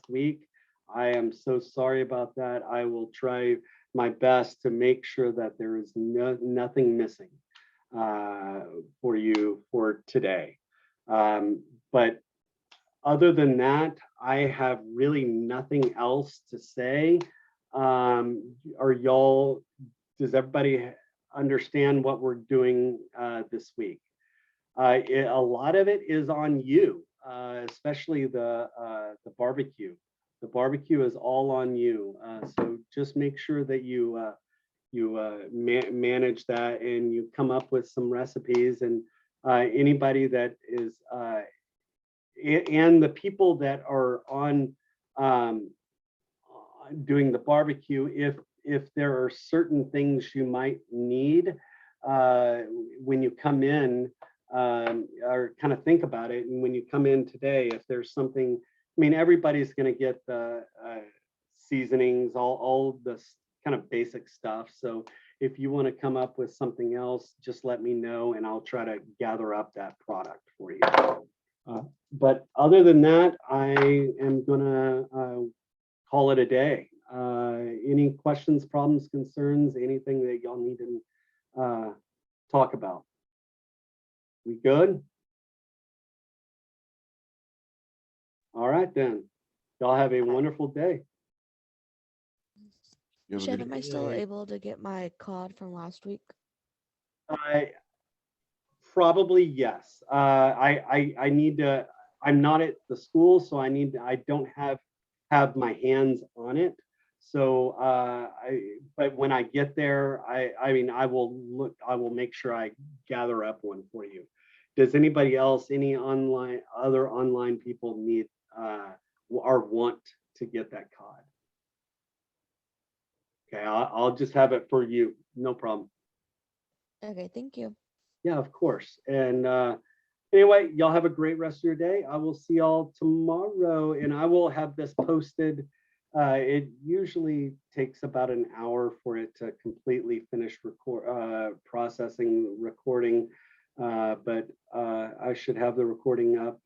week, I am so sorry about that. I will try my best to make sure that there is nothing missing for you for today. But other than that, I have really nothing else to say. Does everybody understand what we're doing this week? A lot of it is on you, especially the barbecue. The barbecue is all on you. So just make sure that you manage that and you come up with some recipes, and anybody that is and the people that are on doing the barbecue, if there are certain things you might need when you come in, or kind of think about it, and when you come in today, if there's something, I mean, everybody's going to get the seasonings, all this kind of basic stuff. So if you want to come up with something else, just let me know and I'll try to gather up that product for you. But other than that, I am gonna call it a day. Any questions, problems, concerns, anything that y'all need to talk about? We good? All right then. Y'all have a wonderful day. You have a Chef, good am I still able to get my cod from last week? Probably yes. I need to. I'm not at the school, so I don't have my hands on it. So but when I get there, I mean, I will make sure I gather up one for you. Does anybody else, any other online people need or want to get that cod? Okay, I'll just have it for you. No problem. Okay, thank you. Yeah, of course. And Anyway, y'all have a great rest of your day. I will see y'all tomorrow, and I will have this posted. It usually takes about an hour for it to completely finish processing recording, but I should have the recording up